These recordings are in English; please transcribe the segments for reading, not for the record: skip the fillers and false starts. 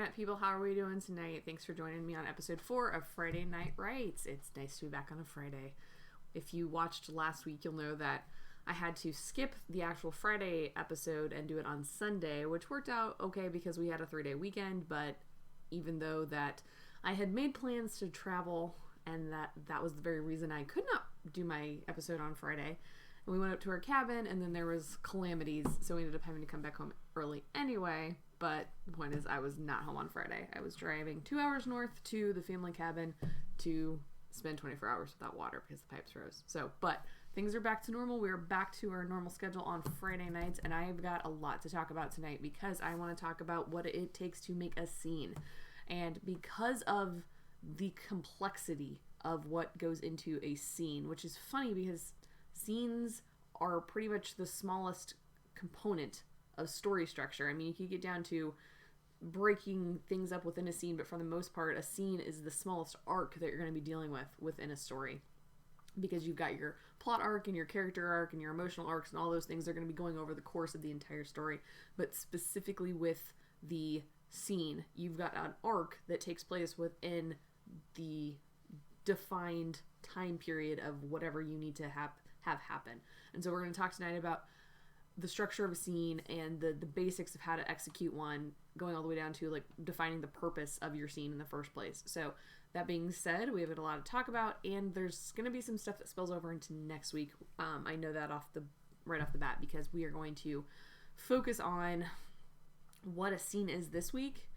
internet people, how are we doing tonight? Thanks for joining me on episode 4 of Friday Night Writes. It's nice to be back on a Friday. If you watched last week, you'll know that I had to skip the actual Friday episode and do it on Sunday, which worked out okay because we had a 3-day weekend, but even though that I had made plans to travel and that was the very reason I could not do my episode on Friday. And we went up to our cabin and then there was calamities, so we ended up having to come back home early anyway. But the point is, I was not home on Friday. I was driving 2 hours north to the family cabin to spend 24 hours without water because the pipes froze. But things are back to normal. We're back to our normal schedule on Friday nights, and I've got a lot to talk about tonight because I want to talk about what it takes to make a scene. And because of the complexity of what goes into a scene, which is funny because scenes are pretty much the smallest component of story structure. I mean, you could get down to breaking things up within a scene, but for the most part, a scene is the smallest arc that you're going to be dealing with within a story. Because you've got your plot arc and your character arc and your emotional arcs and all those things are going to be going over the course of the entire story. But specifically with the scene, you've got an arc that takes place within the defined time period of whatever you need to have happen. And so we're going to talk tonight about the structure of a scene and the basics of how to execute one, going all the way down to like defining the purpose of your scene in the first place. So that being said, we have a lot to talk about, and there's going to be some stuff that spills over into next week. I know that right off the bat because we are going to focus on what a scene is this week,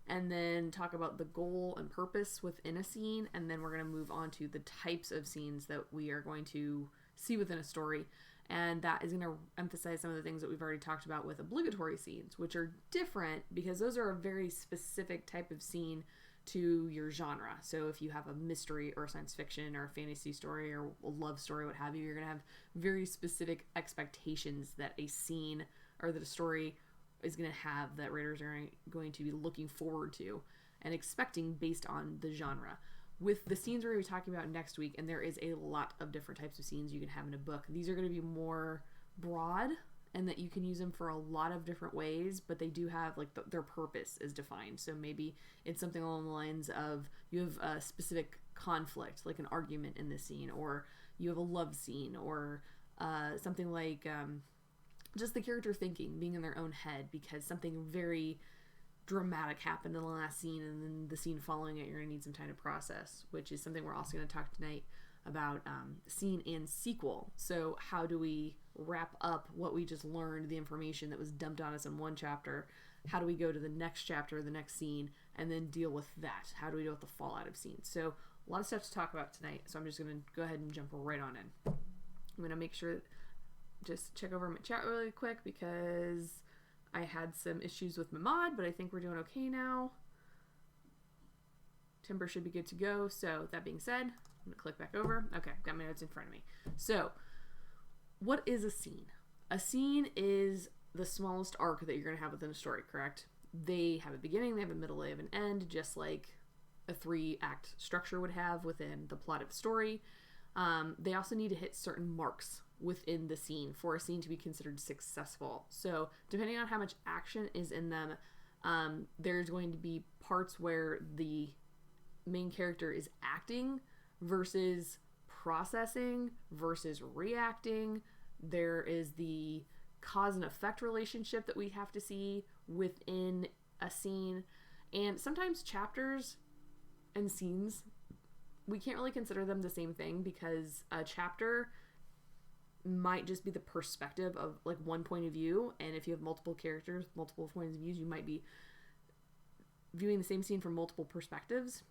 and then talk about the goal and purpose within a scene, and then we're going to move on to the types of scenes that we are going to see within a story. And that is going to emphasize some of the things that we've already talked about with obligatory scenes, which are different because those are a very specific type of scene to your genre. So if you have a mystery or a science fiction or a fantasy story or a love story, what have you, you're going to have very specific expectations that a scene or that a story is going to have that readers are going to be looking forward to and expecting based on the genre. With the scenes we're going to be talking about next week, and there is a lot of different types of scenes you can have in a book. These are going to be more broad and that you can use them for a lot of different ways, but they do have like their purpose is defined. So maybe it's something along the lines of you have a specific conflict, like an argument in this scene, or you have a love scene, or something like just the character thinking, being in their own head because something very dramatic happened in the last scene, and then the scene following it you're going to need some time to process, which is something we're also going to talk tonight about, scene and sequel. So how do we wrap up what we just learned, the information that was dumped on us in one chapter? How do we go to the next chapter, the next scene, and then deal with that? How do we deal with the fallout of scenes? So a lot of stuff to talk about tonight, so I'm just going to go ahead and jump right on in. I'm going to make sure, just check over my chat really quick because I had some issues with my mod, but I think we're doing okay now. Timber should be good to go. So that being said, I'm going to click back over. Okay, got my notes in front of me. So what is a scene? A scene is the smallest arc that you're going to have within a story, correct? They have a beginning, they have a middle, they have an end, just like a 3-act structure would have within the plot of a story. They also need to hit certain marks within the scene for a scene to be considered successful. So depending on how much action is in them, there's going to be parts where the main character is acting versus processing versus reacting. There is the cause and effect relationship that we have to see within a scene, and sometimes chapters and scenes, we can't really consider them the same thing because a chapter might just be the perspective of like one point of view, and if you have multiple characters, multiple points of views, you might be viewing the same scene from multiple perspectives.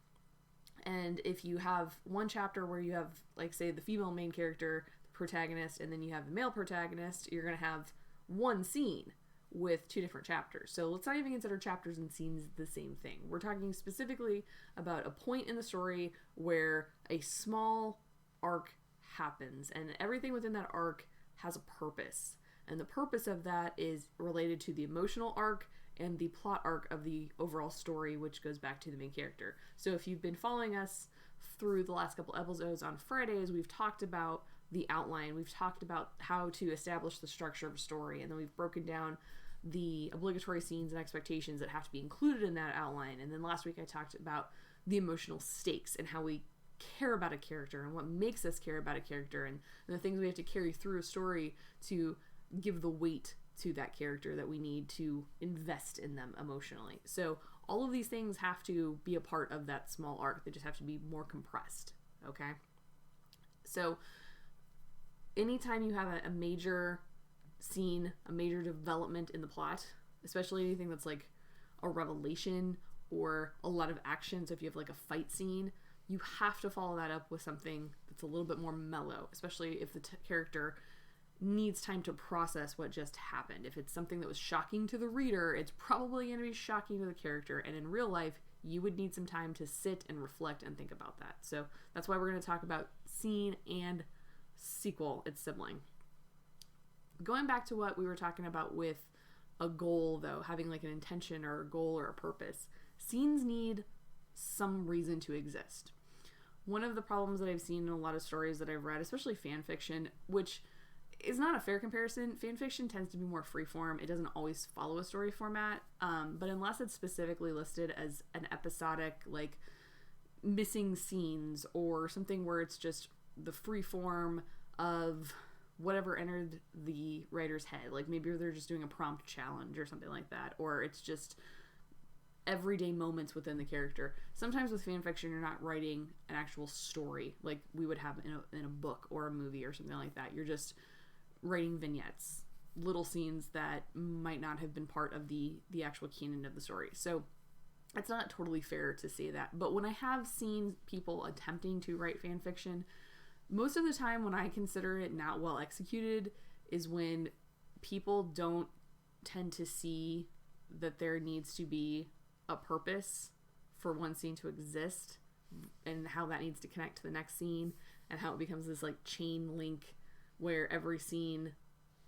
And if you have one chapter where you have, like, say, the female main character, the protagonist, and then you have the male protagonist, you're going to have one scene with 2 different chapters. So let's not even consider chapters and scenes the same thing. We're talking specifically about a point in the story where a small arc happens, and everything within that arc has a purpose. And the purpose of that is related to the emotional arc and the plot arc of the overall story, which goes back to the main character. So if you've been following us through the last couple episodes on Fridays, we've talked about the outline, we've talked about how to establish the structure of a story, and then we've broken down the obligatory scenes and expectations that have to be included in that outline. And then last week I talked about the emotional stakes and how we care about a character and what makes us care about a character, and the things we have to carry through a story to give the weight to that character that we need to invest in them emotionally. So all of these things have to be a part of that small arc. They just have to be more compressed. Okay? So anytime you have a major scene, a major development in the plot, especially anything that's like a revelation or a lot of action, so if you have like a fight scene, you have to follow that up with something that's a little bit more mellow, especially if the character needs time to process what just happened. If it's something that was shocking to the reader, it's probably going to be shocking to the character, and in real life, you would need some time to sit and reflect and think about that. So that's why we're going to talk about scene and sequel, its sibling. Going back to what we were talking about with a goal, though, having like an intention or a goal or a purpose, scenes need some reason to exist. One of the problems that I've seen in a lot of stories that I've read, especially fan fiction, which is not a fair comparison, fan fiction tends to be more freeform. It doesn't always follow a story format, but unless it's specifically listed as an episodic, like missing scenes or something where it's just the free form of whatever entered the writer's head, like maybe they're just doing a prompt challenge or something like that, or it's just everyday moments within the character. Sometimes with fan fiction, you're not writing an actual story like we would have in a book or a movie or something like that. You're just writing vignettes, little scenes that might not have been part of the actual canon of the story. So it's not totally fair to say that. But when I have seen people attempting to write fan fiction, most of the time when I consider it not well executed is when people don't tend to see that there needs to be a purpose for one scene to exist and how that needs to connect to the next scene, and how it becomes this like chain link where every scene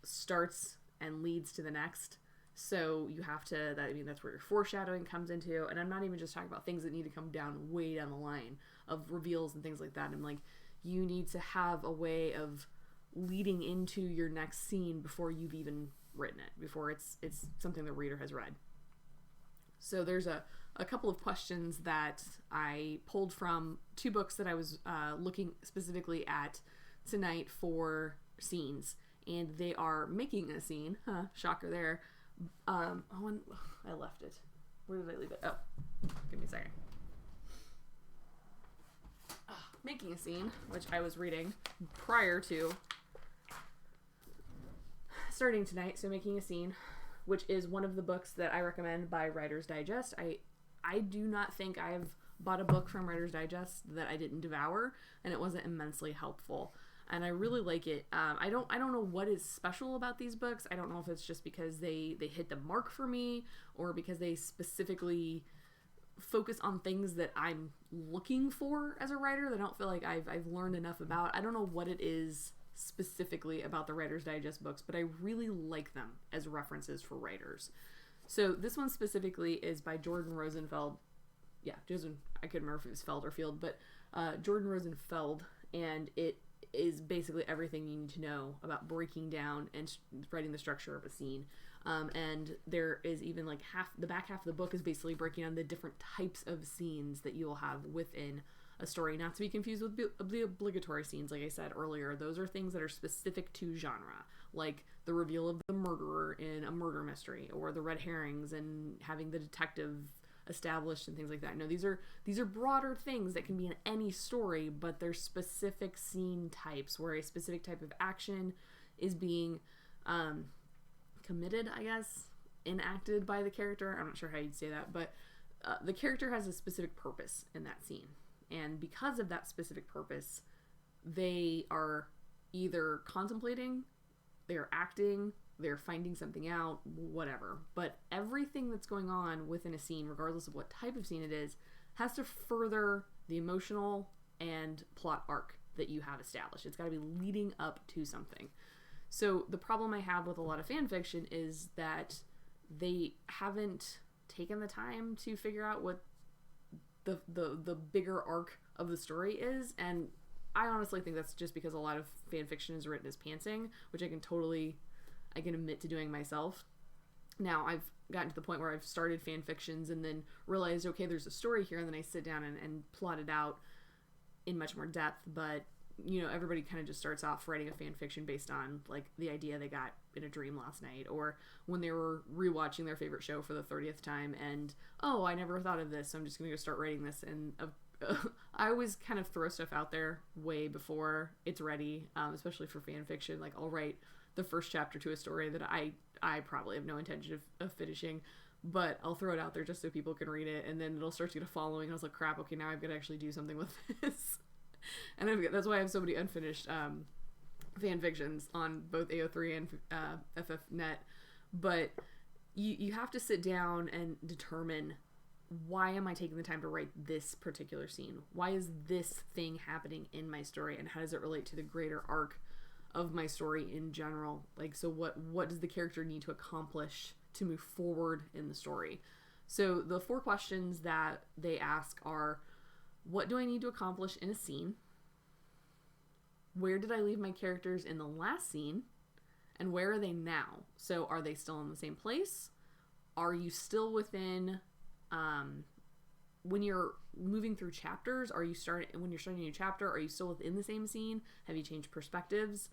starts and leads to the next. So you have to, that's where your foreshadowing comes into, and I'm not even just talking about things that need to come down way down the line of reveals and things like that. I'm like, you need to have a way of leading into your next scene before you've even written it, before it's something the reader has read. So there's a couple of questions that I pulled from two books that I was looking specifically at tonight for scenes, and they are Making a Scene, shocker there. I left it. Where did I leave it? Oh, give me a second. Making a Scene, which I was reading prior to starting tonight. So Making a Scene, which is one of the books that I recommend by Writer's Digest. I do not think I've bought a book from Writer's Digest that I didn't devour, and it wasn't immensely helpful. And I really like it. I don't know what is special about these books. I don't know if it's just because they hit the mark for me, or because they specifically focus on things that I'm looking for as a writer that I don't feel like I've learned enough about. I don't know what it is specifically about the Writer's Digest books, but I really like them as references for writers. So this one specifically is by Jordan Rosenfeld. Yeah, I couldn't remember if it was Feld or Field, but Jordan Rosenfeld, and it is basically everything you need to know about breaking down and writing the structure of a scene. And there is even like the back half of the book is basically breaking down the different types of scenes that you will have within a story, not to be confused with the obligatory scenes. Like I said earlier, those are things that are specific to genre, like the reveal of the murderer in a murder mystery, or the red herrings and having the detective established and things like that. No, these are broader things that can be in any story, but they're specific scene types where a specific type of action is being committed, I guess, enacted by the character. I'm not sure how you'd say that, but the character has a specific purpose in that scene. And because of that specific purpose, they are either contemplating, they're acting, they're finding something out, whatever. But everything that's going on within a scene, regardless of what type of scene it is, has to further the emotional and plot arc that you have established. It's got to be leading up to something. So the problem I have with a lot of fan fiction is that they haven't taken the time to figure out what the bigger arc of the story is, and I honestly think that's just because a lot of fan fiction is written as pantsing, which I can admit to doing myself. Now I've gotten to the point where I've started fan fictions and then realized, okay, there's a story here, and then I sit down and plot it out in much more depth. But everybody kind of just starts off writing a fan fiction based on like the idea they got in a dream last night, or when they were rewatching their favorite show for the 30th time, and I never thought of this, so I'm just gonna go start writing this. And I always kind of throw stuff out there way before it's ready, especially for fan fiction. Like I'll write the first chapter to a story that I probably have no intention of finishing, but I'll throw it out there just so people can read it, and then it'll start to get a following, and I was like, crap, okay, now I've got to actually do something with this. And that's why I have so many unfinished fan fictions on both AO3 and FFnet. But you have to sit down and determine, why am I taking the time to write this particular scene? Why is this thing happening in my story, and how does it relate to the greater arc of my story in general? Like, so what does the character need to accomplish to move forward in the story? So the 4 questions that they ask are, what do I need to accomplish in a scene? Where did I leave my characters in the last scene? And where are they now? So are they still in the same place? Are you still within, when you're moving through chapters, when you're starting a new chapter, are you still within the same scene? Have you changed perspectives?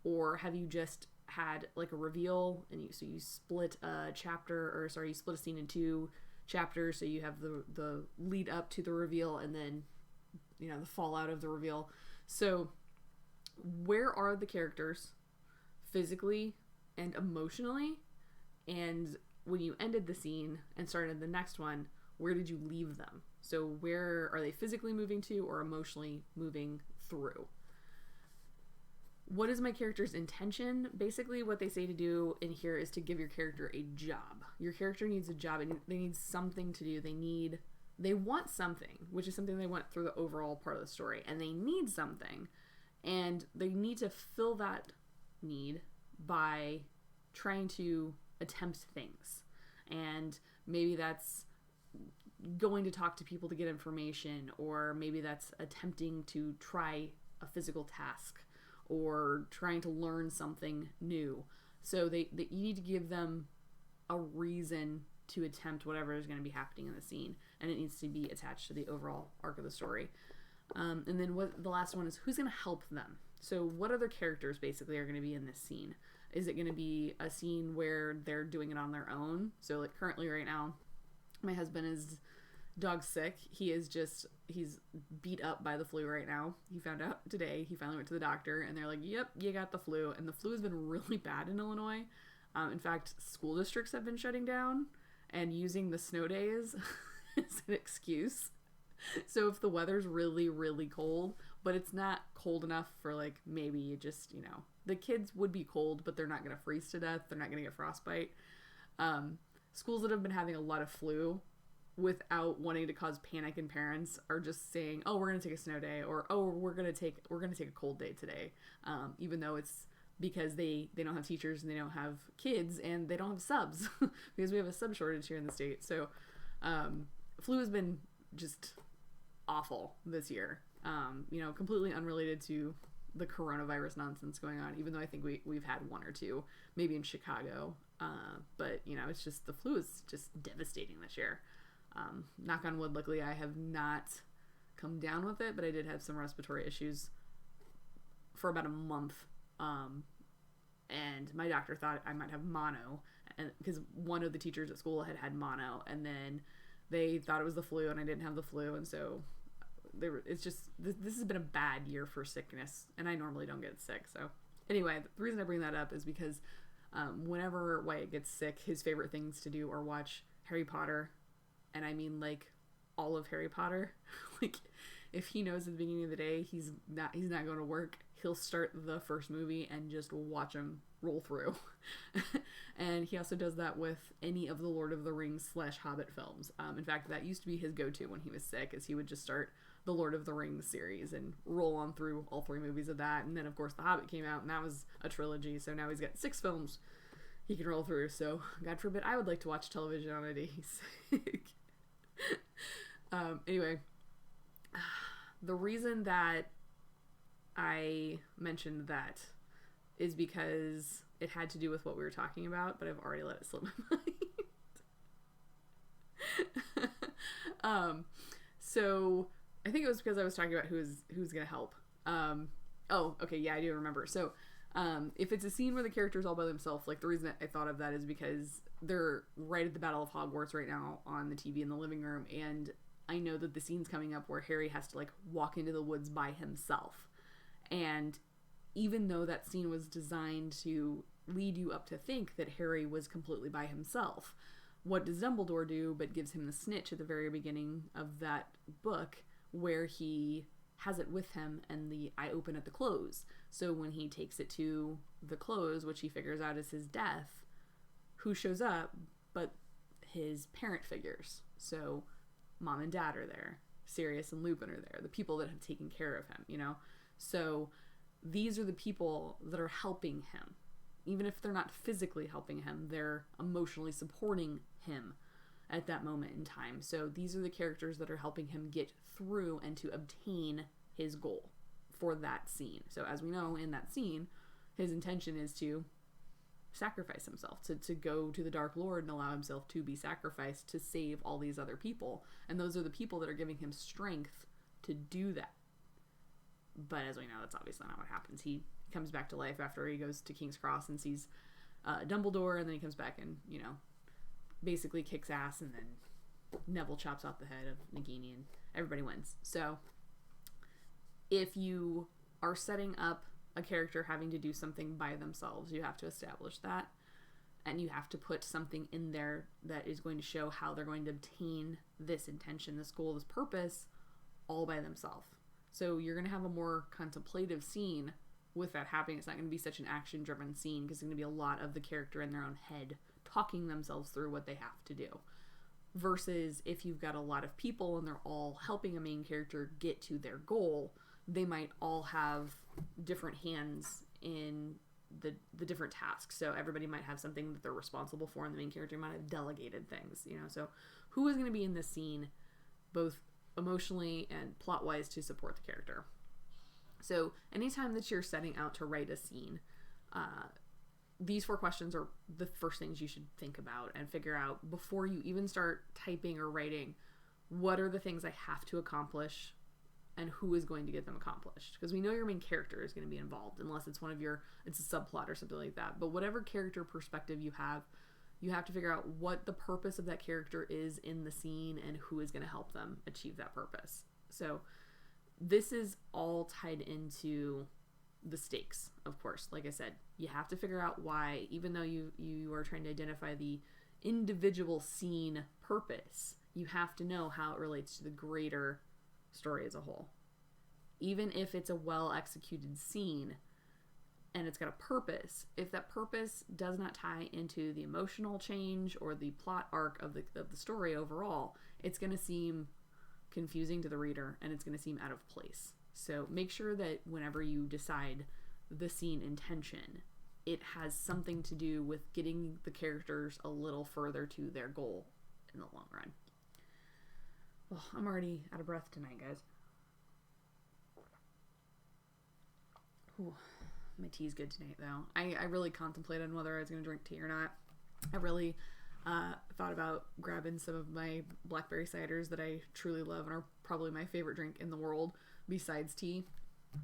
Or have you just had like a reveal, and you split a you split a scene in 2 chapters, so you have the lead up to the reveal, and then the fallout of the reveal. So where are the characters physically and emotionally? And when you ended the scene and started the next one, where did you leave them? So where are they physically moving to, or emotionally moving through? What is my character's intention? Basically, what they say to do in here is to give your character a job. Your character needs a job, and they need something to do. They want something, which is something they want through the overall part of the story, and they need something, and they need to fill that need by trying to attempt things. And maybe that's going to talk to people to get information, or maybe that's attempting to try a physical task, or trying to learn something new. So you need to give them a reason to attempt whatever is going to be happening in the scene, and it needs to be attached to the overall arc of the story. And then the last one is, who's going to help them? So what other characters basically are going to be in this scene? Is it going to be a scene where they're doing it on their own? So like currently right now, my husband is dog sick. He's beat up by the flu right now. He found out today. He finally went to the doctor, and they're like, yep, you got the flu. And the flu has been really bad in Illinois. In fact, school districts have been shutting down and using the snow days as an excuse. So if the weather's really, really cold, but it's not cold enough for like, maybe you just, the kids would be cold, but they're not going to freeze to death. They're not going to get frostbite. Schools that have been having a lot of flu without wanting to cause panic in parents are just saying, oh, we're going to take a snow day, or, oh, we're going to take a cold day today. Even though it's because they don't have teachers, and they don't have kids, and they don't have subs because we have a sub shortage here in the state. So, flu has been just awful this year. Completely unrelated to the coronavirus nonsense going on, even though I think we've had 1 or 2, maybe in Chicago. But it's just, the flu is just devastating this year. Knock on wood, luckily I have not come down with it, but I did have some respiratory issues for about a month. And my doctor thought I might have mono, and because one of the teachers at school had mono, and then they thought it was the flu, and I didn't have the flu, and so it's just, this has been a bad year for sickness, and I normally don't get sick. So anyway, the reason I bring that up is because whenever Wyatt gets sick, his favorite things to do are watch Harry Potter, and I mean like all of Harry Potter. Like, if he knows at the beginning of the day he's not going to work, he'll start the first movie and just watch them roll through. And he also does that with any of the Lord of the Rings / Hobbit films. In fact, that used to be his go-to when he was sick, is he would just start the Lord of the Rings series and roll on through all 3 movies of that. And then of course the Hobbit came out, and that was a trilogy, so now he's got 6 films he can roll through. So God forbid I would like to watch television on a day he's sick. Anyway, the reason that I mentioned that is because it had to do with what we were talking about, but I've already let it slip my mind. So I think it was because I was talking about who's going to help. Oh, okay, yeah, I do remember. So if it's a scene where the character's all by themselves, like the reason I thought of that is because they're right at the Battle of Hogwarts right now on the TV in the living room, and I know that the scene's coming up where Harry has to like walk into the woods by himself. And even though that scene was designed to lead you up to think that Harry was completely by himself, what does Dumbledore do but gives him the snitch at the very beginning of that book where he has it with him and the eye open at the close. So when he takes it to the close, which he figures out is his death, who shows up but his parent figures? So Mom and Dad are there. Sirius and Lupin are there. The people that have taken care of him, you know? So these are the people that are helping him. Even if they're not physically helping him, they're emotionally supporting him at that moment in time. So these are the characters that are helping him get through and to obtain his goal for that scene. So as we know, in that scene, his intention is to sacrifice himself, to go to the Dark Lord and allow himself to be sacrificed to save all these other people. And those are the people that are giving him strength to do that. But as we know, that's obviously not what happens. He comes back to life after he goes to King's Cross and sees Dumbledore, and then he comes back and, you know, basically kicks ass, and then Neville chops off the head of Nagini and everybody wins. So if you are setting up a character having to do something by themselves, you have to establish that, and you have to put something in there that is going to show how they're going to obtain this intention, this goal, this purpose, all by themselves. So you're going to have a more contemplative scene with that happening. It's not going to be such an action-driven scene because it's going to be a lot of the character in their own head talking themselves through what they have to do. Versus if you've got a lot of people and they're all helping a main character get to their goal, they might all have different hands in the different tasks. So everybody might have something that they're responsible for, and the main character might have delegated things, you know. So who is going to be in this scene, both emotionally and plot-wise, to support the character? So anytime that you're setting out to write a scene, these 4 questions are the first things you should think about and figure out before you even start typing or writing. What are the things I have to accomplish, and who is going to get them accomplished? Because we know your main character is going to be involved, unless it's it's a subplot or something like that. But whatever character perspective you have to figure out what the purpose of that character is in the scene and who is going to help them achieve that purpose. So this is all tied into the stakes, of course. Like I said, you have to figure out why, even though you are trying to identify the individual scene purpose, you have to know how it relates to the greater story as a whole. Even if it's a well-executed scene and it's got a purpose, if that purpose does not tie into the emotional change or the plot arc of the story overall, it's going to seem confusing to the reader and it's going to seem out of place. So make sure that whenever you decide the scene intention, it has something to do with getting the characters a little further to their goal in the long run. Oh, I'm already out of breath tonight, guys. Ooh, my tea's good tonight, though. I really contemplated on whether I was going to drink tea or not. I really thought about grabbing some of my blackberry ciders that I truly love and are probably my favorite drink in the world besides tea.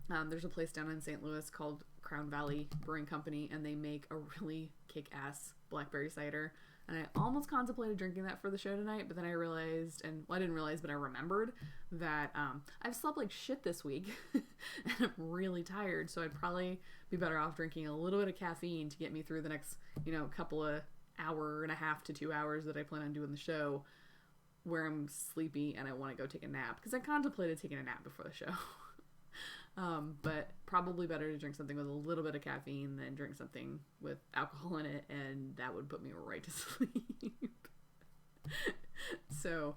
There's a place down in St. Louis called Crown Valley Brewing Company, and they make a really kick-ass blackberry cider. And I almost contemplated drinking that for the show tonight, but then I realized, I didn't realize, but I remembered that I've slept like shit this week, and I'm really tired, so I'd probably be better off drinking a little bit of caffeine to get me through the next, couple of hour and a half to 2 hours that I plan on doing the show, where I'm sleepy and I want to go take a nap, because I contemplated taking a nap before the show. But probably better to drink something with a little bit of caffeine than drink something with alcohol in it, and that would put me right to sleep. So,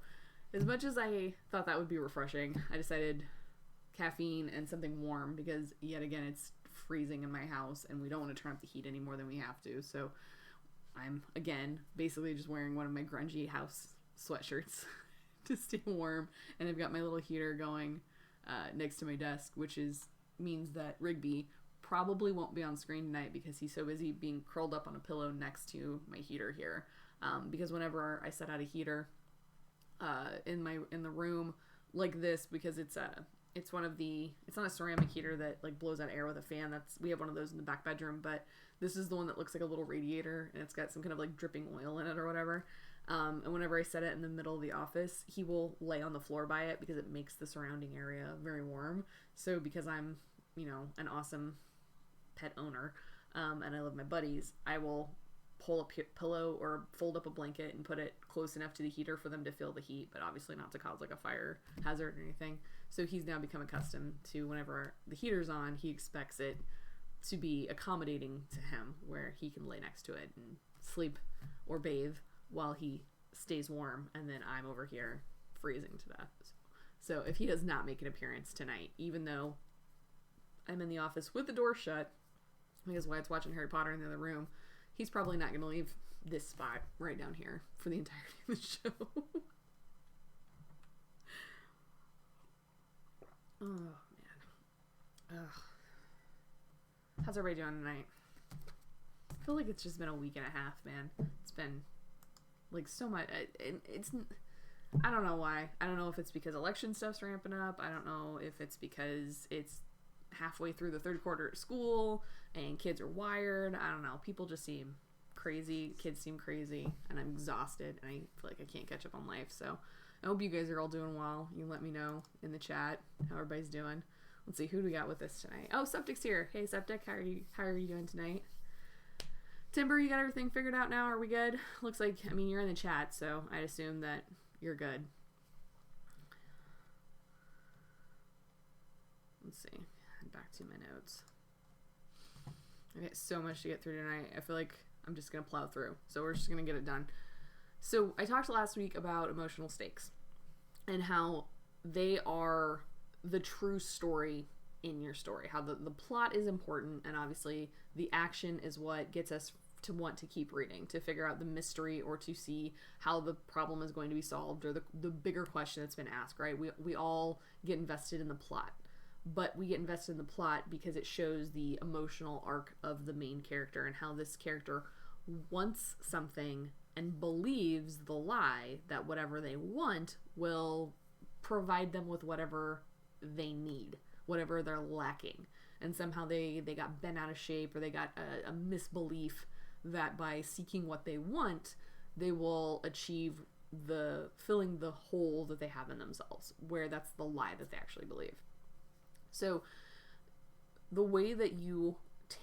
as much as I thought that would be refreshing, I decided caffeine and something warm, because yet again it's freezing in my house and we don't want to turn up the heat any more than we have to. So I'm again basically just wearing one of my grungy house sweatshirts to stay warm, and I've got my little heater going next to my desk, which means that Rigby probably won't be on screen tonight because he's so busy being curled up on a pillow next to my heater here. Because whenever I set out a heater, in the room like this because it's not a ceramic heater that like blows out air with a fan. We have one of those in the back bedroom, but this is the one that looks like a little radiator and it's got some kind of like dripping oil in it or whatever. And whenever I set it in the middle of the office, he will lay on the floor by it because it makes the surrounding area very warm. So because I'm, an awesome pet owner, and I love my buddies, I will pull a pillow or fold up a blanket and put it close enough to the heater for them to feel the heat, but obviously not to cause like a fire hazard or anything. So he's now become accustomed to whenever the heater's on, he expects it to be accommodating to him where he can lay next to it and sleep or bathe while he stays warm, and then I'm over here freezing to death. So if he does not make an appearance tonight, even though I'm in the office with the door shut, because Wyatt's watching Harry Potter in the other room, he's probably not going to leave this spot right down here for the entirety of the show. Oh, man. Ugh. How's everybody doing tonight? I feel like it's just been a week and a half, man. It's been like so much. I don't know why. I don't know if it's because election stuff's ramping up. I don't know if it's because it's halfway through the third quarter at school and kids are wired. I don't know. People just seem crazy. Kids seem crazy, and I'm exhausted, and I feel like I can't catch up on life. So I hope you guys are all doing well. You can let me know in the chat how everybody's doing. Let's see, who do we got with us tonight? Oh, Septic's here. Hey, Septic, how are you doing tonight? Timber, you got everything figured out now? Are we good? Looks like, you're in the chat, so I'd assume that you're good. Let's see. Back to my notes. I got so much to get through tonight. I feel like I'm just going to plow through. So we're just going to get it done. So I talked last week about emotional stakes and how they are the true story in your story. How the plot is important, and obviously the action is what gets us to want to keep reading, to figure out the mystery or to see how the problem is going to be solved, or the bigger question that's been asked, right? We all get invested in the plot. But we get invested in the plot because it shows the emotional arc of the main character and how this character wants something and believes the lie that whatever they want will provide them with whatever they need, whatever they're lacking. And somehow they got bent out of shape, or they got a misbelief that by seeking what they want, they will achieve filling the hole that they have in themselves, where that's the lie that they actually believe. So the way that you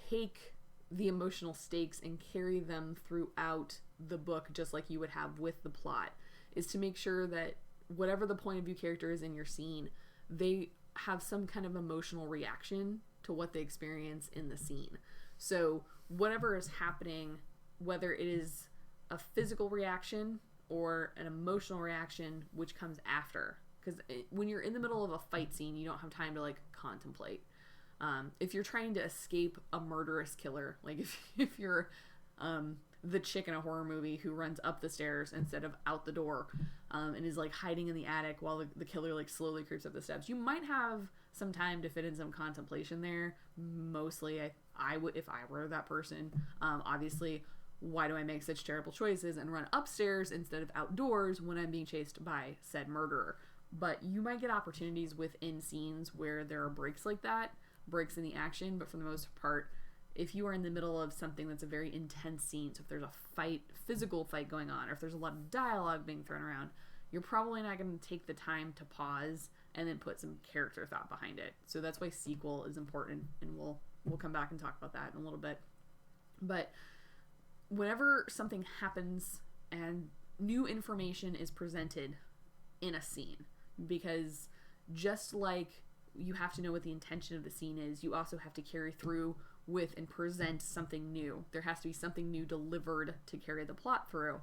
take the emotional stakes and carry them throughout the book, just like you would have with the plot, is to make sure that whatever the point of view character is in your scene, they have some kind of emotional reaction to what they experience in the scene. So whatever is happening, whether it is a physical reaction or an emotional reaction, which comes after. Because when you're in the middle of a fight scene, you don't have time to like contemplate. If you're trying to escape a murderous killer, like if you're the chick in a horror movie who runs up the stairs instead of out the door, and is like hiding in the attic while the killer like slowly creeps up the steps, you might have some time to fit in some contemplation there. Mostly, I would, if I were that person. Obviously, why do I make such terrible choices and run upstairs instead of outdoors when I'm being chased by said murderer? But you might get opportunities within scenes where there are breaks like that, breaks in the action, but for the most part, if you are in the middle of something that's a very intense scene, so if there's a fight, physical fight going on, or if there's a lot of dialogue being thrown around, you're probably not going to take the time to pause and then put some character thought behind it. So that's why sequel is important, and we'll come back and talk about that in a little bit. But whenever something happens and new information is presented in a scene, because just like you have to know what the intention of the scene is, you also have to carry through with and present something new. There has to be something new delivered to carry the plot through.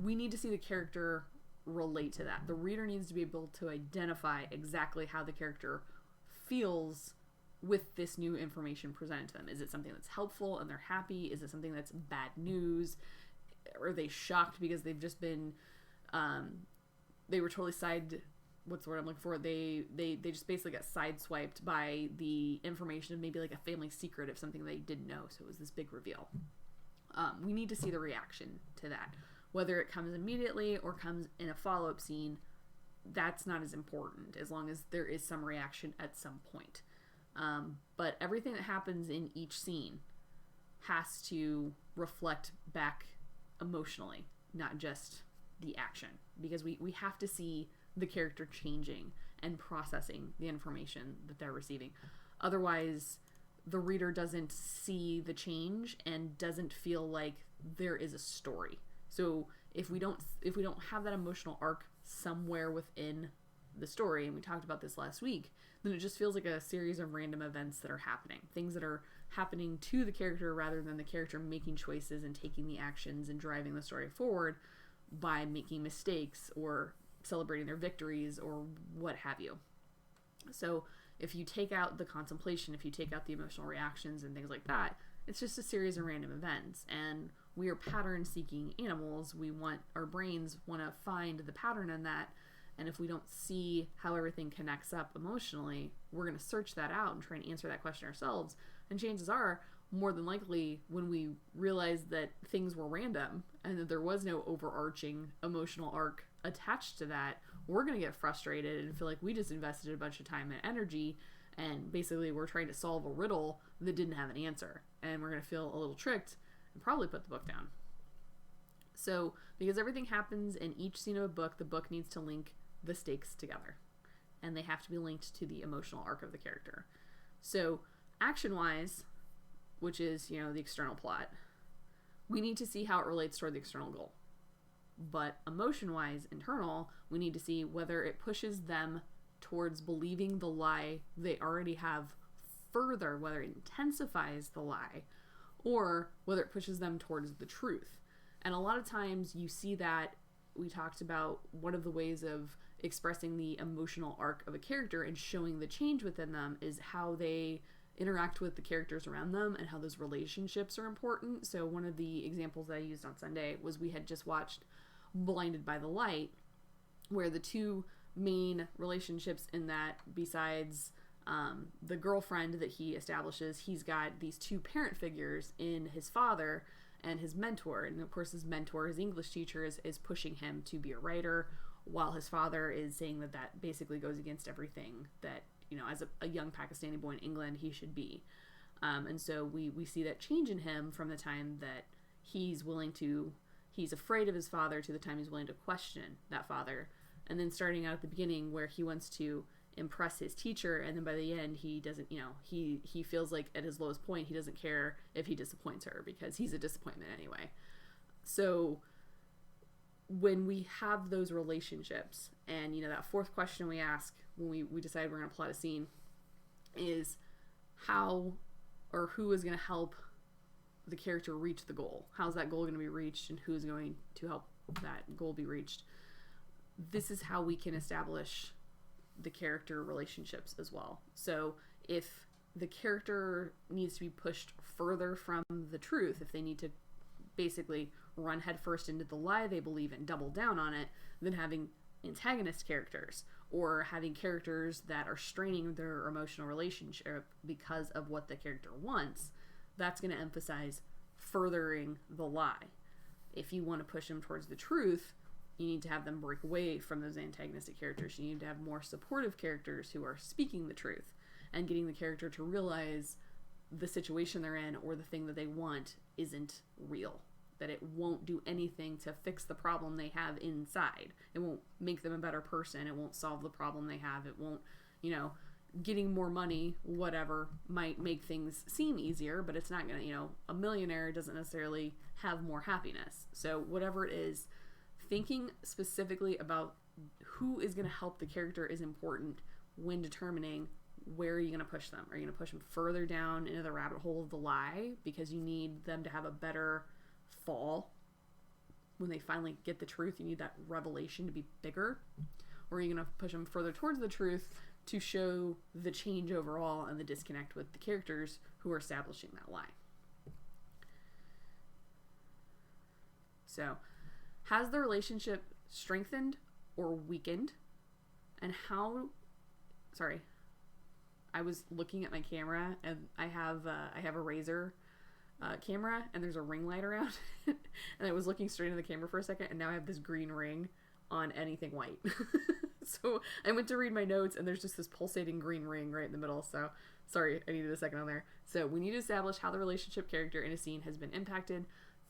We need to see the character relate to that. The reader needs to be able to identify exactly how the character feels with this new information presented to them. Is it something that's helpful and they're happy? Is it something that's bad news? Are they shocked because they've just been they were totally what's the word I'm looking for? They just basically got sideswiped by the information of maybe like a family secret of something they didn't know, so it was this big reveal. We need to see the reaction to that. Whether it comes immediately or comes in a follow-up scene, that's not as important, as long as there is some reaction at some point. But everything that happens in each scene has to reflect back emotionally, not just the action, because we have to see the character changing and processing the information that they're receiving. Otherwise, the reader doesn't see the change and doesn't feel like there is a story. So if we don't have that emotional arc somewhere within the story, and we talked about this last week, then it just feels like a series of random events that are happening. Things that are happening to the character rather than the character making choices and taking the actions and driving the story forward by making mistakes or celebrating their victories or what have you. So if you take out the contemplation, if you take out the emotional reactions and things like that, it's just a series of random events. And we are pattern-seeking animals. Our brains want to find the pattern in that. And if we don't see how everything connects up emotionally, we're going to search that out and try and answer that question ourselves. And chances are, more than likely, when we realize that things were random and that there was no overarching emotional arc attached to that, we're going to get frustrated and feel like we just invested a bunch of time and energy, and basically we're trying to solve a riddle that didn't have an answer. And we're going to feel a little tricked and probably put the book down. So, because everything happens in each scene of a book, the book needs to link the stakes together. And they have to be linked to the emotional arc of the character. So, action-wise, which is, the external plot, we need to see how it relates toward the external goal. But emotion-wise, internal, we need to see whether it pushes them towards believing the lie they already have further, whether it intensifies the lie, or whether it pushes them towards the truth. And a lot of times you see that. We talked about one of the ways of expressing the emotional arc of a character and showing the change within them is how they interact with the characters around them and how those relationships are important. So one of the examples that I used on Sunday was we had just watched Blinded by the Light, where the two main relationships in that, besides the girlfriend that he establishes, he's got these two parent figures in his father and his mentor. And of course his mentor, his English teacher, is pushing him to be a writer, while his father is saying that basically goes against everything that, as a young Pakistani boy in England, he should be. And so we see that change in him from the time that he's afraid of his father to the time he's willing to question that father. And then starting out at the beginning where he wants to impress his teacher, and then by the end he doesn't, he feels like at his lowest point he doesn't care if he disappoints her because he's a disappointment anyway. So when we have those relationships, and that fourth question we ask when we decide we're going to plot a scene is how or who is going to help the character reach the goal. How's that goal going to be reached, and who's going to help that goal be reached? This is how we can establish the character relationships as well. So if the character needs to be pushed further from the truth, if they need to basically run headfirst into the lie they believe in, double down on it, then having antagonist characters or having characters that are straining their emotional relationship because of what the character wants, that's going to emphasize furthering the lie. If you want to push them towards the truth, you need to have them break away from those antagonistic characters. You need to have more supportive characters who are speaking the truth and getting the character to realize the situation they're in or the thing that they want isn't real, that it won't do anything to fix the problem they have inside. It won't make them a better person. It won't solve the problem they have. It won't, getting more money, whatever, might make things seem easier, but it's not going to, a millionaire doesn't necessarily have more happiness. So whatever it is, thinking specifically about who is going to help the character is important when determining where are you going to push them. Are you going to push them further down into the rabbit hole of the lie because you need them to have a better fall when they finally get the truth? You need that revelation to be bigger. Or are you going to push them further towards the truth to show the change overall and the disconnect with the characters who are establishing that lie? So, has the relationship strengthened or weakened? And how... Sorry. I was looking at my camera and I have a razor camera, and there's a ring light around it. And I was looking straight into the camera for a second, and now I have this green ring on anything white. So I went to read my notes, and there's just this pulsating green ring right in the middle. So sorry, I needed a second on there. So we need to establish how the relationship character in a scene has been impacted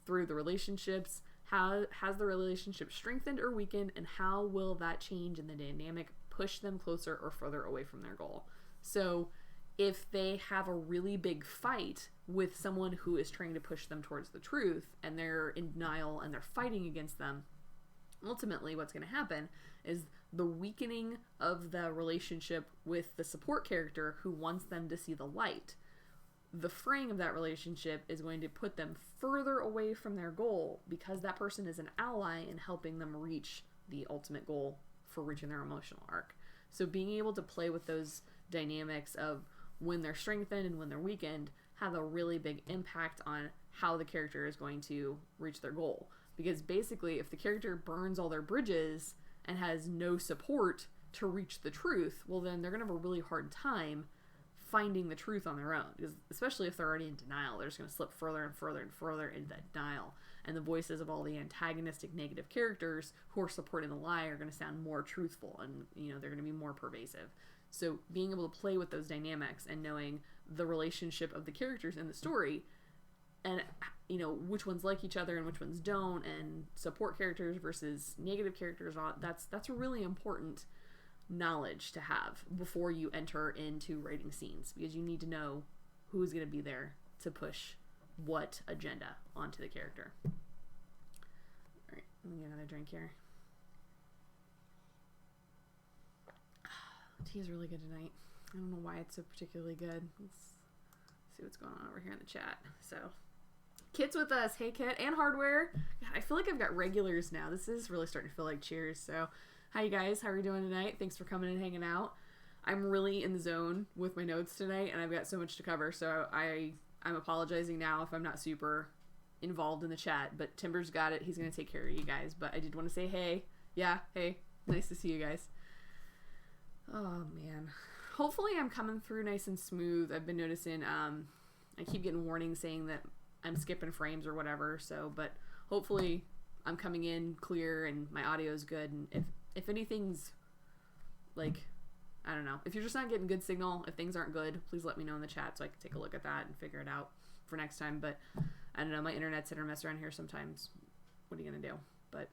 through the relationships. How has the relationship strengthened or weakened, and how will that change in the dynamic push them closer or further away from their goal? So if they have a really big fight with someone who is trying to push them towards the truth, and they're in denial and they're fighting against them, ultimately what's going to happen is the weakening of the relationship with the support character who wants them to see the light. The fraying of that relationship is going to put them further away from their goal, because that person is an ally in helping them reach the ultimate goal for reaching their emotional arc. So being able to play with those dynamics of when they're strengthened and when they're weakened have a really big impact on how the character is going to reach their goal. Because basically, if the character burns all their bridges and has no support to reach the truth, well, then they're going to have a really hard time finding the truth on their own, because especially if they're already in denial, they're just going to slip further and further and further into that denial, and the voices of all the antagonistic negative characters who are supporting the lie are going to sound more truthful, and they're going to be more pervasive. So being able to play with those dynamics and knowing the relationship of the characters in the story, and which ones like each other and which ones don't, and support characters versus negative characters, that's a really important knowledge to have before you enter into writing scenes, because you need to know who's going to be there to push what agenda onto the character. All right, let me get another drink here. Tea is really good tonight. I don't know why it's so particularly good. Let's see what's going on over here in the chat. So Kit's with us. Hey Kit, and Hardware. God, I feel like I've got regulars now. This is really starting to feel like Cheers. So hi you guys, how are we doing tonight? Thanks for coming and hanging out. I'm really in the zone with my notes tonight, and I've got so much to cover, so I'm apologizing now if I'm not super involved in the chat, but Timber's got it. He's going to take care of you guys, but I did want to say hey. Yeah, hey, nice to see you guys. Oh man, hopefully I'm coming through nice and smooth. I've been noticing I keep getting warnings saying that I'm skipping frames or whatever, so but hopefully I'm coming in clear and my audio is good, and if anything's like, I don't know, if you're just not getting good signal, if things aren't good, please let me know in the chat so I can take a look at that and figure it out for next time. But I don't know, my internet's hit or miss around here sometimes. What are you gonna do? But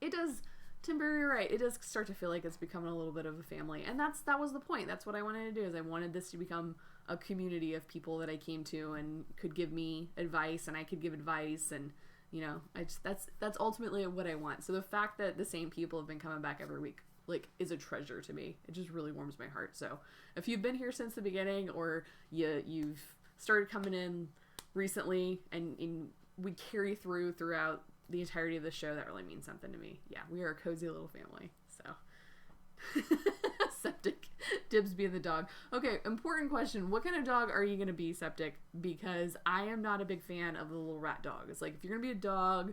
it does, Timber, you're right, it does start to feel like it's becoming a little bit of a family, and that was the point. That's what I wanted to do, is I wanted this to become a community of people that I came to and could give me advice, and I could give advice, and that's ultimately what I want. So the fact that the same people have been coming back every week, like, is a treasure to me. It just really warms my heart. So if you've been here since the beginning, or you've started coming in recently, and we carry throughout the entirety of the show, that really means something to me. Yeah, we are a cozy little family. So Septic, Dibs being the dog. Okay, important question. What kind of dog are you going to be, Septic? Because I am not a big fan of the little rat dog. It's like, if you're going to be a dog,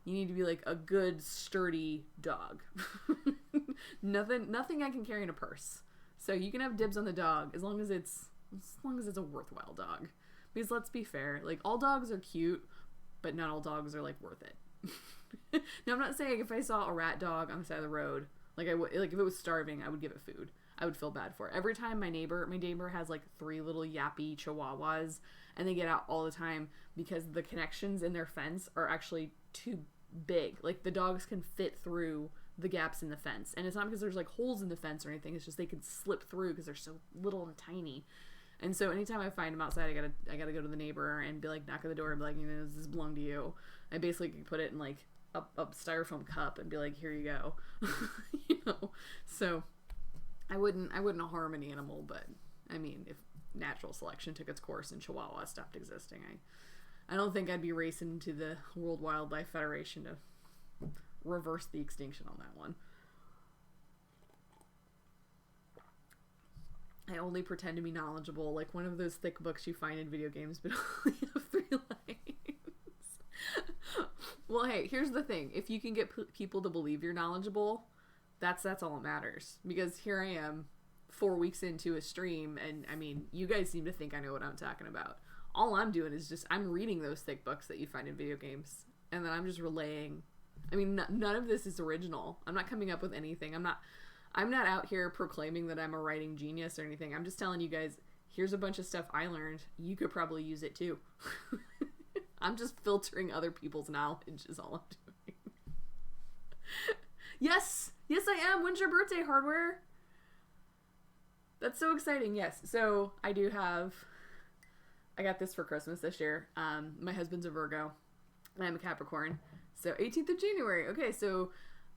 you need to be like a good, sturdy dog. Nothing I can carry in a purse. So you can have dibs on the dog as long as it's a worthwhile dog. Because let's be fair, like, all dogs are cute, but not all dogs are like worth it. Now, I'm not saying if I saw a rat dog on the side of the road, like if it was starving, I would give it food. I would feel bad for it. Every time my neighbor has like 3 little yappy chihuahuas, and they get out all the time because the connections in their fence are actually too big. Like, the dogs can fit through the gaps in the fence, and it's not because there's like holes in the fence or anything. It's just they can slip through because they're so little and tiny. And so anytime I find them outside, I gotta go to the neighbor and be like, knock on the door and be like, does this belong to you? I basically could put it in like a styrofoam cup and be like, here you go. So I wouldn't harm an animal, but I mean, if natural selection took its course and Chihuahua stopped existing, I don't think I'd be racing to the World Wildlife Federation to reverse the extinction on that one. I only pretend to be knowledgeable, like one of those thick books you find in video games, but only have 3 lines. Well, hey, here's the thing. If you can get people to believe you're knowledgeable, that's all that matters. Because here I am, 4 weeks into a stream, and I mean, you guys seem to think I know what I'm talking about. all I'm doing is just, I'm reading those thick books that you find in video games, and then I'm just relaying. I mean, none of this is original. I'm not coming up with anything. I'm not out here proclaiming that I'm a writing genius or anything. I'm just telling you guys, here's a bunch of stuff I learned. You could probably use it too. I'm just filtering other people's knowledge is all I'm doing. Yes, I am. When's your birthday, Hardware? That's so exciting. Yes. So I got this for Christmas this year. My husband's a Virgo and I'm a Capricorn. So 18th of January. Okay. So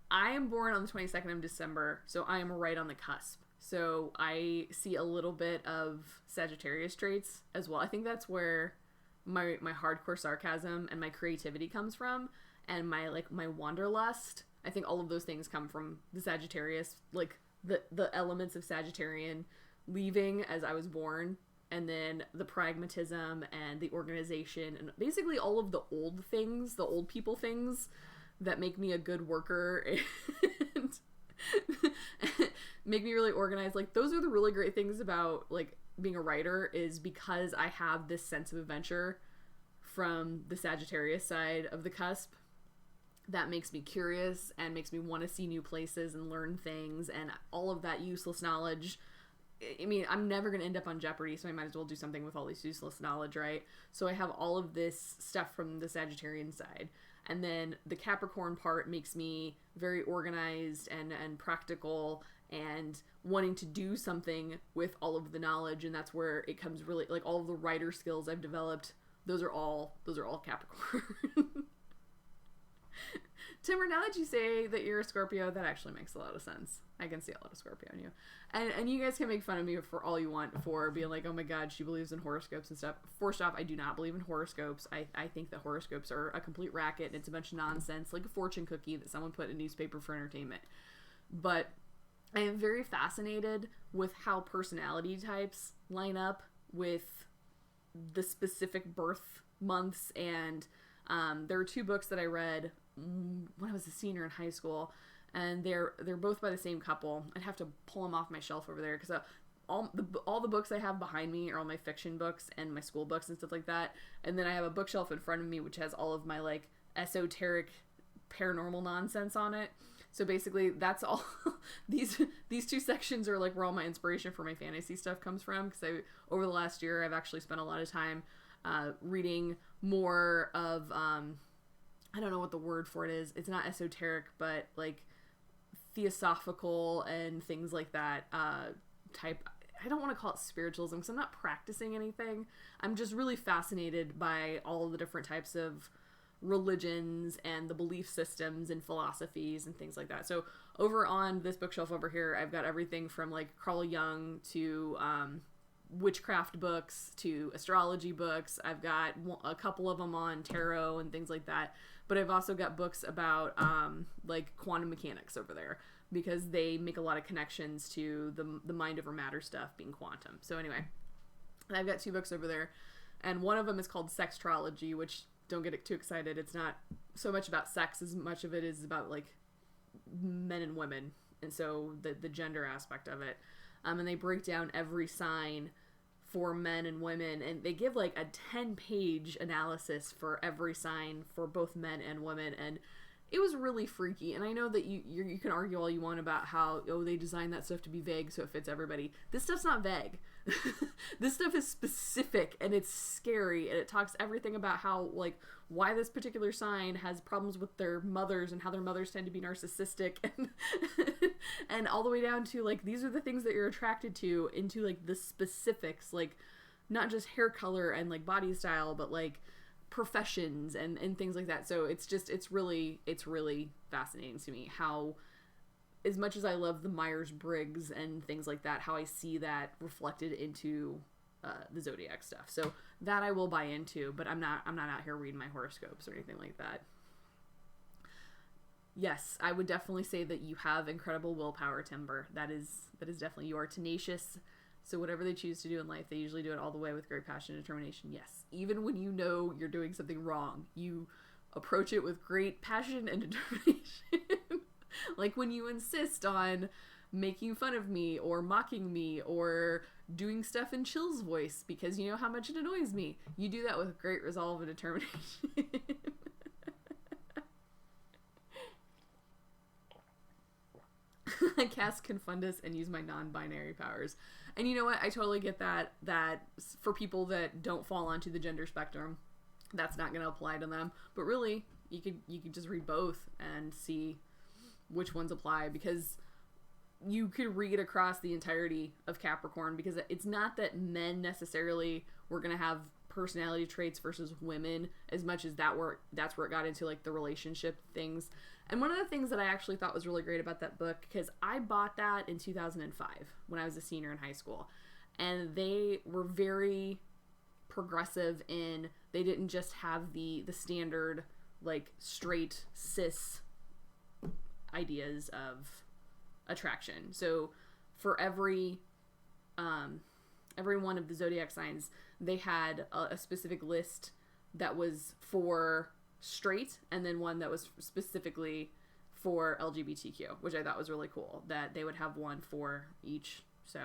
I am born on the 22nd of December. So I am right on the cusp. So I see a little bit of Sagittarius traits as well. I think that's where my hardcore sarcasm and my creativity comes from, and my wanderlust. I think all of those things come from the Sagittarius, like the elements of Sagittarian leaving as I was born, and then the pragmatism and the organization and basically all of the old things, the old people things that make me a good worker and make me really organized. Like, those are the really great things about like being a writer, is because I have this sense of adventure from the Sagittarius side of the cusp that makes me curious and makes me want to see new places and learn things, and all of that useless knowledge. I mean, I'm never going to end up on Jeopardy, so I might as well do something with all this useless knowledge, right? So I have all of this stuff from the Sagittarian side. And then the Capricorn part makes me very organized and practical and wanting to do something with all of the knowledge. And that's where it comes really, like, all of the writer skills I've developed, those are all Capricorn. Timber, now that you say that you're a Scorpio, that actually makes a lot of sense. I can see a lot of Scorpio in you. And you guys can make fun of me for all you want for being like, oh my god, she believes in horoscopes and stuff. First off, I do not believe in horoscopes. I think that horoscopes are a complete racket, and it's a bunch of nonsense, like a fortune cookie that someone put in a newspaper for entertainment. But I am very fascinated with how personality types line up with the specific birth months, and there are two books that I read when I was a senior in high school, and they're both by the same couple. I'd have to pull them off my shelf over there, because all the books I have behind me are all my fiction books and my school books and stuff like that, and then I have a bookshelf in front of me which has all of my like esoteric paranormal nonsense on it. So basically that's all these two sections are like where all my inspiration for my fantasy stuff comes from, because over the last year I've actually spent a lot of time reading more of I don't know what the word for it is. It's not esoteric, but like theosophical and things like that type. I don't want to call it spiritualism because I'm not practicing anything. I'm just really fascinated by all the different types of religions and the belief systems and philosophies and things like that. So over on this bookshelf over here, I've got everything from like Carl Jung to witchcraft books to astrology books. I've got a couple of them on tarot and things like that. But I've also got books about like quantum mechanics over there, because they make a lot of connections to the mind over matter stuff being quantum. So anyway, I've got two books over there, and one of them is called Sextrology, which, don't get too excited, it's not so much about sex as much of it is about like men and women, and so the gender aspect of it. And they break down every sign for men and women, and they give like a 10-page analysis for every sign for both men and women, and it was really freaky. And I know that you can argue all you want about how, oh, they designed that stuff to be vague so it fits everybody. This stuff's not vague. This stuff is specific, and it's scary, and it talks everything about how, like, why this particular sign has problems with their mothers and how their mothers tend to be narcissistic, and and all the way down to like, these are the things that you're attracted to, into like the specifics, like not just hair color and like body style, but like professions and things like that. So it's really fascinating to me how, as much as I love the Myers-Briggs and things like that, how I see that reflected into the Zodiac stuff. So that I will buy into, but I'm not out here reading my horoscopes or anything like that. Yes, I would definitely say that you have incredible willpower, Timber. That is definitely, you are tenacious. So whatever they choose to do in life, they usually do it all the way with great passion and determination. Yes, even when you know you're doing something wrong, you approach it with great passion and determination. Like when you insist on making fun of me or mocking me or doing stuff in Chill's voice because you know how much it annoys me. You do that with great resolve and determination. I cast Confundus and use my non-binary powers. And you know what? I totally get that for people that don't fall onto the gender spectrum, that's not going to apply to them. But really, you could just read both and see which ones apply, because you could read across the entirety of Capricorn, because it's not that men necessarily were going to have personality traits versus women as much as that's where it got into like the relationship things. And one of the things that I actually thought was really great about that book, because I bought that in 2005 when I was a senior in high school, and they were very progressive in, they didn't just have the standard like straight cis ideas of attraction. So for every one of the zodiac signs, they had a specific list that was for straight, and then one that was specifically for LGBTQ, which I thought was really cool, that they would have one for each. So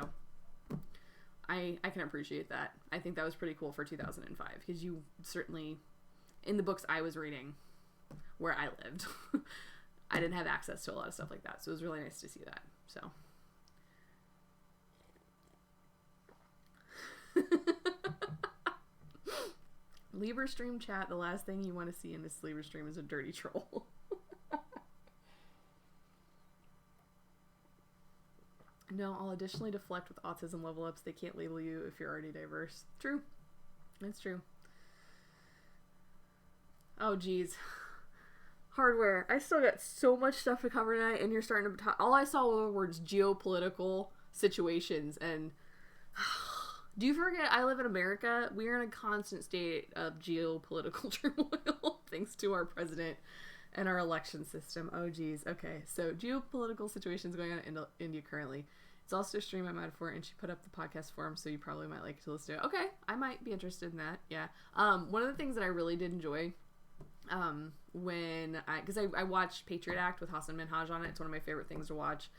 I can appreciate that. I think that was pretty cool for 2005, because you certainly, in the books I was reading where I lived, I didn't have access to a lot of stuff like that. So it was really nice to see that. So Libra stream chat, the last thing you want to see in this Libra stream is a dirty troll. No, I'll additionally deflect with autism level ups. They can't label you if you're already diverse. True. That's true. Oh, geez. Hardware. I still got so much stuff to cover tonight, and you're starting to talk. All I saw were words geopolitical situations, and do you forget I live in America? We are in a constant state of geopolitical turmoil thanks to our president and our election system. Oh, geez. Okay, so geopolitical situations going on in India currently. It's also a stream I'm out for, and she put up the podcast form, so you probably might like to listen to it. Okay, I might be interested in that. Yeah. One of the things that I really did enjoy, because I watched Patriot Act with Hassan Minhaj on it. It's one of my favorite things to watch.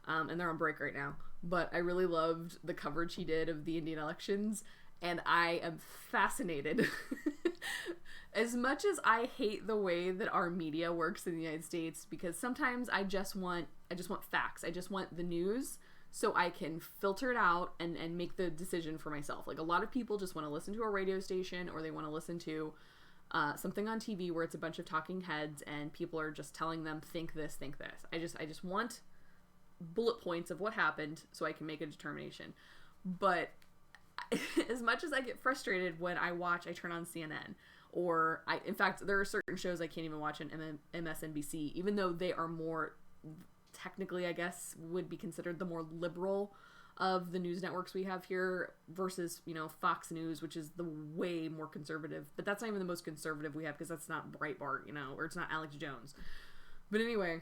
And they're on break right now. But I really loved the coverage he did of the Indian elections, and I am fascinated. As much as I hate the way that our media works in the United States, because sometimes I just want facts. I just want the news so I can filter it out and make the decision for myself. Like, a lot of people just want to listen to a radio station, or they want to listen to something on TV where it's a bunch of talking heads and people are just telling them, think this, think this. I just want bullet points of what happened so I can make a determination. But as much as I get frustrated when I turn on CNN, or in fact, there are certain shows I can't even watch on MSNBC, even though they are more, technically, I guess, would be considered the more liberal of the news networks we have here, versus, Fox News, which is the way more conservative. But that's not even the most conservative we have, because that's not Breitbart, or it's not Alex Jones. But anyway,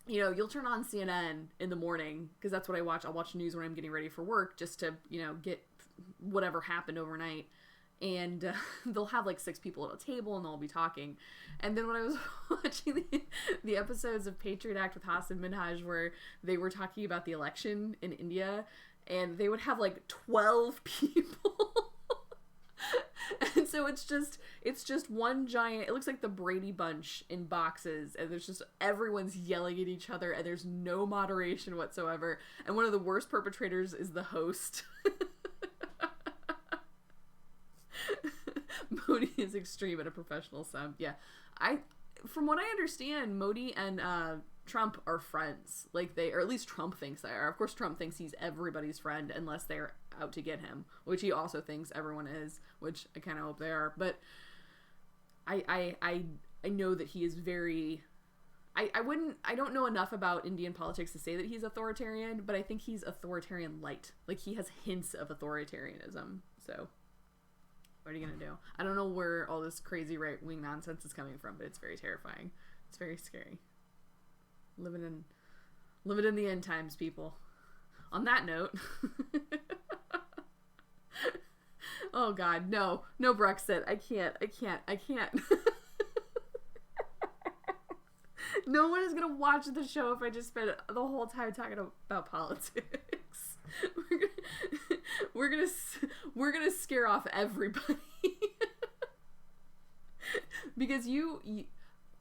you'll turn on CNN in the morning, because that's what I watch. I'll watch news when I'm getting ready for work, just to, get whatever happened overnight. And they'll have like 6 people at a table, and they'll be talking. And then when I was watching the episodes of Patriot Act with Hassan Minhaj, where they were talking about the election in India, and they would have like 12 people. And so it's just one giant, it looks like the Brady Bunch in boxes, and there's just, everyone's yelling at each other, and there's no moderation whatsoever. And one of the worst perpetrators is the host. Modi is extreme at a professional sum. Yeah. From what I understand, Modi and Trump are friends. Or at least Trump thinks they are. Of course, Trump thinks he's everybody's friend unless they're out to get him, which he also thinks everyone is, which I kind of hope they are. But I know that he is very, I don't know enough about Indian politics to say that he's authoritarian, but I think he's authoritarian light. Like, he has hints of authoritarianism. So what are you gonna do? I don't know where all this crazy right-wing nonsense is coming from, but it's very terrifying. It's very scary. Living in the end times, people. On that note, oh God, no Brexit. I can't. No one is gonna watch the show if I just spend the whole time talking about politics. We're gonna scare off everybody. Because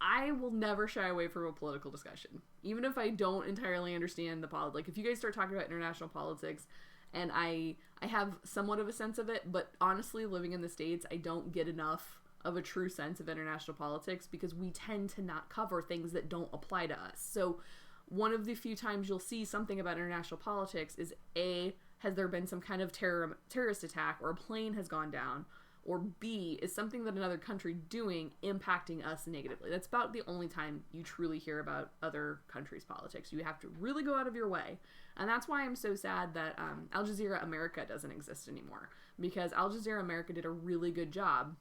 I will never shy away from a political discussion, even if I don't entirely understand the politics. Like, if you guys start talking about international politics, and I have somewhat of a sense of it, but honestly, living in the States, I don't get enough of a true sense of international politics because we tend to not cover things that don't apply to us. So one of the few times you'll see something about international politics is A, has there been some kind of terrorist attack, or a plane has gone down, or B, is something that another country doing impacting us negatively. That's about the only time you truly hear about other countries' politics. You have to really go out of your way. And that's why I'm so sad that Al Jazeera America doesn't exist anymore. Because Al Jazeera America did a really good job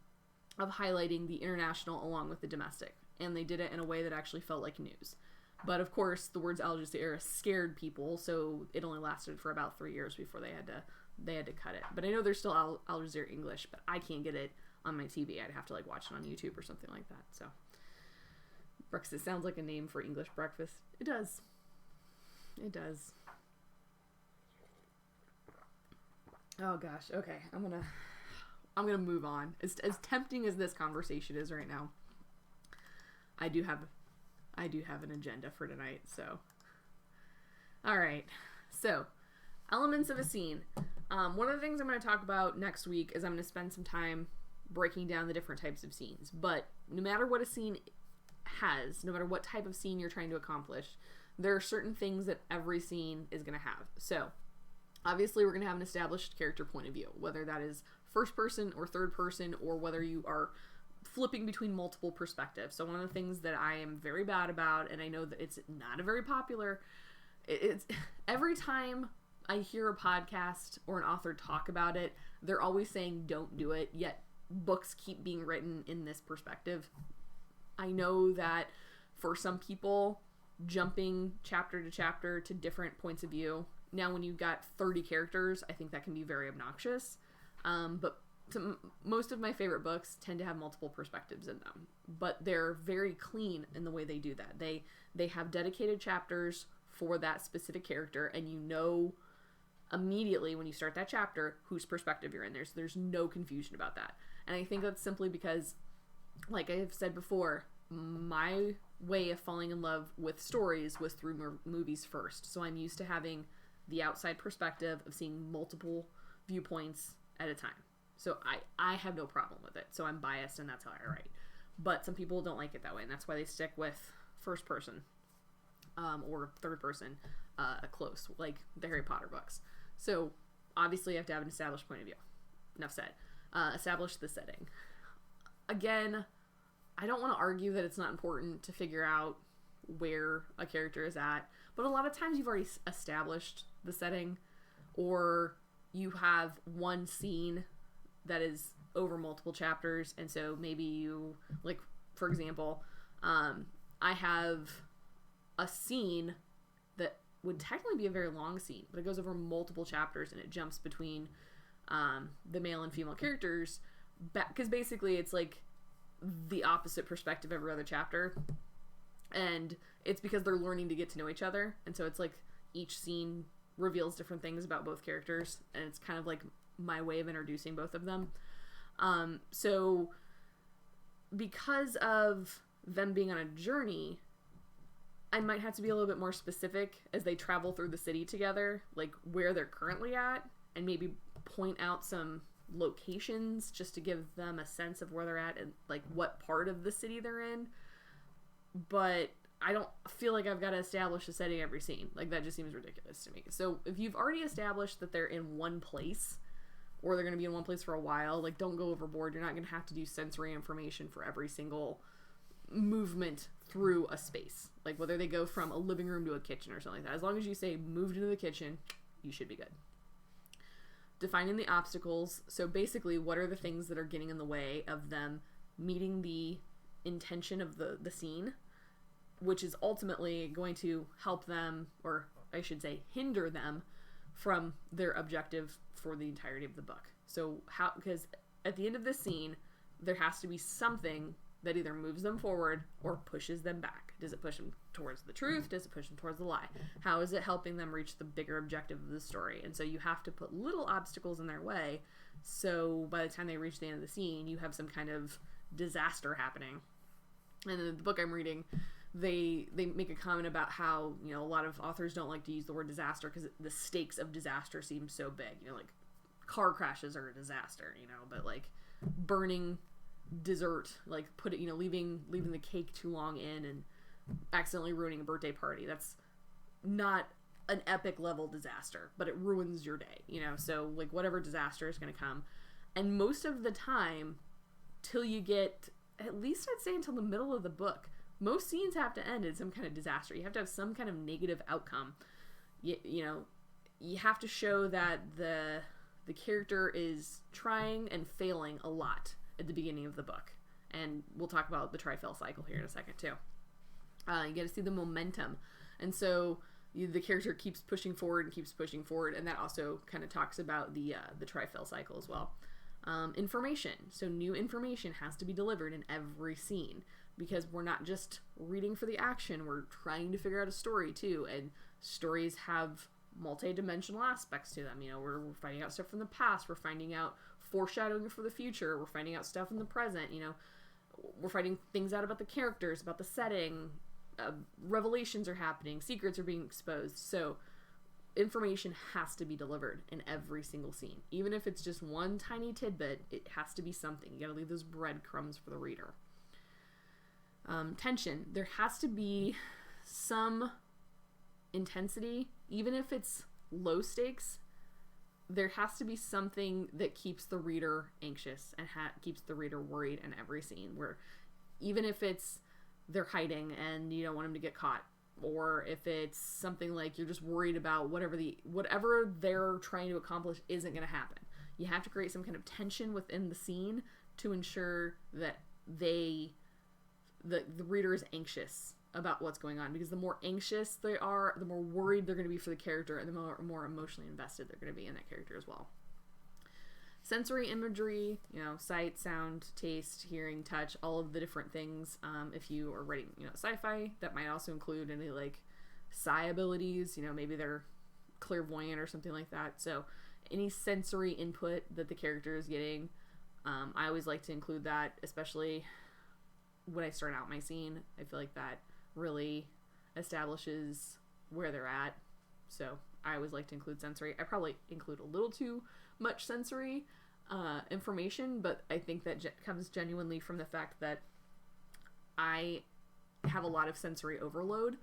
of highlighting the international along with the domestic. And they did it in a way that actually felt like news. But of course, the words Al Jazeera scared people, so it only lasted for about 3 years before they had to cut it. But I know there's still Al Jazeera English, but I can't get it on my TV. I'd have to watch it on YouTube or something like that. So breakfast sounds like a name for English breakfast. It does. It does. Oh gosh. Okay, I'm gonna move on. As tempting as this conversation is right now, I do have an agenda for tonight. So, all right. So, elements of a scene. One of the things I'm going to talk about next week is I'm going to spend some time breaking down the different types of scenes. But no matter what a scene has, no matter what type of scene you're trying to accomplish, there are certain things that every scene is going to have. So, obviously, we're going to have an established character point of view, whether that is first person or third person, or whether you are flipping between multiple perspectives. So one of the things that I am very bad about, and I know that it's not a very popular, it's every time I hear a podcast or an author talk about it, they're always saying don't do it, yet books keep being written in this perspective. I know that for some people, jumping chapter to chapter to different points of view, now when you've got 30 characters, I think that can be very obnoxious. But most of my favorite books tend to have multiple perspectives in them, but they're very clean in the way they do that. They have dedicated chapters for that specific character, and you know immediately when you start that chapter whose perspective you're in. There's no confusion about that. And I think that's simply because, like I have said before, my way of falling in love with stories was through movies first. So I'm used to having the outside perspective of seeing multiple viewpoints at a time. So I have no problem with it. So I'm biased, and that's how I write. But some people don't like it that way, and that's why they stick with first person or third person close, like the Harry Potter books. So obviously you have to have an established point of view. Enough said. Establish the setting. Again, I don't want to argue that it's not important to figure out where a character is at, but a lot of times you've already established the setting, or you have one scene that is over multiple chapters, and so maybe you, like, for example, I have a scene that would technically be a very long scene, but it goes over multiple chapters, and it jumps between the male and female characters, because basically it's like the opposite perspective every other chapter, and it's because they're learning to get to know each other, and so it's like each scene reveals different things about both characters, and it's kind of like my way of introducing both of them. So because of them being on a journey, I might have to be a little bit more specific as they travel through the city together, like where they're currently at, and maybe point out some locations just to give them a sense of where they're at and like what part of the city they're in. But I don't feel like I've got to establish a setting every scene. Like, that just seems ridiculous to me. So if you've already established that they're in one place, or they're going to be in one place for a while, like, don't go overboard. You're not going to have to do sensory information for every single movement through a space. Like, whether they go from a living room to a kitchen or something like that. As long as you say moved into the kitchen, you should be good. Defining the obstacles. So basically, what are the things that are getting in the way of them meeting the intention of the scene, which is ultimately going to help them, or I should say hinder them, from their objective for the entirety of the book. So how, because at the end of this scene, there has to be something that either moves them forward or pushes them back. Does it push them towards the truth? Does it push them towards the lie? How is it helping them reach the bigger objective of the story? And so you have to put little obstacles in their way, so by the time they reach the end of the scene, you have some kind of disaster happening. And in the book I'm reading, they make a comment about how, you know, a lot of authors don't like to use the word disaster because the stakes of disaster seem so big. You know, like car crashes are a disaster, you know, but like burning dessert, like leaving the cake too long in and accidentally ruining a birthday party, that's not an epic level disaster, but it ruins your day, you know. So like whatever disaster is going to come, and most of the time till you get, at least I'd say until the middle of the book, most scenes have to end in some kind of disaster. You have to have some kind of negative outcome. You know, you have to show that the character is trying and failing a lot at the beginning of the book. And we'll talk about the tri-fail cycle here in a second too. You get to see the momentum. And so the character keeps pushing forward and keeps pushing forward, and that also kind of talks about the tri-fail cycle as well. Information. So new information has to be delivered in every scene, because we're not just reading for the action, we're trying to figure out a story too, and stories have multi-dimensional aspects to them. You know, we're finding out stuff from the past, we're finding out foreshadowing for the future, we're finding out stuff in the present, you know, we're finding things out about the characters, about the setting, revelations are happening, secrets are being exposed. So information has to be delivered in every single scene. Even if it's just one tiny tidbit, it has to be something. You gotta leave those breadcrumbs for the reader. Tension. There has to be some intensity, even if it's low stakes. There has to be something that keeps the reader anxious and keeps the reader worried in every scene, where even if it's they're hiding and you don't want them to get caught, or if it's something like you're just worried about whatever they're trying to accomplish isn't going to happen. You have to create some kind of tension within the scene to ensure that the reader is anxious about what's going on, because the more anxious they are, the more worried they're going to be for the character, and the more emotionally invested they're going to be in that character as well. Sensory imagery, you know, sight, sound, taste, hearing, touch, all of the different things. If you are writing, you know, sci-fi, that might also include any like psi abilities, you know, maybe they're clairvoyant or something like that. So any sensory input that the character is getting, I always like to include that, especially when I start out my scene. I feel like that really establishes where they're at. So I always like to include sensory. I probably include a little too much sensory information, but I think that comes genuinely from the fact that I have a lot of sensory overload.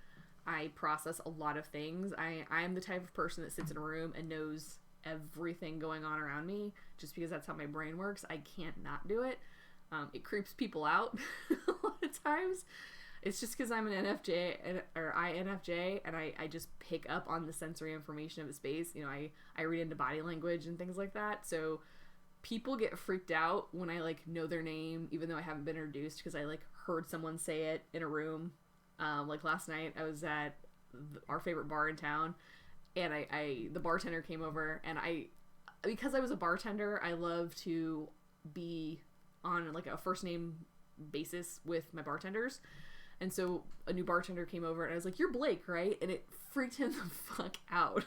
I process a lot of things. I am the type of person that sits in a room and knows everything going on around me, just because that's how my brain works. I can't not do it. It creeps people out a lot of times. It's just because I'm an NFJ or INFJ, and I just pick up on the sensory information of a space. You know, I read into body language and things like that. So people get freaked out when I like know their name, even though I haven't been introduced, because I like heard someone say it in a room. Like last night, I was at our favorite bar in town, and the bartender came over, and because I was a bartender, I love to be on like a first name basis with my bartenders. And so a new bartender came over, and I was like, "You're Blake, right?" And it freaked him the fuck out.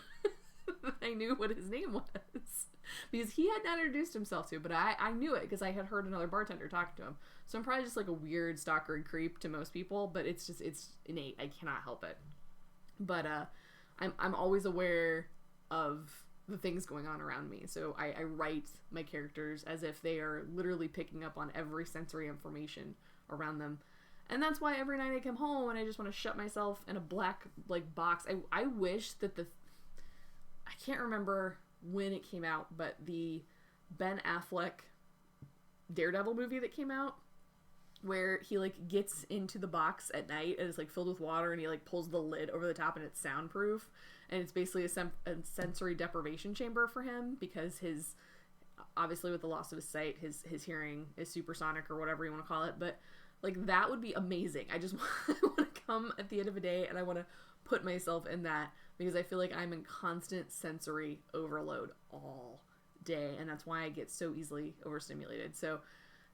I knew what his name was, because he had not introduced himself to, but I knew it because I had heard another bartender talk to him. So I'm probably just like a weird stalker and creep to most people, but it's innate. I cannot help it. But I'm always aware of the things going on around me. So I write my characters as if they are literally picking up on every sensory information around them. And that's why every night I come home and I just want to shut myself in a black like box. I wish that I can't remember when it came out, but the Ben Affleck Daredevil movie that came out, where he like gets into the box at night and it's like filled with water, and he like pulls the lid over the top and it's soundproof, and it's basically a sensory deprivation chamber for him, because obviously with the loss of his sight, his hearing is supersonic or whatever you want to call it. But like, that would be amazing. I just want to come at the end of a day and I want to put myself in that, because I feel like I'm in constant sensory overload all day, and that's why I get so easily overstimulated. So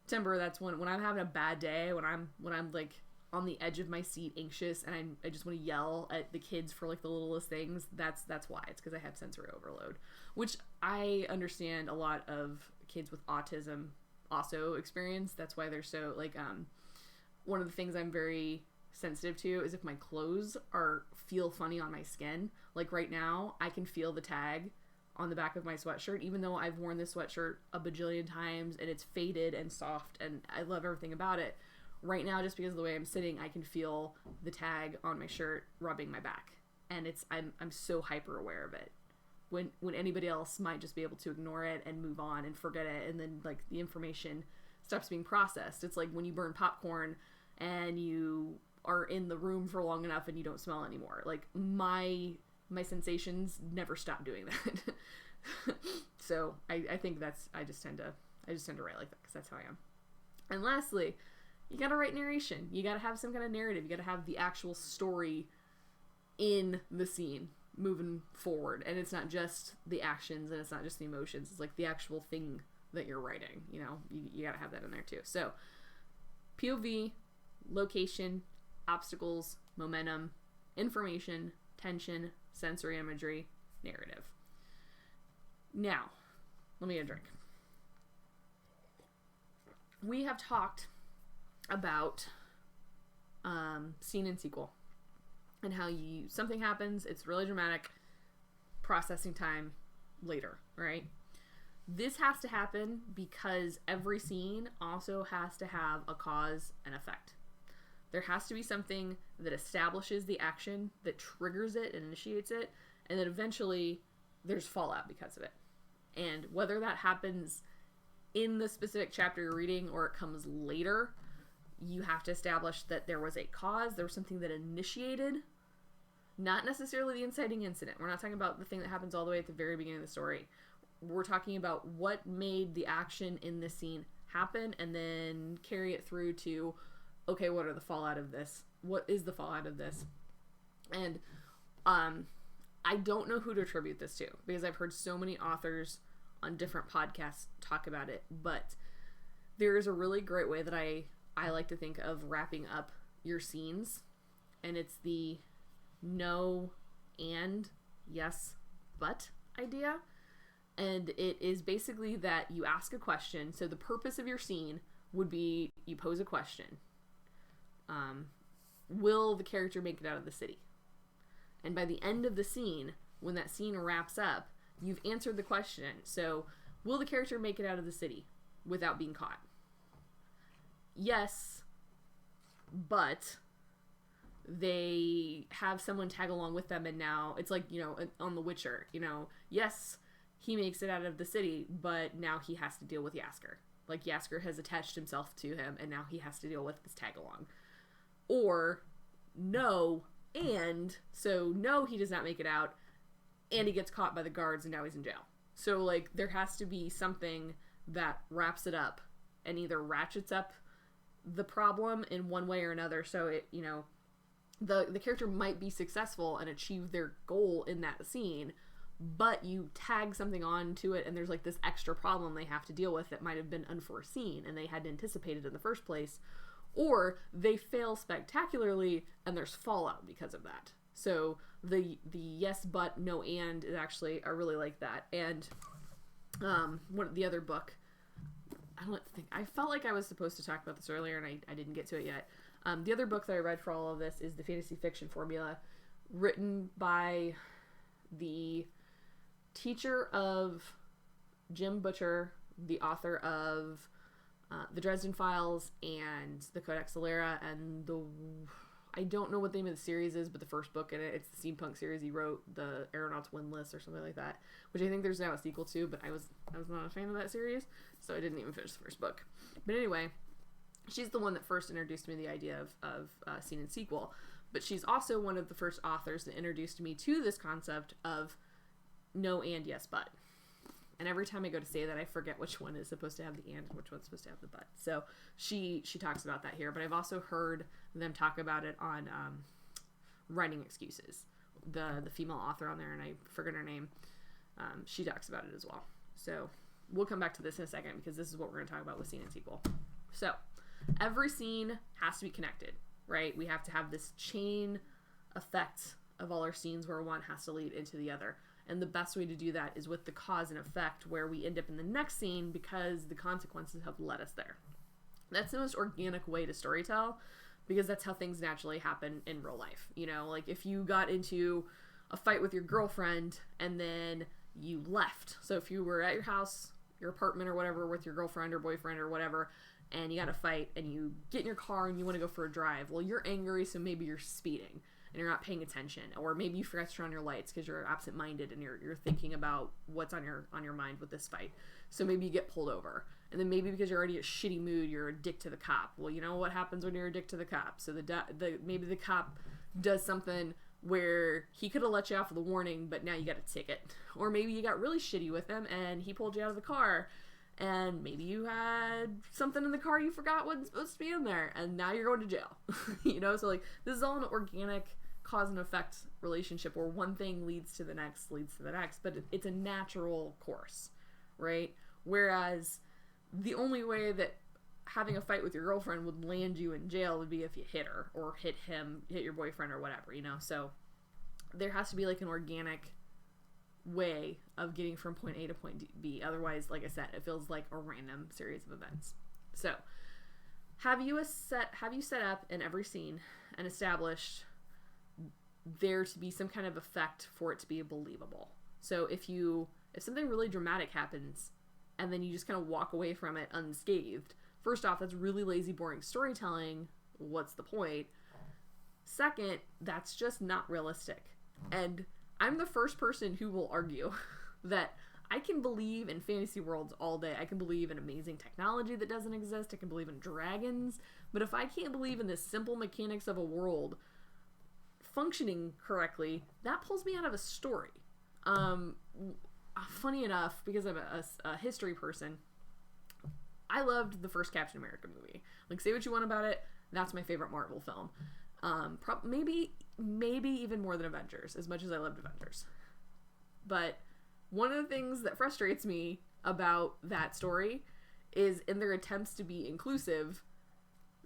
Timber, that's when I'm having a bad day, when I'm like on the edge of my seat, anxious, and I just want to yell at the kids for like the littlest things. That's why. It's because I have sensory overload, which I understand a lot of kids with autism also experience. That's why they're so like one of the things I'm very sensitive to is if my clothes feel funny on my skin. Like right now, I can feel the tag on the back of my sweatshirt, even though I've worn this sweatshirt a bajillion times and it's faded and soft and I love everything about it. Right now, just because of the way I'm sitting, I can feel the tag on my shirt rubbing my back, and I'm so hyper aware of it. When anybody else might just be able to ignore it and move on and forget it, and then like the information stops being processed. It's like when you burn popcorn and you are in the room for long enough and you don't smell anymore. Like my sensations never stop doing that. So I think I just tend to write like that because that's how I am. And lastly, you gotta write narration. You gotta have some kind of narrative. You gotta have the actual story in the scene moving forward. And it's not just the actions and it's not just the emotions. It's like the actual thing that you're writing. You know, you gotta have that in there too. So POV, location, obstacles, momentum, information, tension, sensory imagery, narrative. Now, let me get a drink. We have talked about scene and sequel and how something happens, it's really dramatic, processing time later, right? This has to happen because every scene also has to have a cause and effect. There has to be something that establishes the action, that triggers it and initiates it, and then eventually there's fallout because of it. And whether that happens in the specific chapter you're reading or it comes later, you have to establish that there was a cause, there was something that initiated, not necessarily the inciting incident. We're not talking about the thing that happens all the way at the very beginning of the story. We're talking about what made the action in this scene happen and then carry it through to, okay, what are the fallout of this? What is the fallout of this? And I don't know who to attribute this to because I've heard so many authors on different podcasts talk about it, but there is a really great way that I like to think of wrapping up your scenes, and it's the no and yes but idea. And it is basically that you ask a question. So the purpose of your scene would be you pose a question. Will the character make it out of the city? And by the end of the scene, when that scene wraps up, you've answered the question. So will the character make it out of the city without being caught? Yes, but they have someone tag along with them, and now it's like, you know, on The Witcher, you know, yes, he makes it out of the city, but now he has to deal with Yasker. Like, Yasker has attached himself to him, and now he has to deal with this tag along. Or, no, and, so no, he does not make it out, and he gets caught by the guards, and now he's in jail. So, like, there has to be something that wraps it up, and either ratchets up the problem in one way or another, so it, you know, the character might be successful and achieve their goal in that scene, but you tag something on to it and there's like this extra problem they have to deal with that might have been unforeseen and they hadn't anticipated in the first place, or they fail spectacularly and there's fallout because of that. So the yes but no and is actually, I really like that. And the other book, I felt like I was supposed to talk about this earlier and I didn't get to it yet. The other book that I read for all of this is The Fantasy Fiction Formula, written by the teacher of Jim Butcher, the author of the Dresden Files and the Codex Alera, and I don't know what the name of the series is, but the first book in it, it's the steampunk series he wrote, the Aeronauts Windlass or something like that, which I think there's now a sequel to, but I was not a fan of that series, so I didn't even finish the first book. But anyway, she's the one that first introduced me to the idea of scene and sequel, but she's also one of the first authors that introduced me to this concept of no and yes but. And every time I go to say that, I forget which one is supposed to have the and which one's supposed to have the but. So she talks about that here, but I've also heard them talk about it on Writing Excuses. The female author on there, and I forget her name, she talks about it as well. So we'll come back to this in a second because this is what we're going to talk about with scene and sequel. So every scene has to be connected, right? We have to have this chain effect of all our scenes where one has to lead into the other. And the best way to do that is with the cause and effect, where we end up in the next scene because the consequences have led us there. That's the most organic way to storytell, because that's how things naturally happen in real life. You know, like if you got into a fight with your girlfriend and then you left. So if you were at your house, your apartment or whatever with your girlfriend or boyfriend or whatever, and you got a fight and you get in your car and you want to go for a drive. Well, you're angry, so maybe you're speeding and you're not paying attention, or maybe you forgot to turn on your lights because you're absent-minded and you're thinking about what's on your mind with this fight. So maybe you get pulled over. And then maybe because you're already in a shitty mood, you're a dick to the cop. Well, you know what happens when you're a dick to the cop. So maybe the cop does something where he could have let you off with a warning, but now you got a ticket. Or maybe you got really shitty with him and he pulled you out of the car, and maybe you had something in the car you forgot wasn't supposed to be in there, and now you're going to jail. You know, so like this is all an organic cause and effect relationship where one thing leads to the next, but it's a natural course, right? Whereas the only way that having a fight with your girlfriend would land you in jail would be if you hit her or hit him, hit your boyfriend or whatever, you know? So there has to be like an organic way of getting from point A to point B. Otherwise, like I said, it feels like a random series of events. So have you set up in every scene and established there to be some kind of effect for it to be believable? So if something really dramatic happens and then you just kind of walk away from it unscathed, first off, that's really lazy, boring storytelling. What's the point? Second, that's just not realistic. And I'm the first person who will argue that I can believe in fantasy worlds all day. I can believe in amazing technology that doesn't exist. I can believe in dragons. But if I can't believe in the simple mechanics of a world functioning correctly, that pulls me out of a story. Funny enough, because I'm a history person, I loved the first Captain America movie. Like, say what you want about it, that's my favorite Marvel film. Maybe even more than Avengers, as much as I loved Avengers. But one of the things that frustrates me about that story is in their attempts to be inclusive,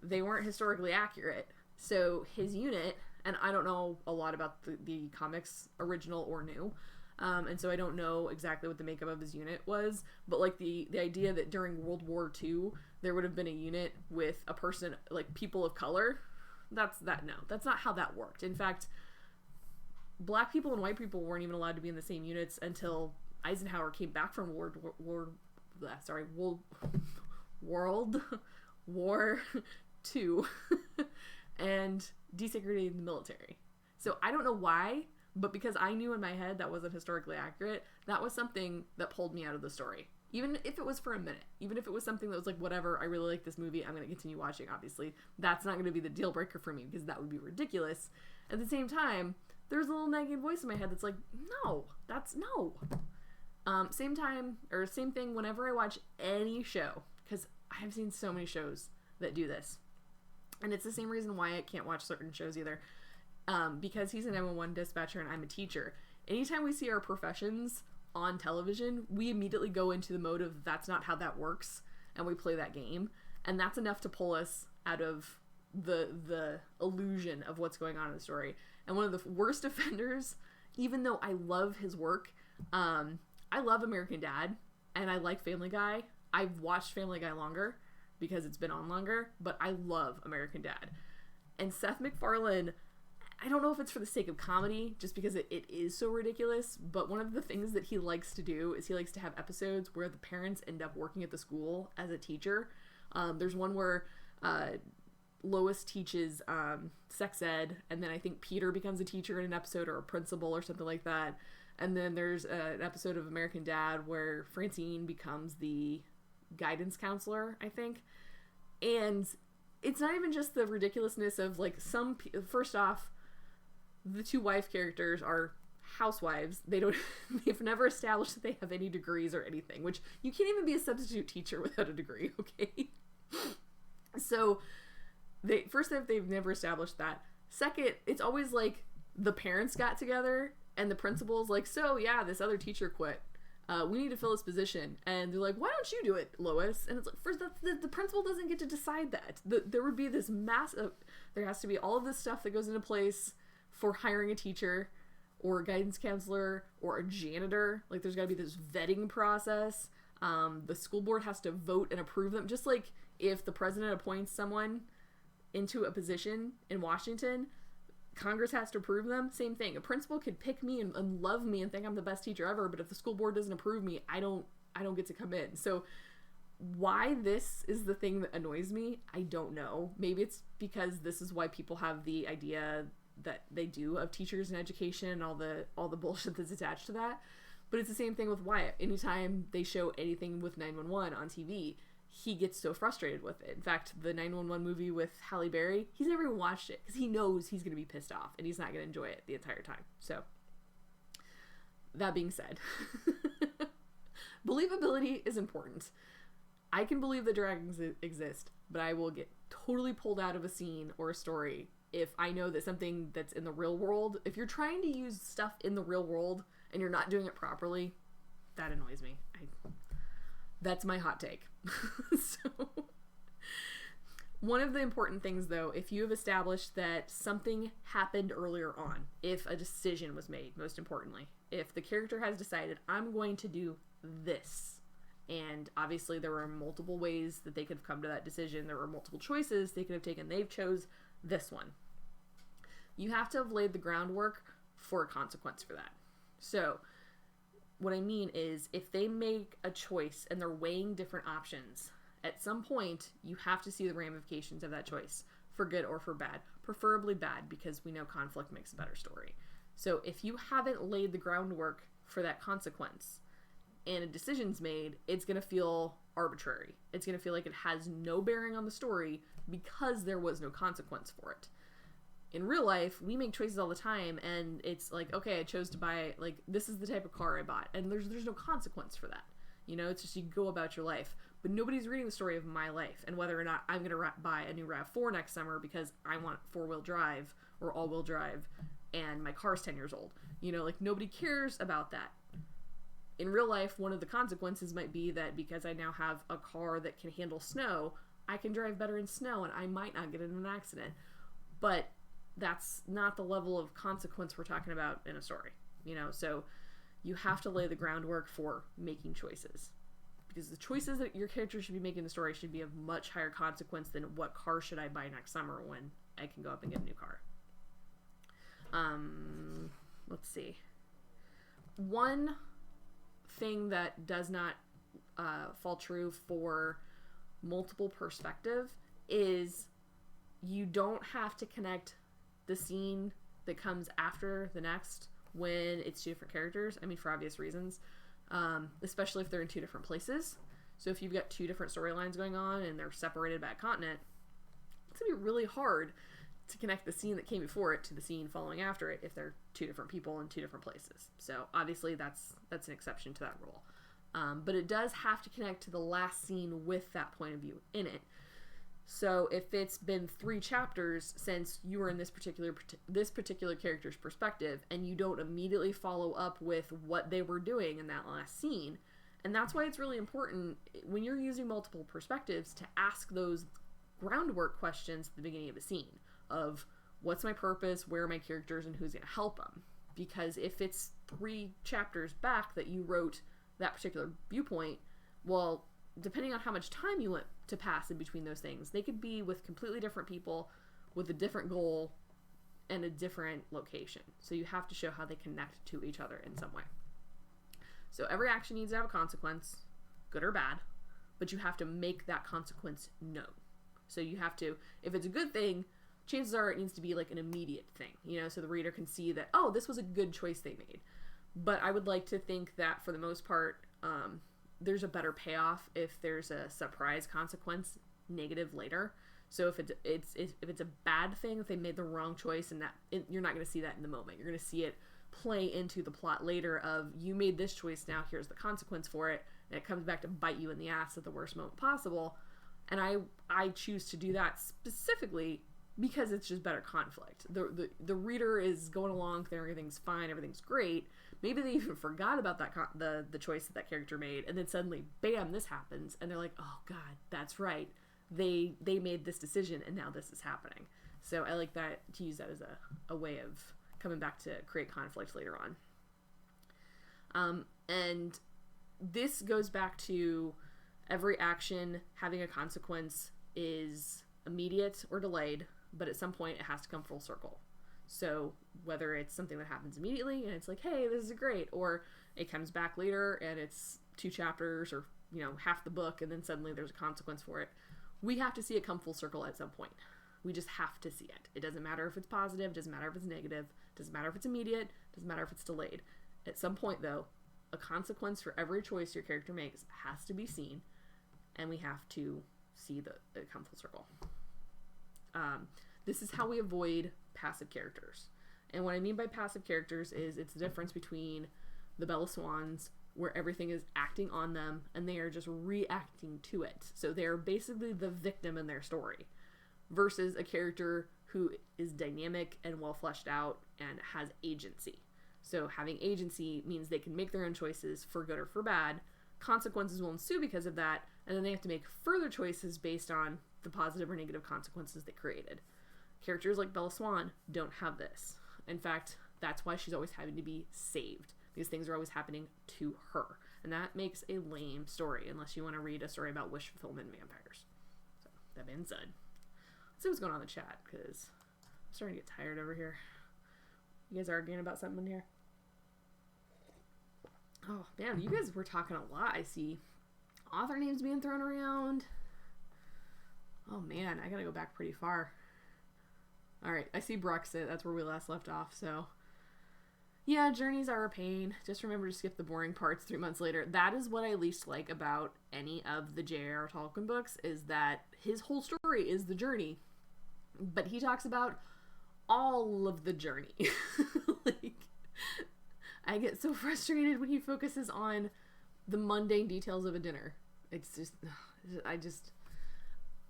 they weren't historically accurate. So his unit, and I don't know a lot about the comics, original or new, and so I don't know exactly what the makeup of his unit was, but like the idea that during World War II there would have been a unit with a person, like people of color, that's not how that worked. In fact, black people and white people weren't even allowed to be in the same units until Eisenhower came back from World War II and desegregated the military. So I don't know why, but because I knew in my head that wasn't historically accurate, that was something that pulled me out of the story. Even if it was for a minute, even if it was something that was like, whatever, I really like this movie, I'm going to continue watching, obviously. That's not going to be the deal breaker for me, because that would be ridiculous. At the same time, there's a little nagging voice in my head that's like, no, that's no. Same thing whenever I watch any show, because I have seen so many shows that do this. And it's the same reason why I can't watch certain shows either. Because he's an 911 dispatcher and I'm a teacher. Anytime we see our professions on television, we immediately go into the mode of that's not how that works, and we play that game. And that's enough to pull us out of the illusion of what's going on in the story. And one of the worst offenders, even though I love his work, I love American Dad, and I like Family Guy. I've watched Family Guy longer because it's been on longer, but I love American Dad. And Seth MacFarlane, I don't know if it's for the sake of comedy, just because it is so ridiculous, but one of the things that he likes to do is he likes to have episodes where the parents end up working at the school as a teacher. There's one where Lois teaches sex ed, and then I think Peter becomes a teacher in an episode, or a principal or something like that. And then there's an episode of American Dad where Francine becomes the guidance counselor, I think. And it's not even just the ridiculousness of like first off, the two wife characters are housewives. They've never established that they have any degrees or anything, which you can't even be a substitute teacher without a degree, okay? So they've never established that. Second, it's always like the parents got together and the principal's like, so yeah, this other teacher quit. we need to fill this position. And they're like, why don't you do it, Lois? And it's like, first, the principal doesn't get to decide that. There would be this massive, there has to be all of this stuff that goes into place for hiring a teacher or a guidance counselor or a janitor. Like, there's got to be this vetting process. The school board has to vote and approve them. Just like if the president appoints someone into a position in Washington, Congress has to approve them. Same thing. A principal could pick me and love me and think I'm the best teacher ever, but if the school board doesn't approve me, I don't get to come in. So why this is the thing that annoys me, I don't know. Maybe it's because this is why people have the idea that they do of teachers and education and all the bullshit that's attached to that. But it's the same thing with Wyatt. Anytime they show anything with 911 on TV, he gets so frustrated with it. In fact, the 911 movie with Halle Berry, he's never even watched it because he knows he's going to be pissed off and he's not going to enjoy it the entire time. So, that being said, believability is important. I can believe that dragons exist, but I will get totally pulled out of a scene or a story if I know that something that's in the real world, if you're trying to use stuff in the real world and you're not doing it properly, that annoys me. That's my hot take. So, one of the important things though, if you have established that something happened earlier on, if a decision was made, most importantly, if the character has decided, I'm going to do this, and obviously there were multiple ways that they could have come to that decision, there were multiple choices they could have taken, they've chose this one. You have to have laid the groundwork for a consequence for that. So, what I mean is, if they make a choice and they're weighing different options, at some point, you have to see the ramifications of that choice, for good or for bad. Preferably bad, because we know conflict makes a better story. So if you haven't laid the groundwork for that consequence, and a decision's made, it's going to feel arbitrary. It's going to feel like it has no bearing on the story because there was no consequence for it. In real life, we make choices all the time, and it's like, okay, I chose to buy, like, this is the type of car I bought, and there's no consequence for that. You know, it's just you go about your life. But nobody's reading the story of my life, and whether or not I'm going to buy a new RAV4 next summer because I want four-wheel drive or all-wheel drive, and my car's 10 years old. You know, like, nobody cares about that. In real life, one of the consequences might be that because I now have a car that can handle snow, I can drive better in snow, and I might not get in an accident. But that's not the level of consequence we're talking about in a story, you know, so you have to lay the groundwork for making choices, because the choices that your character should be making in the story should be of much higher consequence than what car should I buy next summer when I can go up and get a new car. Let's see. One thing that does not fall true for multiple perspective is you don't have to connect the scene that comes after the next when it's two different characters. I mean, for obvious reasons, especially if they're in two different places. So if you've got two different storylines going on and they're separated by a continent, it's gonna be really hard to connect the scene that came before it to the scene following after it if they're two different people in two different places. So obviously that's an exception to that rule. But it does have to connect to the last scene with that point of view in it. So if it's been 3 chapters since you were in this particular character's perspective, and you don't immediately follow up with what they were doing in that last scene, and that's why it's really important when you're using multiple perspectives to ask those groundwork questions at the beginning of a scene of what's my purpose, where are my characters, and who's going to help them. Because if it's 3 chapters back that you wrote that particular viewpoint, well, depending on how much time you want to pass in between those things, they could be with completely different people with a different goal and a different location. So you have to show how they connect to each other in some way. So every action needs to have a consequence, good or bad, but you have to make that consequence known. So you have to, if it's a good thing, chances are it needs to be like an immediate thing, you know, so the reader can see that, oh, this was a good choice they made. But I would like to think that for the most part, there's a better payoff if there's a surprise consequence negative later. So if it's a bad thing, if they made the wrong choice, and you're not going to see that in the moment. You're going to see it play into the plot later of, you made this choice, now here's the consequence for it, and it comes back to bite you in the ass at the worst moment possible. And I choose to do that specifically because it's just better conflict. The reader is going along, everything's fine, everything's great, maybe they even forgot about that the choice that character made, and then suddenly, bam, this happens, and they're like, oh god, that's right, they made this decision, and now this is happening. So I like that, to use that as a way of coming back to create conflict later on. And this goes back to every action having a consequence is immediate or delayed, but at some point it has to come full circle. So whether it's something that happens immediately and it's like, hey, this is great, or it comes back later and it's 2 chapters or, half the book, and then suddenly there's a consequence for it, we have to see it come full circle at some point. We just have to see it. It doesn't matter if it's positive, doesn't matter if it's negative, doesn't matter if it's immediate, doesn't matter if it's delayed. At some point, though, a consequence for every choice your character makes has to be seen, and we have to see it come full circle. This is how we avoid passive characters. And what I mean by passive characters is it's the difference between the Bella Swans, where everything is acting on them and they are just reacting to it. So they're basically the victim in their story, versus a character who is dynamic and well fleshed out and has agency. So having agency means they can make their own choices for good or for bad. Consequences will ensue because of that, and then they have to make further choices based on the positive or negative consequences they created. Characters like Bella Swan don't have this. In fact, that's why she's always having to be saved, because things are always happening to her. And that makes a lame story, unless you want to read a story about wish fulfillment and vampires. So, that being said, let's see what's going on in the chat, because I'm starting to get tired over here. You guys arguing about something in here? Oh, man, you guys were talking a lot. I see author names being thrown around. Oh, man, I gotta go back pretty far. Alright, I see Brexit. That's where we last left off, so... Yeah, journeys are a pain. Just remember to skip the boring parts 3 months later. That is what I least like about any of the J.R.R. Tolkien books, is that his whole story is the journey. But he talks about all of the journey. Like, I get so frustrated when he focuses on the mundane details of a dinner. It's just,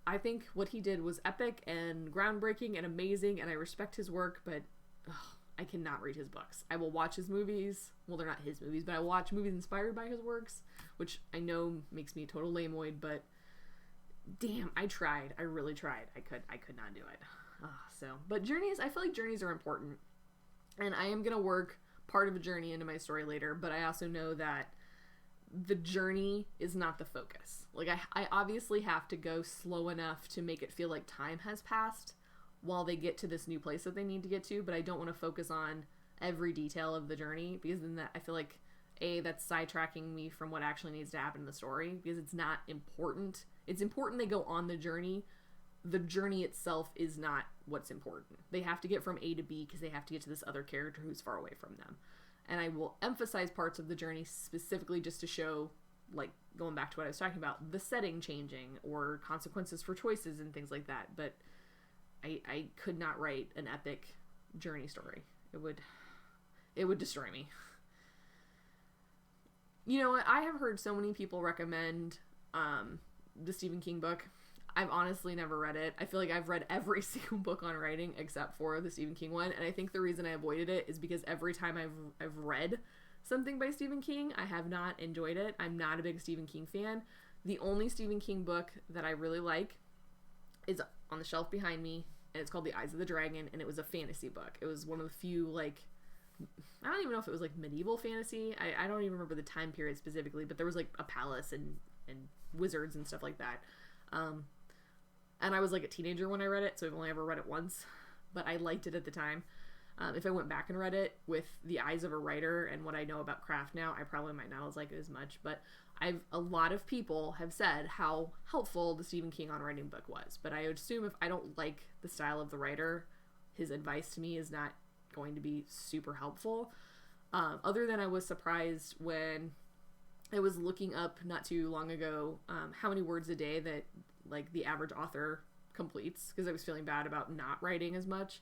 I think what he did was epic and groundbreaking and amazing, and I respect his work, but I cannot read his books. I will watch his movies. Well, they're not his movies, but I will watch movies inspired by his works, which I know makes me a total lameoid, but damn, I tried. I really tried. I could not do it. But journeys, I feel like journeys are important, and I am going to work part of a journey into my story later, but I also know that the journey is not the focus. Like, I obviously have to go slow enough to make it feel like time has passed while they get to this new place that they need to get to, but I don't want to focus on every detail of the journey, because then I feel like, that's sidetracking me from what actually needs to happen in the story, because it's not important. It's important they go on the journey. The journey itself is not what's important. They have to get from A to B because they have to get to this other character who's far away from them. And I will emphasize parts of the journey specifically just to show, like, going back to what I was talking about, the setting changing or consequences for choices and things like that. But I could not write an epic journey story. It would destroy me. You know what? I have heard so many people recommend the Stephen King book. I've honestly never read it. I feel like I've read every single book on writing except for the Stephen King one, and I think the reason I avoided it is because every time I've read something by Stephen King, I have not enjoyed it. I'm not a big Stephen King fan. The only Stephen King book that I really like is on the shelf behind me, and it's called The Eyes of the Dragon, and it was a fantasy book. It was one of the few, like, I don't even know if it was, like, medieval fantasy. I don't even remember the time period specifically, but there was, like, a palace and wizards and stuff like that. And I was, like, a teenager when I read it, so I've only ever read it once, but I liked it at the time. If I went back and read it with the eyes of a writer and what I know about craft now, I probably might not like it as much, but a lot of people have said how helpful the Stephen King on writing book was, but I would assume if I don't like the style of the writer, his advice to me is not going to be super helpful. Other than I was surprised when I was looking up not too long ago how many words a day that, like, the average author completes, because I was feeling bad about not writing as much,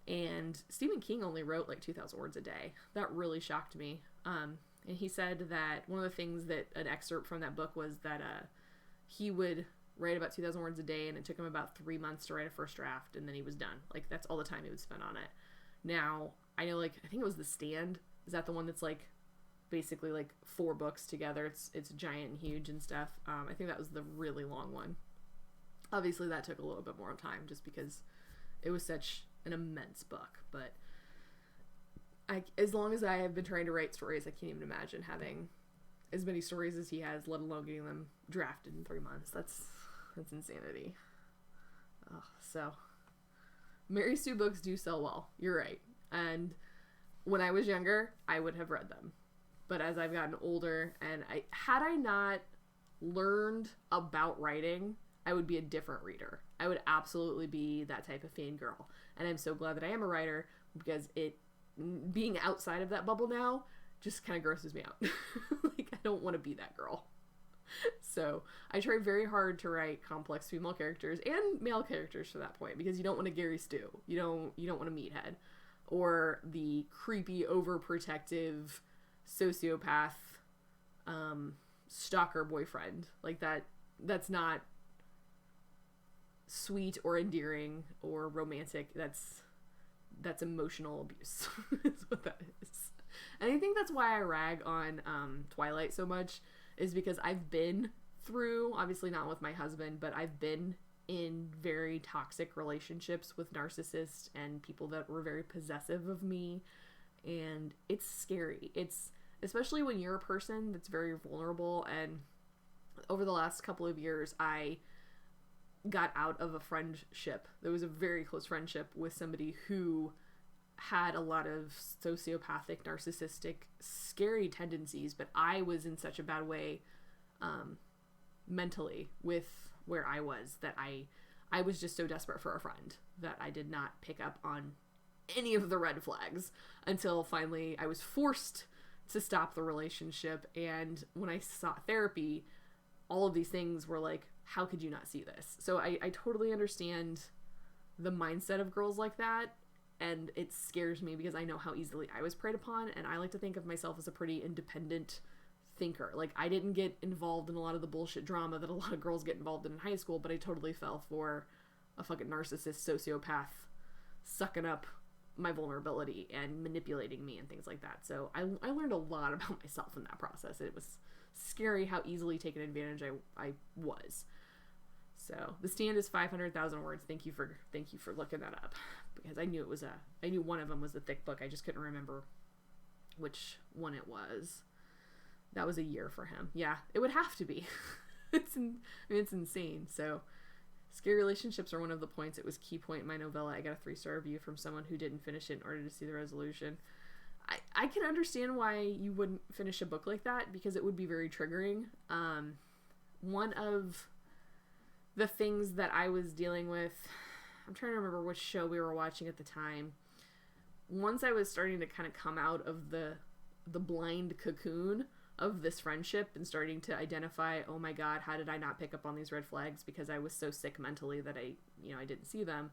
and Stephen King only wrote like 2,000 words a day. That really shocked me. And he said that one of the things that an excerpt from that book was that he would write about 2,000 words a day, and it took him about 3 months to write a first draft, and then he was done. Like, that's all the time he would spend on it. Now, I know, like, I think it was The Stand Is that the one that's like basically like 4 books together? It's giant and huge and stuff. I think that was the really long one. Obviously that took a little bit more time just because it was such an immense book, but as long as I have been trying to write stories, I can't even imagine having as many stories as he has, let alone getting them drafted in 3 months. That's insanity. So Mary Sue books do sell well. You're right. And when I was younger, I would have read them. But as I've gotten older, and had I not learned about writing, I would be a different reader. I would absolutely be that type of fangirl. And I'm so glad that I am a writer, because being outside of that bubble now just kind of grosses me out. Like, I don't want to be that girl. So I try very hard to write complex female characters and male characters to that point, because you don't want a Gary Stu. You don't want a meathead or the creepy, overprotective sociopath stalker boyfriend. Like that's not sweet or endearing or romantic. That's emotional abuse is what that is. And I think that's why I rag on Twilight so much, is because I've been through, obviously not with my husband, but I've been in very toxic relationships with narcissists and people that were very possessive of me, and it's scary. It's especially when you're a person that's very vulnerable. And over the last couple of years, I got out of a friendship. There was a very close friendship with somebody who had a lot of sociopathic, narcissistic, scary tendencies, but I was in such a bad way mentally with where I was, that I was just so desperate for a friend that I did not pick up on any of the red flags until finally I was forced to stop the relationship. And when I sought therapy, all of these things were like, how could you not see this? So I totally understand the mindset of girls like that. And it scares me because I know how easily I was preyed upon, and I like to think of myself as a pretty independent thinker. Like, I didn't get involved in a lot of the bullshit drama that a lot of girls get involved in high school, but I totally fell for a fucking narcissist sociopath sucking up my vulnerability and manipulating me and things like that. So I learned a lot about myself in that process. It was scary how easily taken advantage I was. So The Stand is 500,000 words. Thank you for looking that up, because I knew I knew one of them was a thick book. I just couldn't remember which one it was. That was a year for him. Yeah, it would have to be. It's insane. So scary relationships are one of the points. It was key point in my novella. I got a 3-star review from someone who didn't finish it in order to see the resolution. I can understand why you wouldn't finish a book like that, because it would be very triggering. One of the things that I was dealing with, I'm trying to remember which show we were watching at the time. Once I was starting to kind of come out of the blind cocoon of this friendship and starting to identify, oh my God, how did I not pick up on these red flags, because I was so sick mentally that I didn't see them.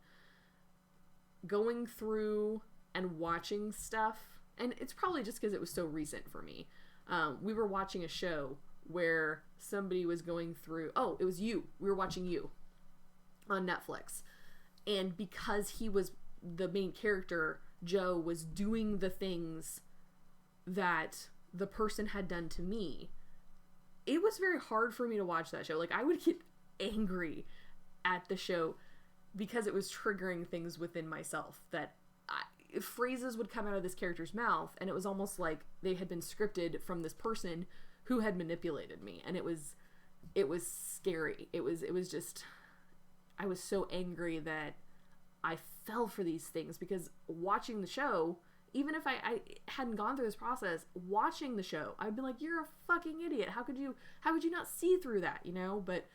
Going through and watching stuff, and it's probably just because it was so recent for me. We were watching a show where somebody was going through, it was You. We were watching You on Netflix. And because he was the main character, Joe was doing the things that the person had done to me, it was very hard for me to watch that show. Like, I would get angry at the show because it was triggering things within myself, that phrases would come out of this character's mouth, and it was almost like they had been scripted from this person who had manipulated me. And it was scary. It was just, I was so angry that I fell for these things, because watching the show, even if I hadn't gone through this process, watching the show, I'd be like, you're a fucking idiot. How could you not see through that, But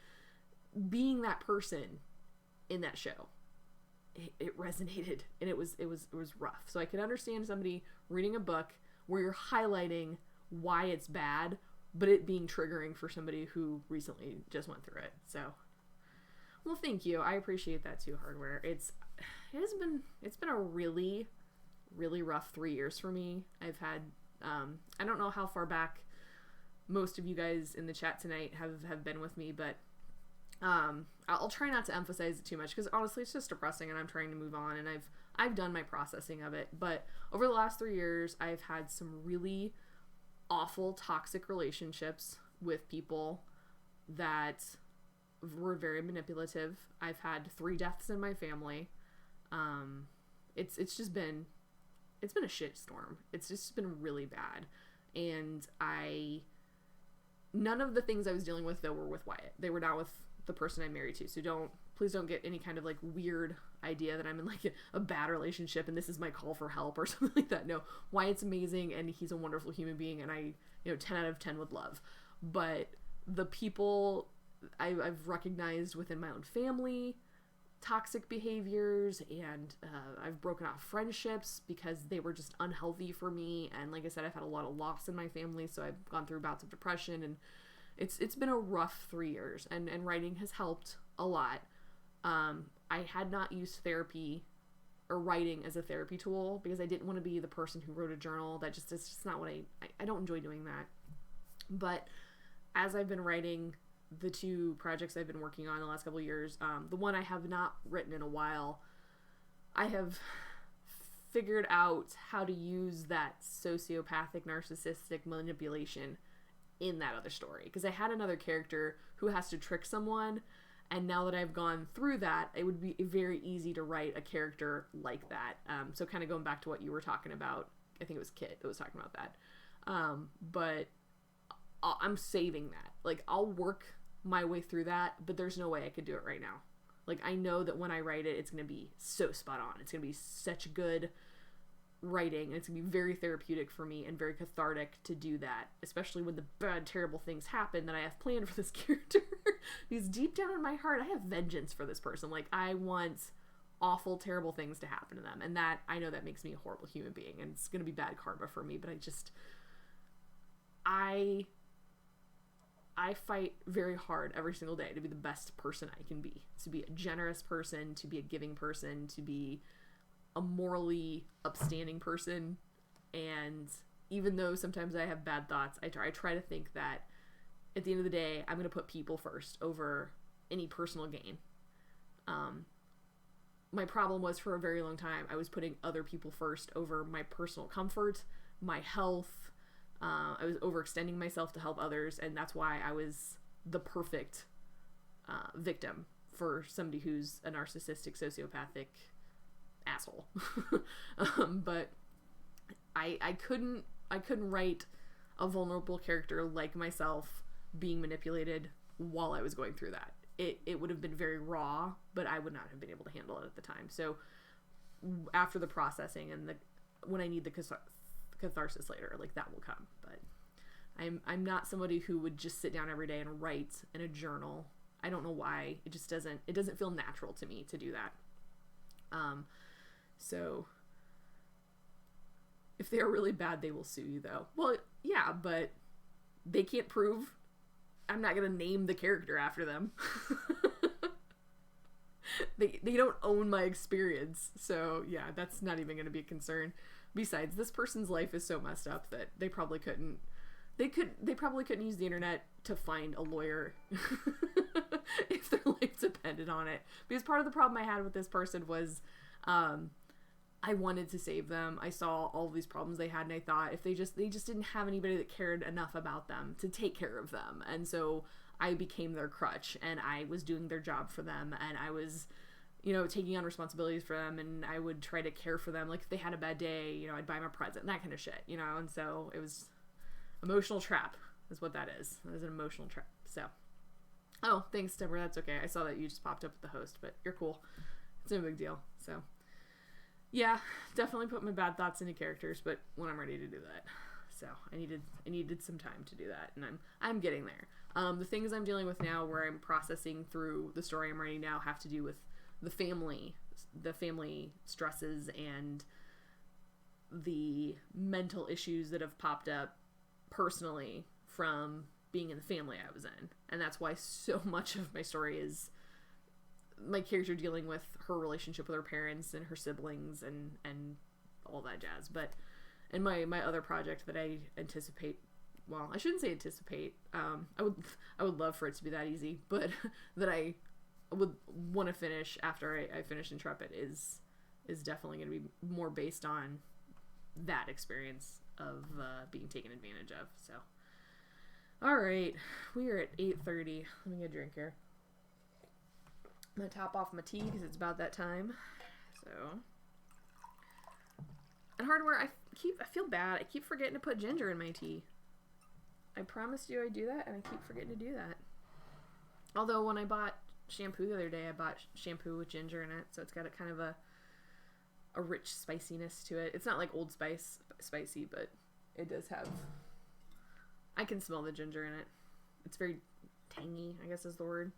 being that person in that show, it resonated, and it was rough. So I could understand somebody reading a book where you're highlighting why it's bad, but it being triggering for somebody who recently just went through it. So, well, thank you. I appreciate that too, Hardware. It's been a really, really rough 3 years for me. I've had, I don't know how far back most of you guys in the chat tonight have been with me, but I'll try not to emphasize it too much because honestly it's just depressing and I'm trying to move on, and I've done my processing of it. But over the last 3 years, I've had some really awful toxic relationships with people that were very manipulative. I've had 3 deaths in my family. It's just been a shit storm. It's just been really bad. And none of the things I was dealing with though were with Wyatt. They were not with the person I'm married to. So please don't get any kind of like weird idea that I'm in like a bad relationship and this is my call for help or something like that. No, Wyatt's amazing and he's a wonderful human being, and I, 10 out of 10 would love. But the people I've recognized within my own family, toxic behaviors, and I've broken off friendships because they were just unhealthy for me. And like I said, I've had a lot of loss in my family, so I've gone through bouts of depression, and it's been a rough 3 years, and writing has helped a lot. I had not used therapy or writing as a therapy tool because I didn't want to be the person who wrote a journal. It's just not what I don't enjoy doing that. But as I've been writing the 2 projects I've been working on the last couple of years, the one I have not written in a while, I have figured out how to use that sociopathic narcissistic manipulation in that other story, because I had another character who has to trick someone, and now that I've gone through that, it would be very easy to write a character like that. So kind of going back to what you were talking about, I think it was Kit that was talking about that. But I'm saving that. Like, I'll work my way through that, but there's no way I could do it right now. Like, I know that when I write it, it's going to be so spot on. It's going to be such good writing, and it's going to be very therapeutic for me and very cathartic to do that, especially when the bad, terrible things happen that I have planned for this character. Because deep down in my heart, I have vengeance for this person. Like, I want awful, terrible things to happen to them, and that, I know that makes me a horrible human being, and it's going to be bad karma for me, but I fight very hard every single day to be the best person I can be. To be a generous person, to be a giving person, to be a morally upstanding person. And even though sometimes I have bad thoughts, I try to think that at the end of the day, I'm going to put people first over any personal gain. My problem was, for a very long time, I was putting other people first over my personal comfort, my health. I was overextending myself to help others, and that's why I was the perfect victim for somebody who's a narcissistic, sociopathic asshole. But I couldn't write a vulnerable character like myself being manipulated while I was going through that. It would have been very raw, but I would not have been able to handle it at the time. So after the processing and when I need the catharsis later, like, that will come. But I'm not somebody who would just sit down every day and write in a journal. I don't know why. It doesn't feel natural to me to do that. So if they're really bad, they will sue you though. Well, yeah, but they can't prove. I'm not going to name the character after them. They don't own my experience. So yeah, that's not even going to be a concern. Besides, this person's life is so messed up that they probably couldn't use the internet to find a lawyer if their life depended on it. Because part of the problem I had with this person was I wanted to save them. I saw all these problems they had, and I thought if they just didn't have anybody that cared enough about them to take care of them. And so I became their crutch, and I was doing their job for them, and I was, taking on responsibilities for them, and I would try to care for them. Like, if they had a bad day, I'd buy them a present, that kind of shit, and so it was emotional trap is what that is. It was an emotional trap. So, oh, thanks, Deborah. That's okay. I saw that you just popped up with the host, but you're cool. It's no big deal. So, yeah, definitely put my bad thoughts into characters, but when I'm ready to do that. So I needed some time to do that, and I'm getting there. The things I'm dealing with now, where I'm processing through the story I'm writing now, have to do with the family stresses and the mental issues that have popped up personally from being in the family I was in. And that's why so much of my story is my character dealing with her relationship with her parents and her siblings and all that jazz. But in my other project that I anticipate well, I shouldn't say anticipate. I would love for it to be that easy, but that I would want to finish after I finish Intrepid is definitely going to be more based on that experience of being taken advantage of. So, all right, we are at 8:30. Let me get a drink here. I'm gonna top off my tea because it's about that time. So, and hardware, I feel bad. I keep forgetting to put ginger in my tea. I promised you I'd do that, and I keep forgetting to do that. Although when I bought shampoo the other day, I bought shampoo with ginger in it, so it's got a kind of a rich spiciness to it. It's not like Old Spice spicy, but it does have, I can smell the ginger in it. It's very tangy, I guess is the word.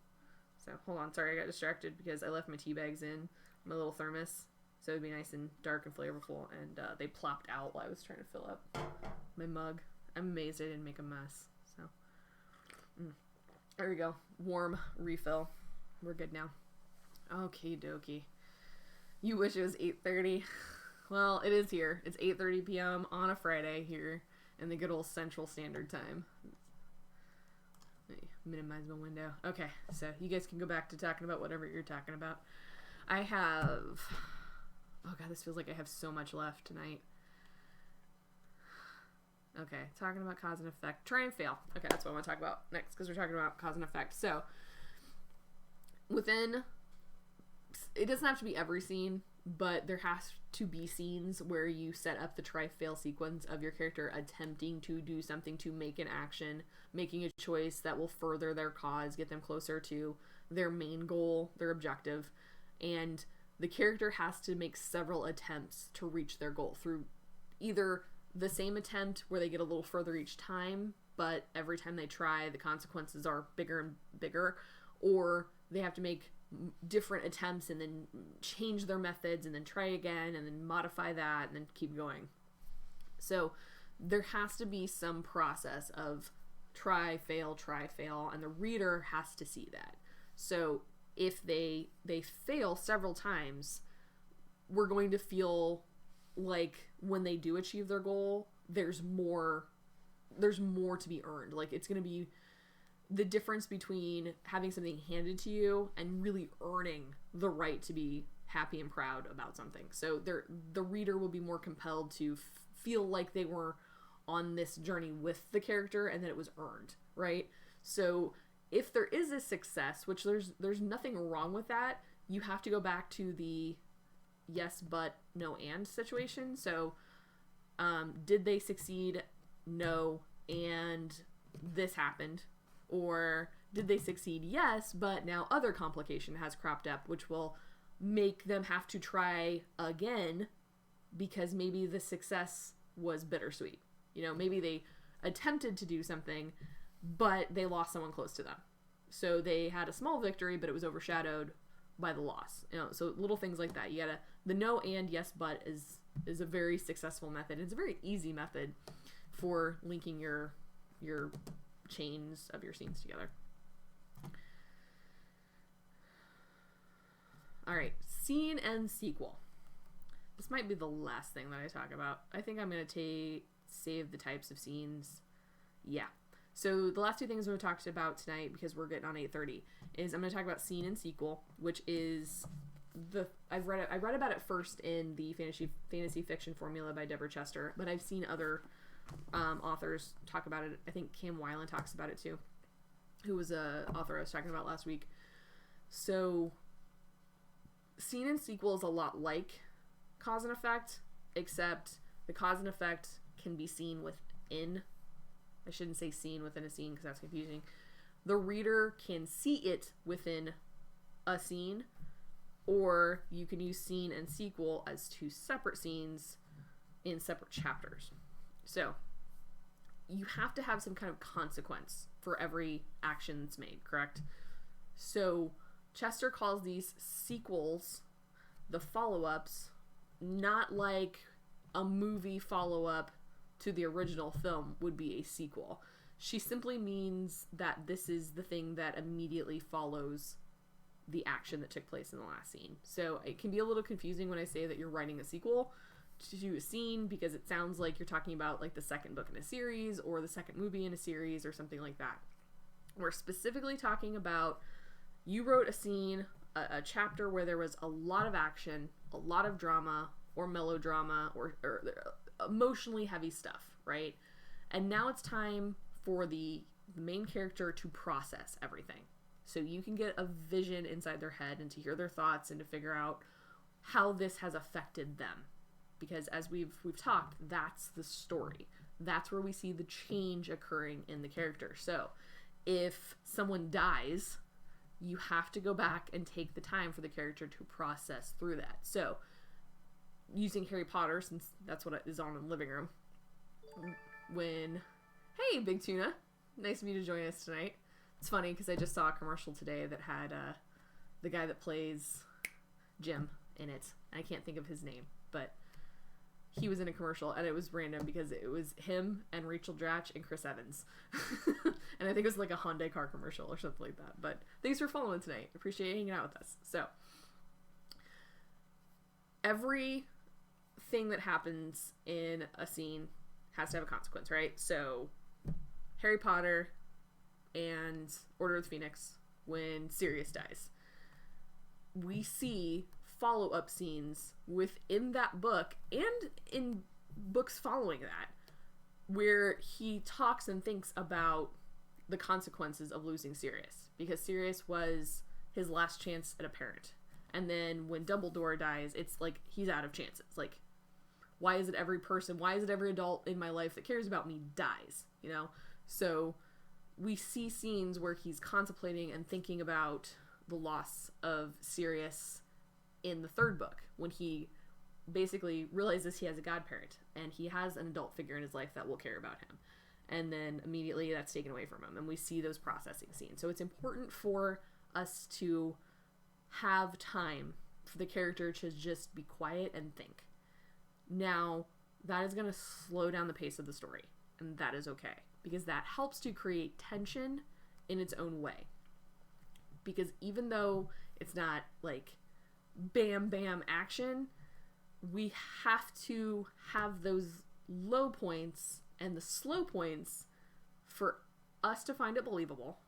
So hold on, sorry, I got distracted because I left my tea bags in my little thermos, so it'd be nice and dark and flavorful, and they plopped out while I was trying to fill up my mug. I'm amazed I didn't make a mess. So there we go, warm refill. We're good now. Okie dokie. You wish it was 8:30. Well, it is here. It's 8:30 p.m. on a Friday here in the good old Central Standard Time. Let me minimize my window. Okay, so you guys can go back to talking about whatever you're talking about. I have... Oh god, this feels like I have so much left tonight. Okay, talking about cause and effect. Try and fail. Okay, that's what I want to talk about next, because we're talking about cause and effect. So, within... It doesn't have to be every scene, but there has to be scenes where you set up the try-fail sequence of your character attempting to do something, to make an action, making a choice that will further their cause, get them closer to their main goal, their objective, and the character has to make several attempts to reach their goal through either the same attempt where they get a little further each time, but every time they try, the consequences are bigger and bigger, or they have to make different attempts and then change their methods and then try again and then modify that and then keep going. So there has to be some process of try, fail, and the reader has to see that. So if they fail several times, we're going to feel like when they do achieve their goal, there's more to be earned. Like, it's going to be the difference between having something handed to you and really earning the right to be happy and proud about something. So the reader will be more compelled to feel like they were on this journey with the character and that it was earned, right? So if there is a success, which there's nothing wrong with that, you have to go back to the yes but no and situation. So did they succeed? No, and this happened. Or did they succeed? Yes, but now other complication has cropped up, which will make them have to try again because maybe the success was bittersweet. You know, maybe they attempted to do something, but they lost someone close to them. So they had a small victory, but it was overshadowed by the loss. You know, so little things like that. The no and yes but is a very successful method. It's a very easy method for linking your chains of your scenes together. Alright, scene and sequel. This might be the last thing that I talk about. I think I'm going to save the types of scenes. Yeah. So the last two things we're talking about tonight, because we're getting on 8:30, is I'm going to talk about scene and sequel, which is I read about it first in the fantasy fiction formula by Deborah Chester, but I've seen other authors talk about it. I think Cam Weiland talks about it too, who was a author I was talking about last week. So scene and sequel is a lot like cause and effect, except the cause and effect can be seen within. I shouldn't say seen within a scene because that's confusing. The reader can see it within a scene, or you can use scene and sequel as two separate scenes in separate chapters. So you have to have some kind of consequence for every action that's made, correct? So Chester calls these sequels the follow-ups, not like a movie follow-up to the original film would be a sequel. She simply means that this is the thing that immediately follows the action that took place in the last scene. So it can be a little confusing when I say that you're writing a sequel, to a scene because it sounds like you're talking about like the second book in a series or the second movie in a series or something like that. We're specifically talking about you wrote a scene, a chapter where there was a lot of action, a lot of drama or melodrama or emotionally heavy stuff, right? And now it's time for the main character to process everything. So you can get a vision inside their head and to hear their thoughts and to figure out how this has affected them. Because as we've talked, that's the story. That's where we see the change occurring in the character. So if someone dies, you have to go back and take the time for the character to process through that. So using Harry Potter, since that's what is on in the living room, hey, Big Tuna, nice of you to join us tonight. It's funny because I just saw a commercial today that had the guy that plays Jim in it. I can't think of his name, but he was in a commercial, and it was random because it was him and Rachel Dratch and Chris Evans. And I think it was like a Hyundai car commercial or something like that. But thanks for following tonight. Appreciate you hanging out with us. So everything that happens in a scene has to have a consequence, right? So Harry Potter and Order of the Phoenix, when Sirius dies, we see follow-up scenes within that book and in books following that where he talks and thinks about the consequences of losing Sirius, because Sirius was his last chance at a parent. And then when Dumbledore dies, it's like he's out of chances. Like, why is it every adult in my life that cares about me dies, you know? So we see scenes where he's contemplating and thinking about the loss of Sirius in the third book, when he basically realizes he has a godparent and he has an adult figure in his life that will care about him. And then immediately that's taken away from him, and we see those processing scenes. So it's important for us to have time for the character to just be quiet and think. Now, that is going to slow down the pace of the story, and that is okay, because that helps to create tension in its own way. Because even though it's not like bam bam action, we have to have those low points and the slow points for us to find it believable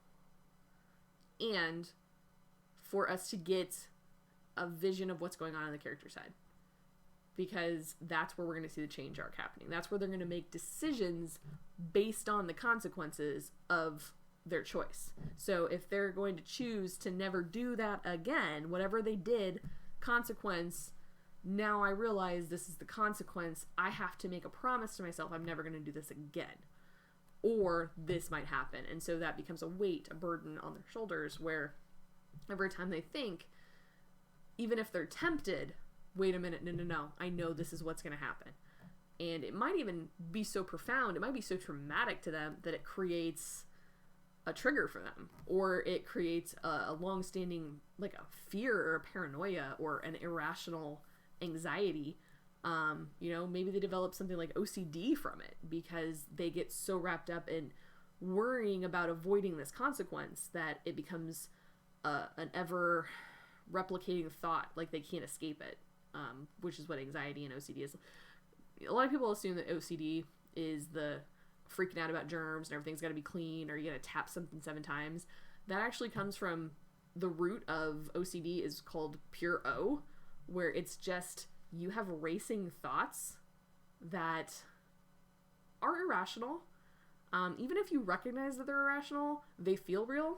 and for us to get a vision of what's going on the character side, because that's where we're going to see the change arc happening. That's where they're going to make decisions based on the consequences of their choice. So if they're going to choose to never do that again, whatever they did, consequence, now I realize this is the consequence. I have to make a promise to myself I'm never going to do this again, or this might happen. And so that becomes a weight, a burden on their shoulders, where every time they think, even if they're tempted, wait a minute, no, I know this is what's going to happen. And it might even be so profound, it might be so traumatic to them that it creates a trigger for them, or it creates a long-standing, like a fear or a paranoia or an irrational anxiety. Maybe they develop something like OCD from it because they get so wrapped up in worrying about avoiding this consequence that it becomes an ever replicating thought, like they can't escape it, which is what anxiety and OCD is. A lot of people assume that OCD is the freaking out about germs and everything's got to be clean, or you got to tap something 7 times. That actually comes from the root of OCD is called pure O, where it's just you have racing thoughts that are irrational. Even if you recognize that they're irrational, they feel real.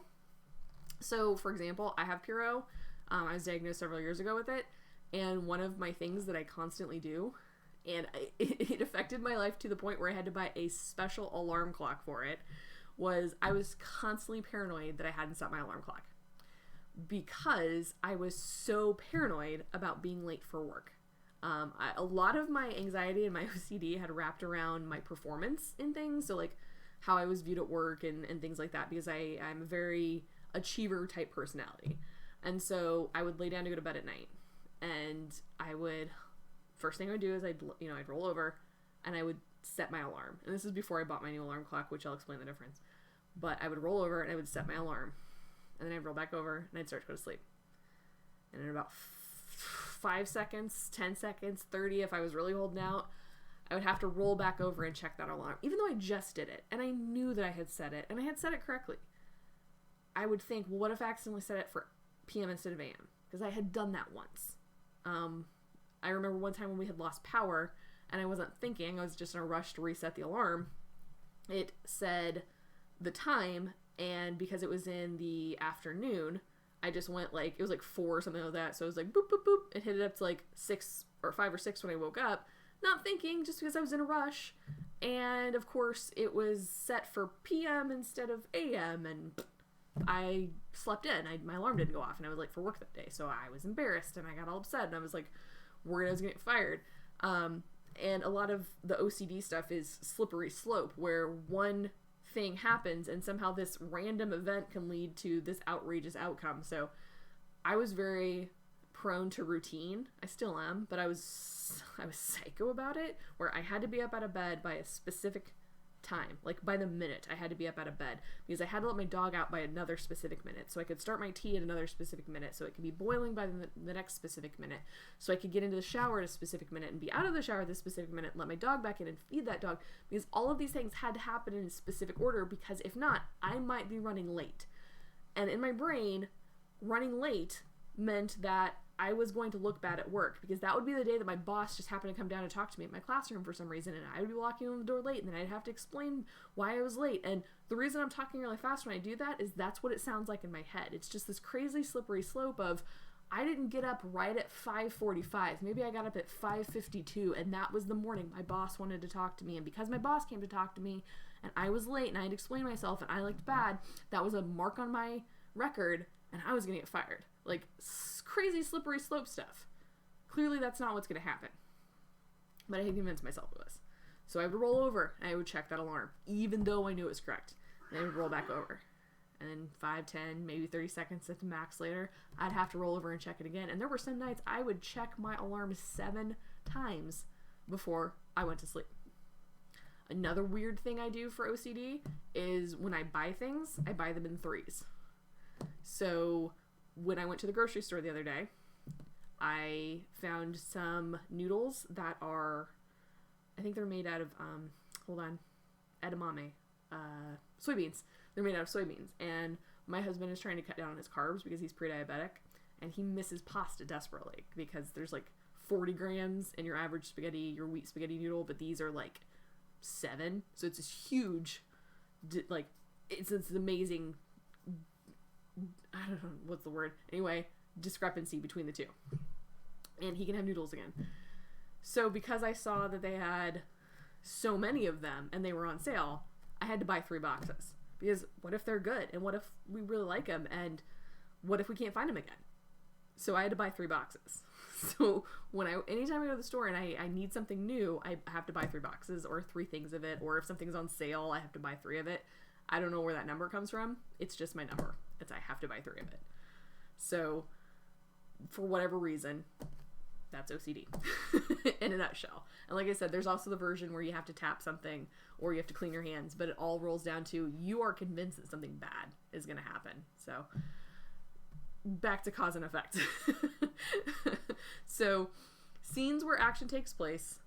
So, for example, I have pure O. I was diagnosed several years ago with it, and one of my things that I constantly do, and it affected my life to the point where I had to buy a special alarm clock for it, was I was constantly paranoid that I hadn't set my alarm clock, because I was so paranoid about being late for work. A lot of my anxiety and my OCD had wrapped around my performance in things, so like how I was viewed at work and things like that, because I'm a very achiever type personality. And so I would lay down to go to bed at night, and first thing I would do is I'd roll over and I would set my alarm. And this is before I bought my new alarm clock, which I'll explain the difference. But I would roll over and I would set my alarm, and then I'd roll back over and I'd start to go to sleep. And in about 5 seconds, 10 seconds, 30 if I was really holding out, I would have to roll back over and check that alarm, even though I just did it and I knew that I had set it and I had set it correctly. I would think, well, what if I accidentally set it for PM instead of AM? Because I had done that once. I remember one time when we had lost power and I wasn't thinking, I was just in a rush to reset the alarm. It said the time, and because it was in the afternoon, I just went like, it was like 4 or something like that. So I was like, boop, boop, boop. It hit it up to like 6 or 5 or 6 when I woke up. Not thinking, just because I was in a rush. And of course, it was set for PM instead of AM, and I slept in. My alarm didn't go off, and I was late for work that day. So I was embarrassed, and I got all upset, and I was like, worried I was going to get fired. And a lot of the OCD stuff is slippery slope, where one thing happens, and somehow this random event can lead to this outrageous outcome. So I was very prone to routine. I still am, but I was psycho about it, where I had to be up out of bed by a specific time, like by the minute I had to be up out of bed, because I had to let my dog out by another specific minute, so I could start my tea at another specific minute, so it could be boiling by the next specific minute, so I could get into the shower at a specific minute and be out of the shower at this specific minute and let my dog back in and feed that dog, because all of these things had to happen in a specific order, because if not, I might be running late. And in my brain, running late meant that I was going to look bad at work, because that would be the day that my boss just happened to come down and talk to me at my classroom for some reason, and I would be walking in the door late, and then I'd have to explain why I was late. And the reason I'm talking really fast when I do that is that's what it sounds like in my head. It's just this crazy slippery slope of, I didn't get up right at 5:45. Maybe I got up at 5:52, and that was the morning my boss wanted to talk to me. And because my boss came to talk to me, and I was late, and I had explained myself, and I looked bad, that was a mark on my record, and I was going to get fired. Like, crazy slippery slope stuff. Clearly that's not what's going to happen. But I had convinced myself it was. So I would roll over and I would check that alarm, even though I knew it was correct. And I would roll back over. And then 5, 10, maybe 30 seconds at the max later, I'd have to roll over and check it again. And there were some nights I would check my alarm 7 times before I went to sleep. Another weird thing I do for OCD is when I buy things, I buy them in 3s. So when I went to the grocery store the other day, I found some noodles that are, I think they're made out of, edamame, soybeans. They're made out of soybeans. And my husband is trying to cut down on his carbs because he's pre-diabetic, and he misses pasta desperately because there's like 40 grams in your average spaghetti, your wheat spaghetti noodle, but these are like 7. So it's this huge, like, it's amazing, I don't know what's the word. Anyway, discrepancy between the two. And he can have noodles again. So because I saw that they had so many of them and they were on sale, I had to buy 3 boxes. Because what if they're good? And what if we really like them? And what if we can't find them again? So I had to buy 3 boxes. So anytime I go to the store and I need something new, I have to buy 3 boxes or 3 things of it. Or if something's on sale, I have to buy 3 of it. I don't know where that number comes from. It's just my number. I have to buy 3 of it. So, for whatever reason, that's OCD in a nutshell. And like I said, there's also the version where you have to tap something or you have to clean your hands, but it all rolls down to you are convinced that something bad is going to happen. So, back to cause and effect. So, scenes where action takes place,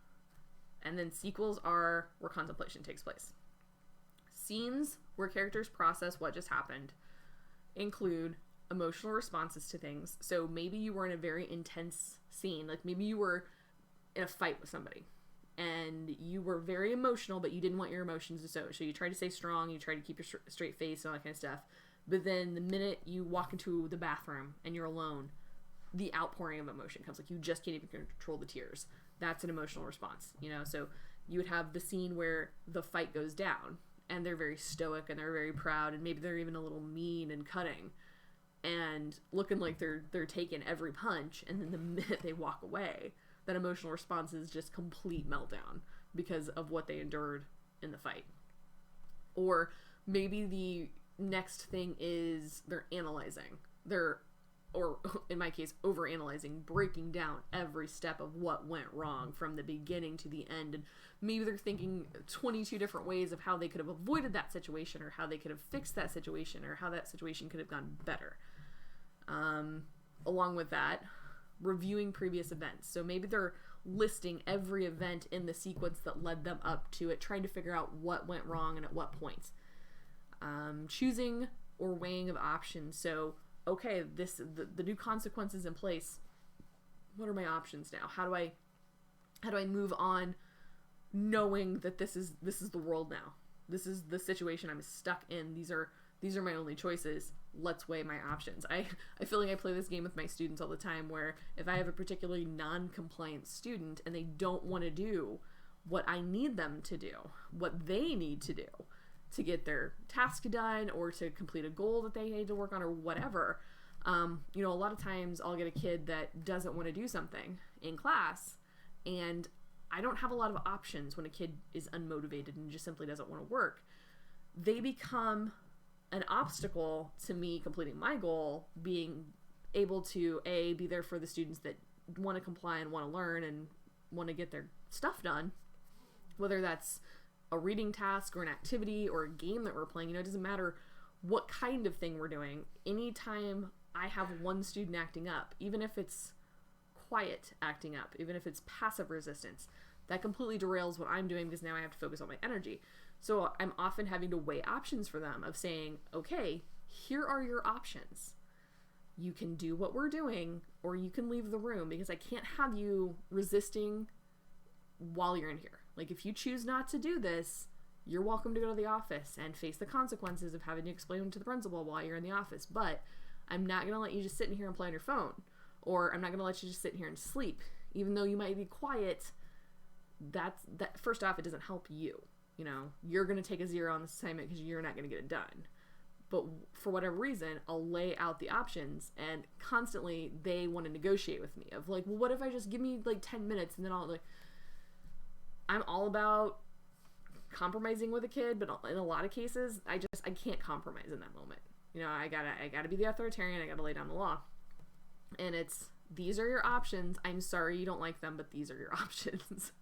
and then sequels are where contemplation takes place. Scenes where characters process what just happened include emotional responses to things. So maybe you were in a very intense scene, like maybe you were in a fight with somebody and you were very emotional, but you didn't want your emotions to show. So you tried to stay strong, you tried to keep your straight face and all that kind of stuff. But then the minute you walk into the bathroom and you're alone, the outpouring of emotion comes. Like you just can't even control the tears. That's an emotional response, you know? So you would have the scene where the fight goes down and they're very stoic and they're very proud and maybe they're even a little mean and cutting and looking like they're taking every punch, and then the minute they walk away, that emotional response is just complete meltdown because of what they endured in the fight. Or maybe the next thing is they're analyzing. Or in my case, overanalyzing, breaking down every step of what went wrong from the beginning to the end. And maybe they're thinking 22 different ways of how they could have avoided that situation, or how they could have fixed that situation, or how that situation could have gone better. Along with that, reviewing previous events. So maybe they're listing every event in the sequence that led them up to it, trying to figure out what went wrong and at what points. Choosing or weighing of options. So, okay, the new consequences in place. What are my options now? How do I move on, knowing that this is the world now? This is the situation I'm stuck in. These are my only choices. Let's weigh my options. I feel like I play this game with my students all the time, where if I have a particularly non-compliant student and they don't want to do what I need them to do, what they need to do to get their task done or to complete a goal that they need to work on or whatever, a lot of times I'll get a kid that doesn't want to do something in class, and I don't have a lot of options when a kid is unmotivated and just simply doesn't want to work. They become an obstacle to me completing my goal, being able to be there for the students that want to comply and want to learn and want to get their stuff done, whether that's a reading task or an activity or a game that we're playing. It doesn't matter what kind of thing we're doing. Anytime I have one student acting up, even if it's quiet acting up, even if it's passive resistance, that completely derails what I'm doing, because now I have to focus on my energy. So I'm often having to weigh options for them of saying, okay, here are your options. You can do what we're doing, or you can leave the room, because I can't have you resisting while you're in here. Like, if you choose not to do this, you're welcome to go to the office and face the consequences of having to explain them to the principal while you're in the office. But I'm not going to let you just sit in here and play on your phone, or I'm not going to let you just sit in here and sleep. Even though you might be quiet, that first off, it doesn't help you. You're going to take a 0 on this assignment because you're not going to get it done. But for whatever reason, I'll lay out the options, and constantly they want to negotiate with me of like, well, what if I just give me like 10 minutes and then I'm all about compromising with a kid, but in a lot of cases, I can't compromise in that moment. I gotta be the authoritarian. I gotta lay down the law. And these are your options. I'm sorry you don't like them, but these are your options.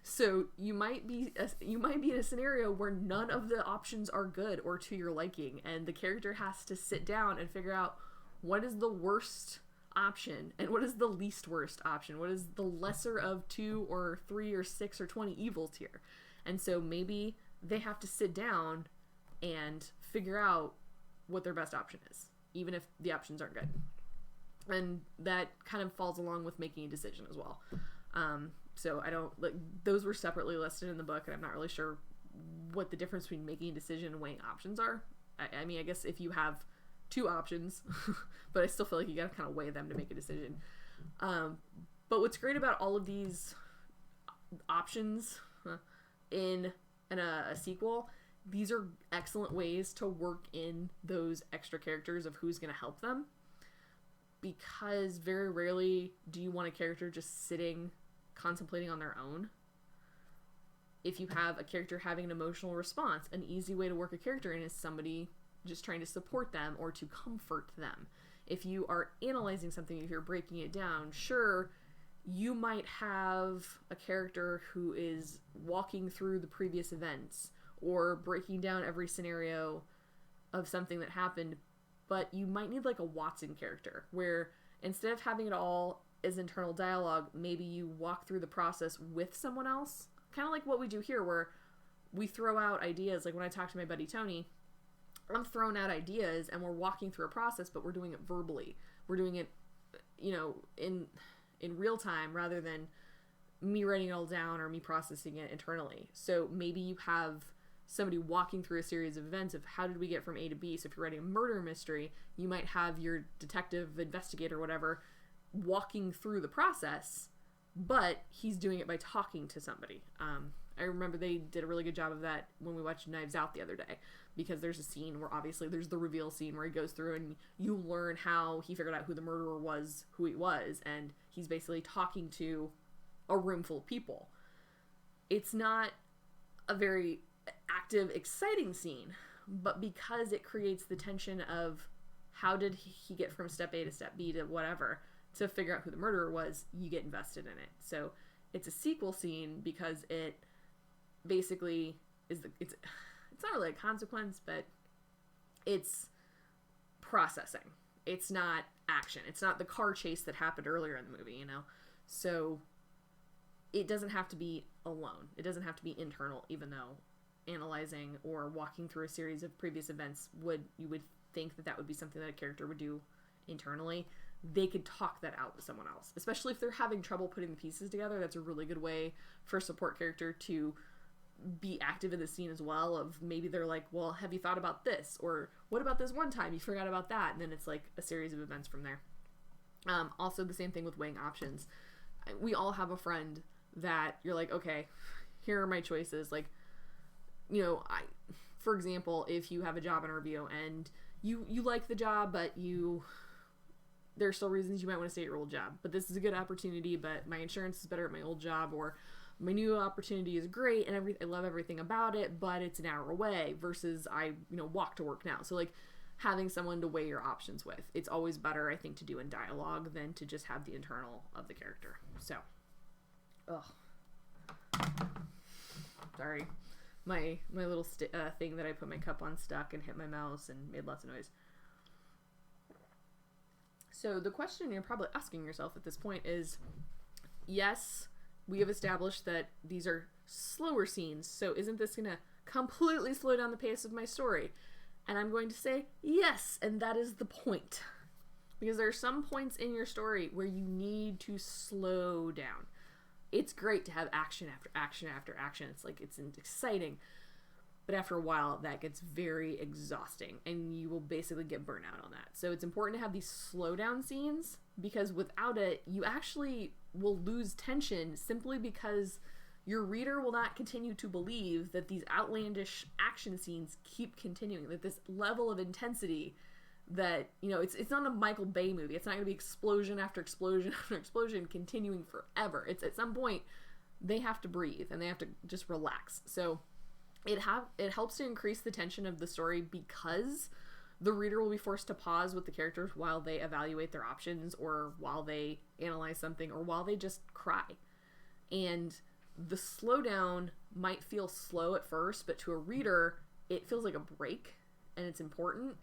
So you might be in a scenario where none of the options are good or to your liking, and the character has to sit down and figure out what is the worst option and what is the least worst option. What is the lesser of 2 or 3 or 6 or 20 evils here? And so maybe they have to sit down and figure out what their best option is, even if the options aren't good. And that kind of falls along with making a decision as well. So those were separately listed in the book, and I'm not really sure what the difference between making a decision and weighing options are. I mean, I guess if you have 2 options, but I still feel like you gotta kind of weigh them to make a decision. But what's great about all of these options in a sequel, these are excellent ways to work in those extra characters of who's gonna help them, because very rarely do you want a character just sitting contemplating on their own. If you have a character having an emotional response, an easy way to work a character in is somebody just trying to support them or to comfort them. If you are analyzing something, if you're breaking it down, sure, you might have a character who is walking through the previous events or breaking down every scenario of something that happened, but you might need like a Watson character where instead of having it all as internal dialogue, maybe you walk through the process with someone else, kind of like what we do here, where we throw out ideas. Like when I talk to my buddy Tony, I'm throwing out ideas and we're walking through a process, but we're doing it verbally. We're doing it, in real time rather than me writing it all down or me processing it internally. So maybe you have somebody walking through a series of events of how did we get from A to B. So if you're writing a murder mystery, you might have your detective, investigator, whatever, walking through the process, but he's doing it by talking to somebody. I remember they did a really good job of that when we watched Knives Out the other day, because there's a scene where obviously there's the reveal scene where he goes through and you learn how he figured out who the murderer was, who he was, and he's basically talking to a room full of people. It's not a very active, exciting scene, but because it creates the tension of how did he get from step A to step B to whatever to figure out who the murderer was, you get invested in it. So it's a sequel scene because it basically is it's not really a consequence, but it's processing. It's not action. It's not the car chase that happened earlier in the movie, you know? So it doesn't have to be alone. It doesn't have to be internal, even though analyzing or walking through a series of previous events you would think that would be something that a character would do internally. They could talk that out with someone else, especially if they're having trouble putting the pieces together. That's a really good way for a support character to be active in the scene as well, of maybe they're like, well, have you thought about this? Or what about this one time you forgot about that? And then it's like a series of events from there. Also the same thing with weighing options. We all have a friend that you're like, okay, here are my choices. Like, you know, for example, if you have a job interview and you like the job, but there are still reasons you might want to stay at your old job, but this is a good opportunity, but my insurance is better at my old job, or my new opportunity is great and I love everything about it, but it's an hour away versus I, walk to work now. So like having someone to weigh your options with, it's always better, I think, to do in dialogue than to just have the internal of the character. So, sorry. My little thing that I put my cup on stuck and hit my mouse and made lots of noise. So the question you're probably asking yourself at this point is, yes, we have established that these are slower scenes, so isn't this going to completely slow down the pace of my story? And I'm going to say yes, and that is the point. Because there are some points in your story where you need to slow down. It's great to have action after action after action. It's exciting. But after a while, that gets very exhausting, and you will basically get burnt out on that. So it's important to have these slow down scenes, because without it, you actually will lose tension simply because your reader will not continue to believe that these outlandish action scenes keep continuing, that this level of intensity that, it's not a Michael Bay movie. It's not going to be explosion after explosion after explosion continuing forever. It's at some point, they have to breathe, and they have to just relax. So it helps to increase the tension of the story because the reader will be forced to pause with the characters while they evaluate their options, or while they analyze something, or while they just cry. And the slowdown might feel slow at first, but to a reader, it feels like a break, and it's important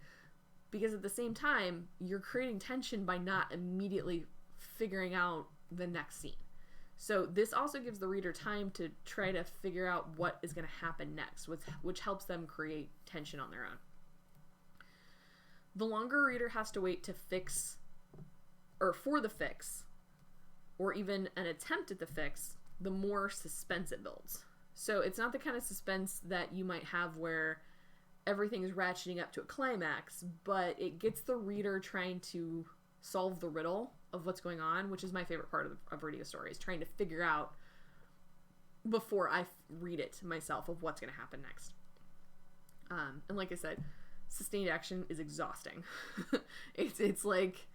because at the same time, you're creating tension by not immediately figuring out the next scene. So this also gives the reader time to try to figure out what is going to happen next, which helps them create tension on their own. The longer a reader has to wait to fix, or for the fix, or even an attempt at the fix, the more suspense it builds. So it's not the kind of suspense that you might have where everything is ratcheting up to a climax, but it gets the reader trying to solve the riddle of what's going on, which is my favorite part of reading a story, is trying to figure out before I read it myself of what's going to happen next. And like I said, sustained action is exhausting. It's like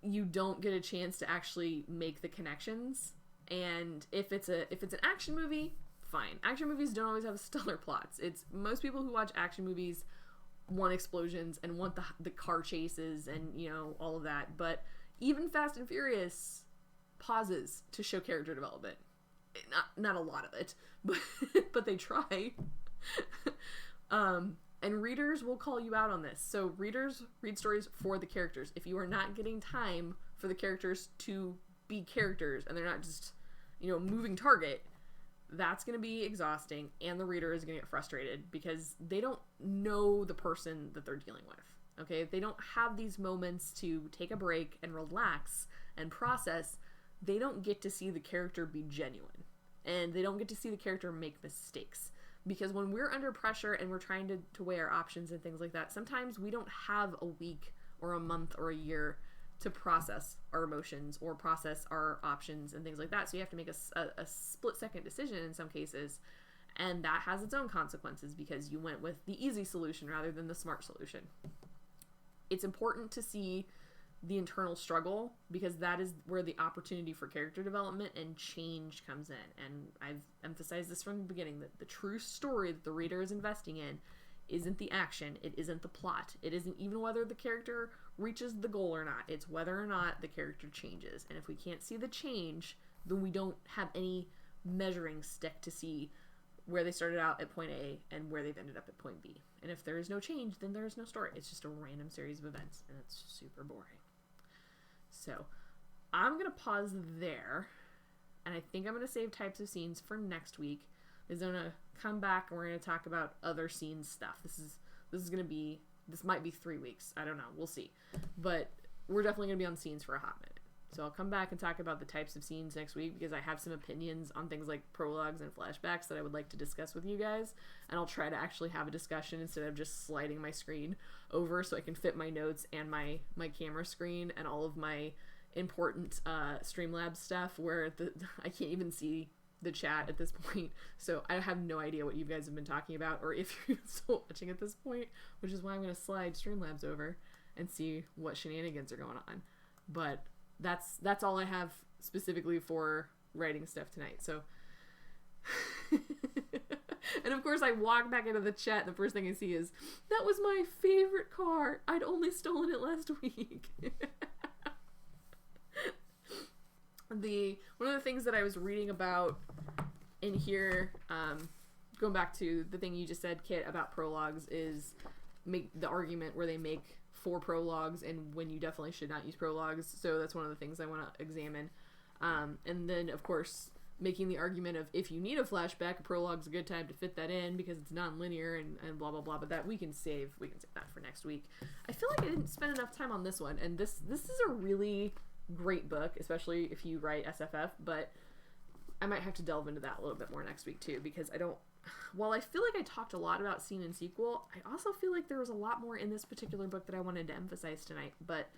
you don't get a chance to actually make the connections. And if it's an action movie, fine. Action movies don't always have stellar plots. It's most people who watch action movies want explosions and want the car chases and all of that. But even Fast and Furious pauses to show character development. Not a lot of it, but they try. And readers will call you out on this. So readers read stories for the characters. If you are not getting time for the characters to be characters and they're not just, moving target, that's going to be exhausting, and the reader is going to get frustrated because they don't know the person that they're dealing with. Okay? If they don't have these moments to take a break and relax and process, they don't get to see the character be genuine. And they don't get to see the character make mistakes. Because when we're under pressure and we're trying to weigh our options and things like that, sometimes we don't have a week or a month or a year to process our emotions or process our options and things like that. So you have to make a split-second decision in some cases, and that has its own consequences because you went with the easy solution rather than the smart solution. It's important to see the internal struggle because that is where the opportunity for character development and change comes in. And I've emphasized this from the beginning, that the true story that the reader is investing in isn't the action, it isn't the plot, it isn't even whether the character reaches the goal or not, it's whether or not the character changes. And if we can't see the change, then we don't have any measuring stick to see where they started out at point A and where they've ended up at point B. And if there is no change, then there is no story. It's just a random series of events, and it's super boring. So I'm going to pause there, and I think I'm going to save types of scenes for next week. Is going to come back and we're going to talk about other scene stuff. This might be 3 weeks. I don't know. We'll see. But we're definitely going to be on scenes for a hot minute. So I'll come back and talk about the types of scenes next week because I have some opinions on things like prologues and flashbacks that I would like to discuss with you guys. And I'll try to actually have a discussion instead of just sliding my screen over so I can fit my notes and my camera screen and all of my important Streamlabs stuff where I can't even see the chat at this point. So I have no idea what you guys have been talking about or if you're still watching at this point, which is why I'm going to slide Streamlabs over and see what shenanigans are going on. But that's all I have specifically for writing stuff tonight. So, and of course I walk back into the chat and the first thing I see is, that was my favorite car. I'd only stolen it last week. One of the things that I was reading about in here, going back to the thing you just said, Kit, about prologues, is make the argument where they make 4 prologues and when you definitely should not use prologues. So that's one of the things I want to examine. And then, of course, making the argument of if you need a flashback, a prologue's a good time to fit that in because it's non-linear and blah, blah, blah. But that we can save that for next week. I feel like I didn't spend enough time on this one. And this is a really great book, especially if you write SFF. But I might have to delve into that a little bit more next week, too, because while I feel like I talked a lot about scene and sequel, I also feel like there was a lot more in this particular book that I wanted to emphasize tonight, but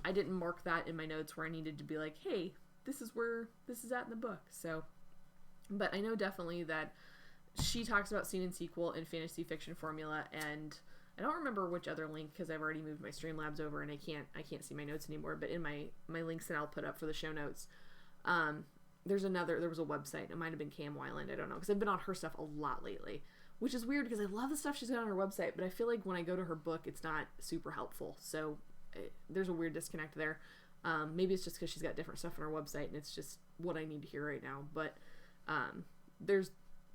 I didn't mark that in my notes where I needed to be like, hey, this is where this is at in the book. So, but I know definitely that she talks about scene and sequel in fantasy fiction formula, and I don't remember which other link because I've already moved my Streamlabs over and I can't see my notes anymore, but in my links that I'll put up for the show notes, there was a website. It might have been Cam Weiland. I don't know. Because I've been on her stuff a lot lately. Which is weird because I love the stuff she's got on her website. But I feel like when I go to her book, it's not super helpful. So there's a weird disconnect there. Maybe it's just because she's got different stuff on her website. And it's just what I need to hear right now. But there's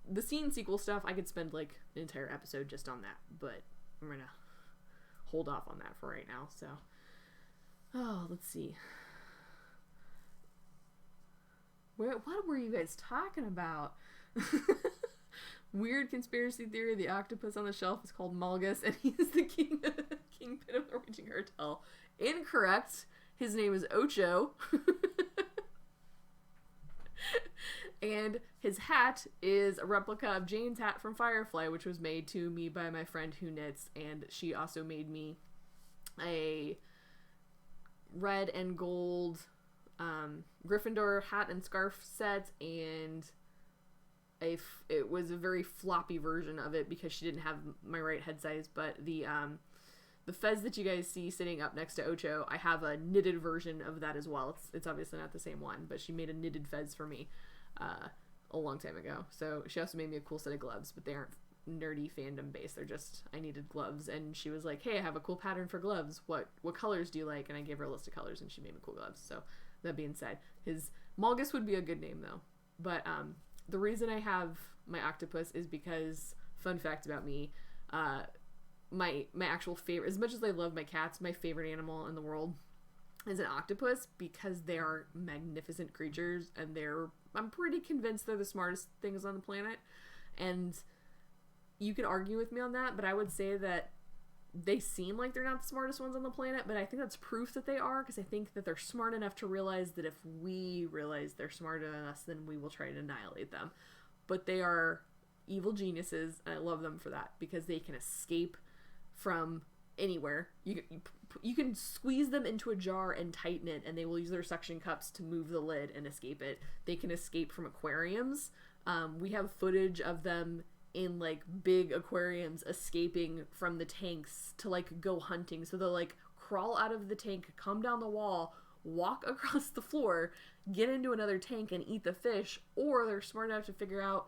the scene sequel stuff. I could spend like an entire episode just on that. But I'm going to hold off on that for right now. So, let's see. What were you guys talking about? Weird conspiracy theory. The octopus on the shelf is called Malgus, and he's the kingpin of the Norwegian cartel. Incorrect. His name is Ocho. And his hat is a replica of Jane's hat from Firefly, which was made to me by my friend who knits, and she also made me a red and gold Gryffindor hat and scarf set, and it was a very floppy version of it because she didn't have my right head size, but the fez that you guys see sitting up next to Ocho, I have a knitted version of that as well. It's obviously not the same one, but she made a knitted fez for me a long time ago. So she also made me a cool set of gloves, but they aren't nerdy fandom based. They're just, I needed gloves, and she was like, hey, I have a cool pattern for gloves. What colors do you like? And I gave her a list of colors, and she made me cool gloves. So that being said, his Malgus would be a good name though. But the reason I have my octopus is because, fun fact about me, my actual favorite, as much as I love my cats, my favorite animal in the world is an octopus because they are magnificent creatures, and I'm pretty convinced they're the smartest things on the planet. And you could argue with me on that, but I would say that they seem like they're not the smartest ones on the planet, but I think that's proof that they are, because I think that they're smart enough to realize that if we realize they're smarter than us, then we will try to annihilate them. But they are evil geniuses, and I love them for that, because they can escape from anywhere. You can squeeze them into a jar and tighten it, and they will use their suction cups to move the lid and escape it. They can escape from aquariums. We have footage of them in like big aquariums escaping from the tanks to like go hunting. So they'll like crawl out of the tank, come down the wall, walk across the floor, get into another tank and eat the fish, or they're smart enough to figure out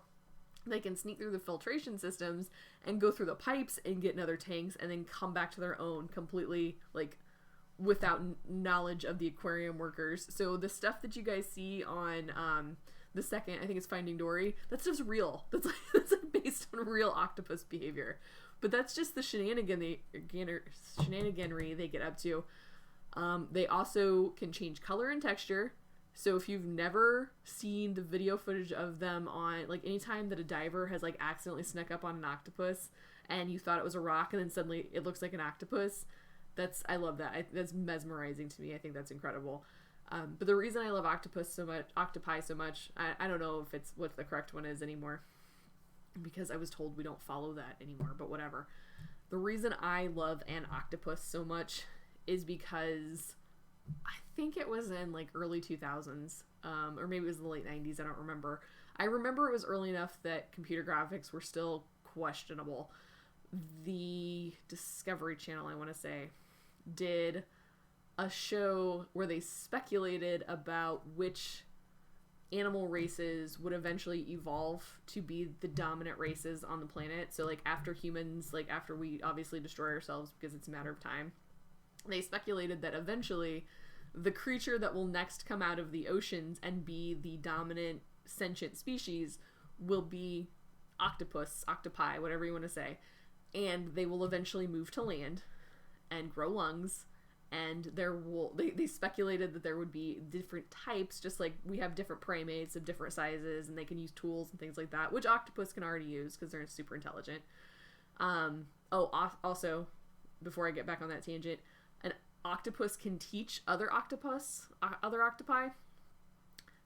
they can sneak through the filtration systems and go through the pipes and get in other tanks and then come back to their own completely like without knowledge of the aquarium workers. So the stuff that you guys see on the second, I think it's Finding Dory. That stuff's real. That's like based on real octopus behavior. But that's just the shenaniganry they get up to. They also can change color and texture. So if you've never seen the video footage of them on, like, anytime that a diver has, like, accidentally snuck up on an octopus and you thought it was a rock and then suddenly it looks like an octopus, I love that. That's mesmerizing to me. I think that's incredible. But the reason I love octopi so much, I don't know if it's what the correct one is anymore, because I was told we don't follow that anymore, but whatever. The reason I love an octopus so much is because I think it was in like early 2000s, or maybe it was the late 90s, I don't remember. I remember it was early enough that computer graphics were still questionable. The Discovery Channel, I want to say, did a show where they speculated about which animal races would eventually evolve to be the dominant races on the planet. So, like, after humans, like, after we obviously destroy ourselves because it's a matter of time, they speculated that eventually the creature that will next come out of the oceans and be the dominant sentient species will be octopi, whatever you want to say. And they will eventually move to land and grow lungs. And they speculated that there would be different types, just like we have different primates of different sizes, and they can use tools and things like that, which octopus can already use because they're super intelligent. Also, before I get back on that tangent, an octopus can teach other octopi.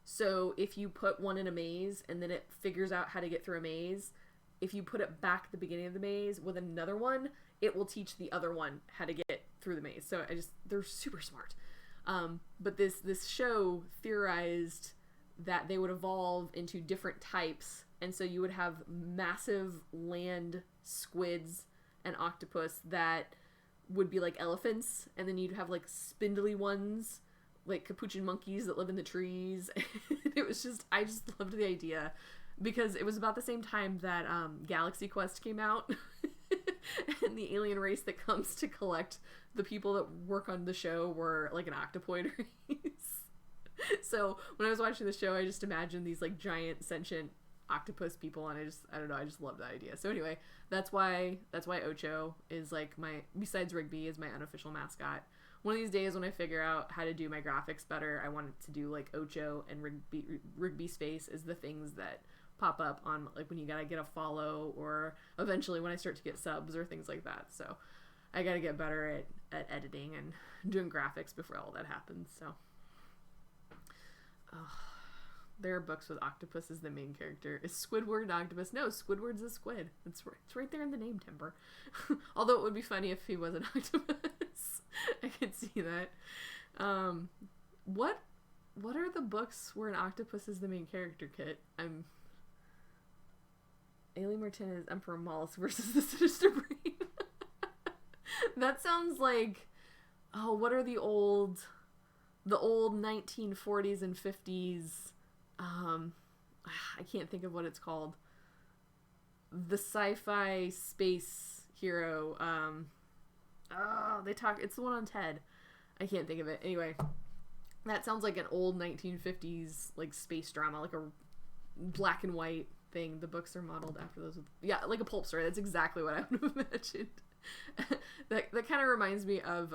So if you put one in a maze and then it figures out how to get through a maze, if you put it back at the beginning of the maze with another one, it will teach the other one how to get through the maze. So they're super smart. But this show theorized that they would evolve into different types, and so you would have massive land squids and octopus that would be like elephants, and then you'd have like spindly ones like capuchin monkeys that live in the trees. I just loved the idea, because it was about the same time that Galaxy Quest came out. And the alien race that comes to collect the people that work on the show were like an octopoid race. So when I was watching the show, I just imagined these like giant sentient octopus people, and I don't know, I just love that idea. So anyway, that's why Ocho is like besides Rigby, is my unofficial mascot. One of these days when I figure out how to do my graphics better, I want to do like Ocho and Rigby's face is the things that pop up on, like, when you gotta get a follow, or eventually when I start to get subs or things like that. So I gotta get better at editing and doing graphics before all that happens. So there are books with octopus as the main character. Is Squidward an octopus? No, Squidward's a squid. It's right there in the name, Timber. Although it would be funny if he was an octopus. I could see that. What are the books where an octopus is the main character, Kit? Ailey Martinez, Emperor Mollusk versus the Sinister Brain. That sounds like, what are the old 1940s and 50s, I can't think of what it's called. The sci-fi space hero, it's the one on TED. I can't think of it. Anyway, that sounds like an old 1950s, like, space drama, like a black and white thing. The books are modeled after those. Like a pulp story. That's exactly what I would have imagined. that kind of reminds me of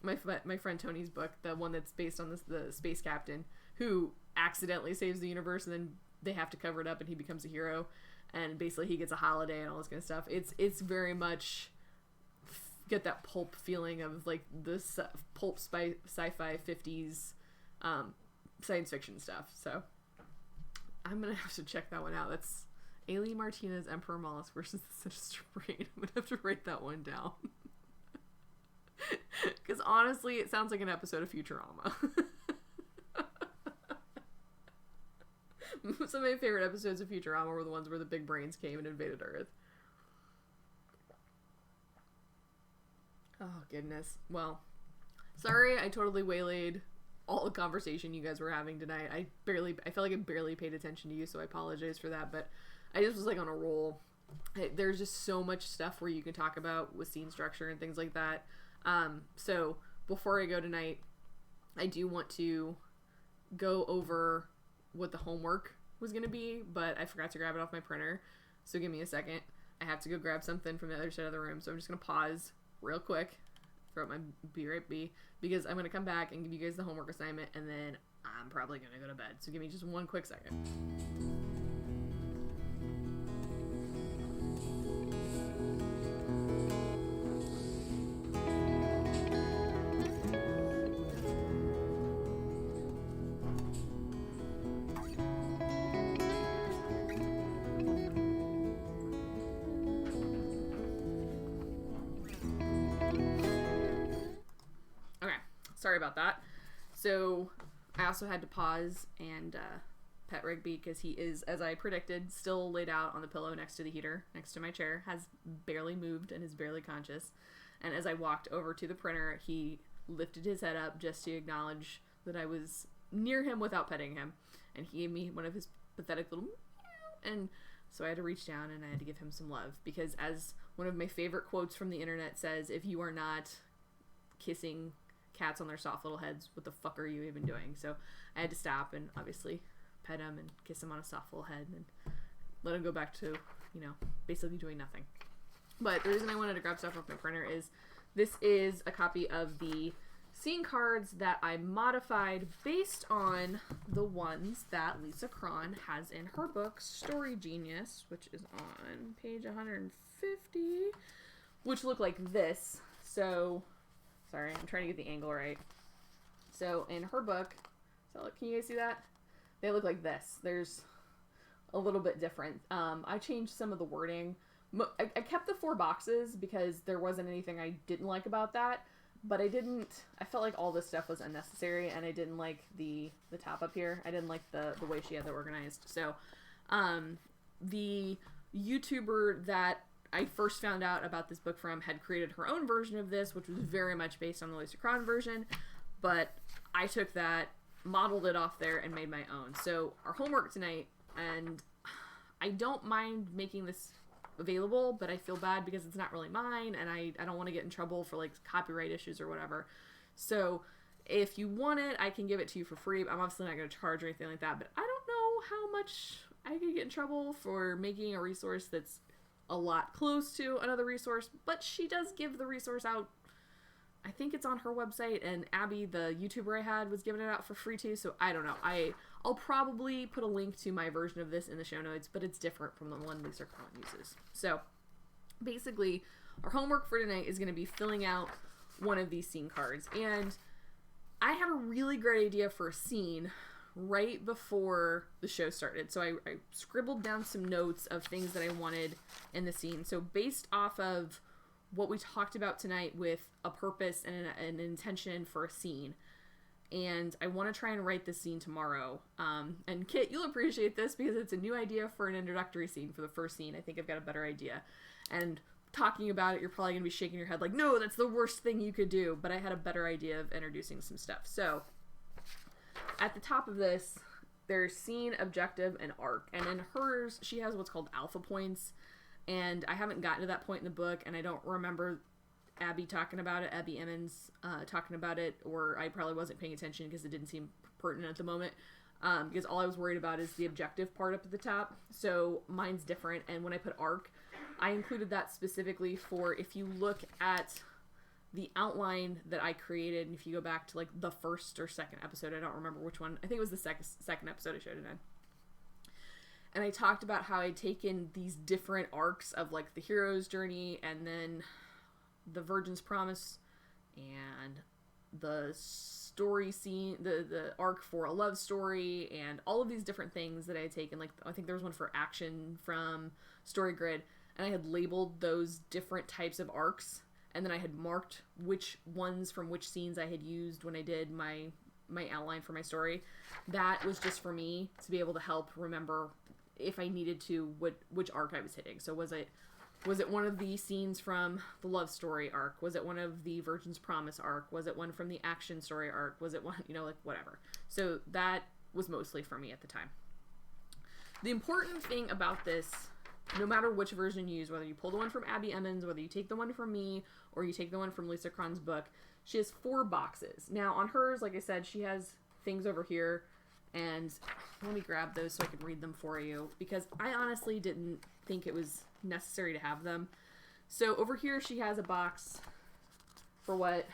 my friend Tony's book, the one that's based on the space captain who accidentally saves the universe, and then they have to cover it up, and he becomes a hero, and basically he gets a holiday and all this kind of stuff. It's very much get that pulp feeling of like the pulp sci-fi 50s science fiction stuff. So I'm gonna have to check that one out. That's Ailey Martinez, Emperor Mollusk versus the Sinister Brain. I'm gonna have to write that one down. Because honestly, it sounds like an episode of Futurama. Some of my favorite episodes of Futurama were the ones where the big brains came and invaded Earth. Oh, goodness. Well, sorry I totally waylaid all the conversation you guys were having tonight. I felt like I barely paid attention to you, so I apologize for that, but I just was like on a roll. There's just so much stuff where you can talk about with scene structure and things like that. So before I go tonight, I do want to go over what the homework was going to be, but I forgot to grab it off my printer. So give me a second. I have to go grab something from the other side of the room. So I'm just going to pause real quick, throw up my Be Right Be, because I'm going to come back and give you guys the homework assignment, and then I'm probably going to go to bed. So give me just one quick second. Sorry about that. So I also had to pause and pet Rigby because he is, as I predicted, still laid out on the pillow next to the heater, next to my chair, has barely moved and is barely conscious. And as I walked over to the printer, he lifted his head up just to acknowledge that I was near him without petting him. And he gave me one of his pathetic little meow. And so I had to reach down and I had to give him some love, because as one of my favorite quotes from the internet says, if you are not kissing cats on their soft little heads, what the fuck are you even doing? So I had to stop and obviously pet him and kiss him on a soft little head and let him go back to, basically doing nothing. But the reason I wanted to grab stuff off my printer is this is a copy of the scene cards that I modified based on the ones that Lisa Cron has in her book Story Genius, which is on page 150, which look like this. So sorry, I'm trying to get the angle right. So in her book, can you guys see that? They look like this. There's a little bit different. I changed some of the wording. I kept the 4 boxes because there wasn't anything I didn't like about that, but I felt like all this stuff was unnecessary, and I didn't like the top up here. I didn't like the way she had that organized. So the YouTuber that I first found out about this book from had created her own version of this, which was very much based on the Lisa Cron version, but I took that, modeled it off there, and made my own. So our homework tonight, and I don't mind making this available, but I feel bad because it's not really mine, and I don't want to get in trouble for like copyright issues or whatever. So if you want it, I can give it to you for free. I'm obviously not going to charge or anything like that, but I don't know how much I could get in trouble for making a resource that's a lot close to another resource, but she does give the resource out. I think it's on her website, and Abby, the YouTuber I had, was giving it out for free too, so I don't know. I'll probably put a link to my version of this in the show notes, but it's different from the one Lisa Cron uses. So basically, our homework for tonight is going to be filling out one of these scene cards, and I had a really great idea for a scene right before the show started. So I scribbled down some notes of things that I wanted in the scene. So based off of what we talked about tonight with a purpose and an intention for a scene, and I want to try and write this scene tomorrow. And Kit, you'll appreciate this because it's a new idea for an introductory scene for the first scene. I think I've got a better idea. And talking about it, you're probably going to be shaking your head like, no, that's the worst thing you could do. But I had a better idea of introducing some stuff. So at the top of this, there's scene, objective, and arc. And in hers, she has what's called alpha points. And I haven't gotten to that point in the book, and I don't remember Abby talking about it, Abby Emmons talking about it, or I probably wasn't paying attention because it didn't seem pertinent at the moment. Because all I was worried about is the objective part up at the top. So mine's different. And when I put arc, I included that specifically for if you look at the outline that I created, and if you go back to like the first or second episode, I don't remember which one. I think it was the second episode I showed it in. And I talked about how I'd taken these different arcs of like the hero's journey, and then the Virgin's Promise, and the story scene, the arc for a love story, and all of these different things that I had taken. Like I think there was one for action from Story Grid, and I had labeled those different types of arcs, and then I had marked which ones from which scenes I had used when I did my outline for my story. That was just for me to be able to help remember if I needed to which arc I was hitting. So was it one of the scenes from the love story arc? Was it one of the Virgin's Promise arc? Was it one from the action story arc? Was it one, like whatever. So that was mostly for me at the time. The important thing about this, no matter which version you use, whether you pull the one from Abby Emmons, whether you take the one from me, or you take the one from Lisa Cron's book, she has 4 boxes. Now on hers, like I said, she has things over here, And let me grab those so I can read them for you, because I honestly didn't think it was necessary to have them. So over here she has a box for what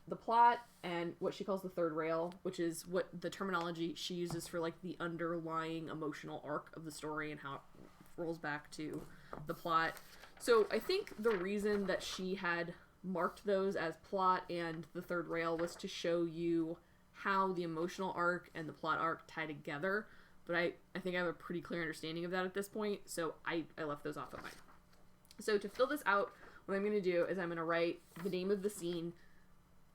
the plot and what she calls the third rail, which is what the terminology she uses for like the underlying emotional arc of the story and how it rolls back to the plot. So I think the reason that she had marked those as plot and the third rail was to show you how the emotional arc and the plot arc tie together. But I think I have a pretty clear understanding of that at this point, so I left those off of mine. So to fill this out, what I'm going to do is I'm going to write the name of the scene.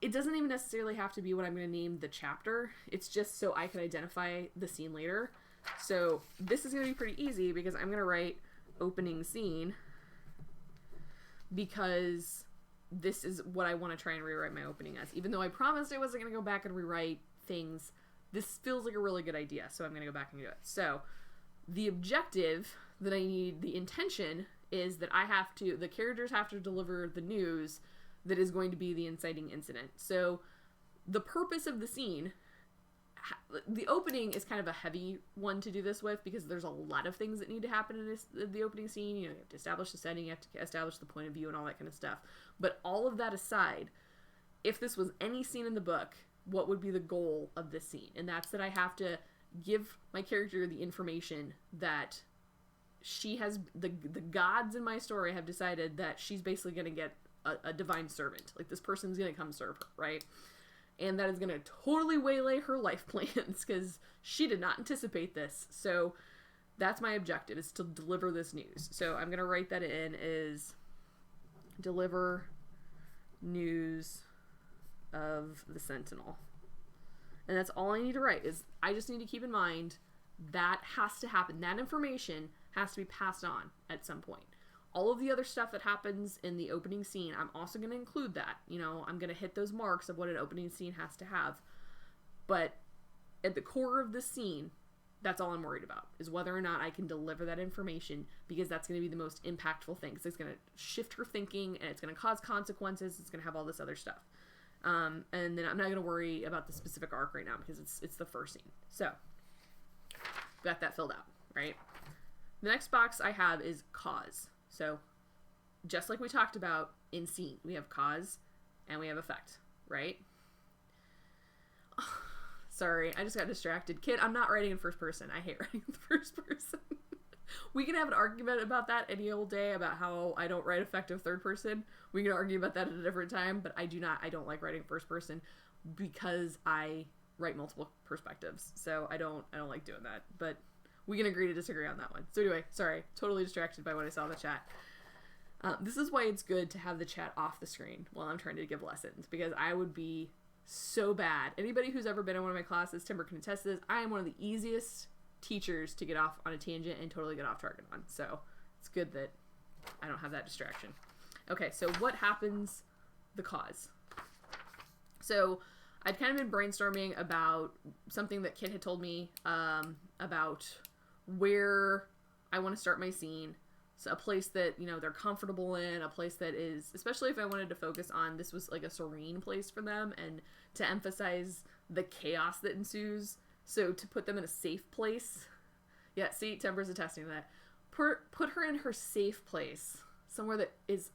It doesn't even necessarily have to be what I'm going to name the chapter. It's just so I can identify the scene later. So this is going to be pretty easy because I'm going to write opening scene, because this is what I want to try and rewrite my opening as. Even though I promised I wasn't going to go back and rewrite things, this feels like a really good idea, so I'm going to go back and do it. So the objective that I need, the intention, is that the characters have to deliver the news that is going to be the inciting incident. So the purpose of the scene, the opening is kind of a heavy one to do this with, because there's a lot of things that need to happen in the opening scene. You know, you have to establish the setting, you have to establish the point of view and all that kind of stuff. But all of that aside, if this was any scene in the book, what would be the goal of this scene? And that's that I have to give my character the information that she has, the gods in my story have decided that she's basically going to get a divine servant. Like, this person's going to come serve her, right? And that is going to totally waylay her life plans, because she did not anticipate this. So that's my objective, is to deliver this news. So I'm going to write that in as deliver news of the Sentinel. And that's all I need to write. Is I just need to keep in mind that has to happen. That information has to be passed on at some point. All of the other stuff that happens in the opening scene, I'm also going to include that. You know, I'm going to hit those marks of what an opening scene has to have. But at the core of the scene, that's all I'm worried about, is whether or not I can deliver that information, because that's going to be the most impactful thing. Because it's going to shift her thinking, and it's going to cause consequences. It's going to have all this other stuff. And then I'm not going to worry about the specific arc right now, because it's the first scene. So, got that filled out, right? The next box I have is cause. So, just like we talked about in scene, we have cause and we have effect, right? Sorry, I just got distracted. Kid, I'm not writing in first person. I hate writing in first person. We can have an argument about that any old day, about how I don't write effective third person. We can argue about that at a different time, but I don't like writing first person, because I write multiple perspectives. So I don't like doing that, but we can agree to disagree on that one. So anyway, sorry, totally distracted by what I saw in the chat. This is why it's good to have the chat off the screen while I'm trying to give lessons, because I would be so bad. Anybody who's ever been in one of my classes, Timber can attest to this, I am one of the easiest teachers to get off on a tangent and totally get off target on. So it's good that I don't have that distraction. Okay, so what happens, the cause. So I'd kind of been brainstorming about something that Kit had told me about where I want to start my scene. So a place that, you know, they're comfortable in, a place that is, especially if I wanted to focus on, this was like a serene place for them, and to emphasize the chaos that ensues. So to put them in a safe place. Yeah, see, Timber's attesting to that. Put her in her safe place, somewhere that is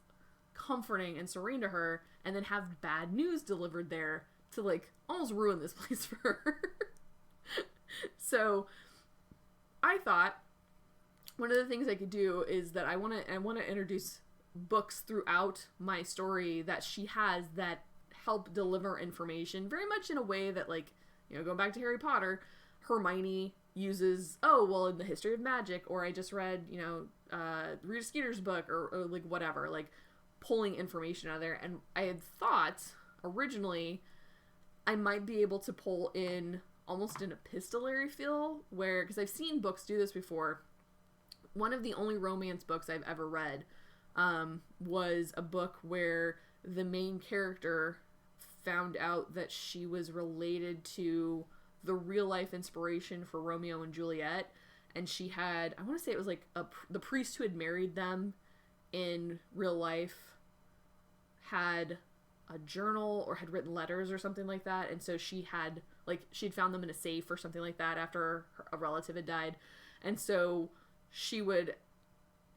comforting and serene to her, and then have bad news delivered there to, like, almost ruin this place for her. So I thought one of the things I could do is that I want to introduce books throughout my story that she has that help deliver information, very much in a way that, like, you know, going back to Harry Potter, Hermione uses, in the history of magic, or I just read, you know, Rita Skeeter's book, or like whatever, like pulling information out of there. And I had thought originally I might be able to pull in almost an epistolary feel, where, because I've seen books do this before. One of the only romance books I've ever read was a book where the main character found out that she was related to the real life inspiration for Romeo and Juliet, and she had, I want to say it was like the priest who had married them in real life had a journal or had written letters or something like that, and so she had like she'd found them in a safe or something like that after a relative had died. And so she would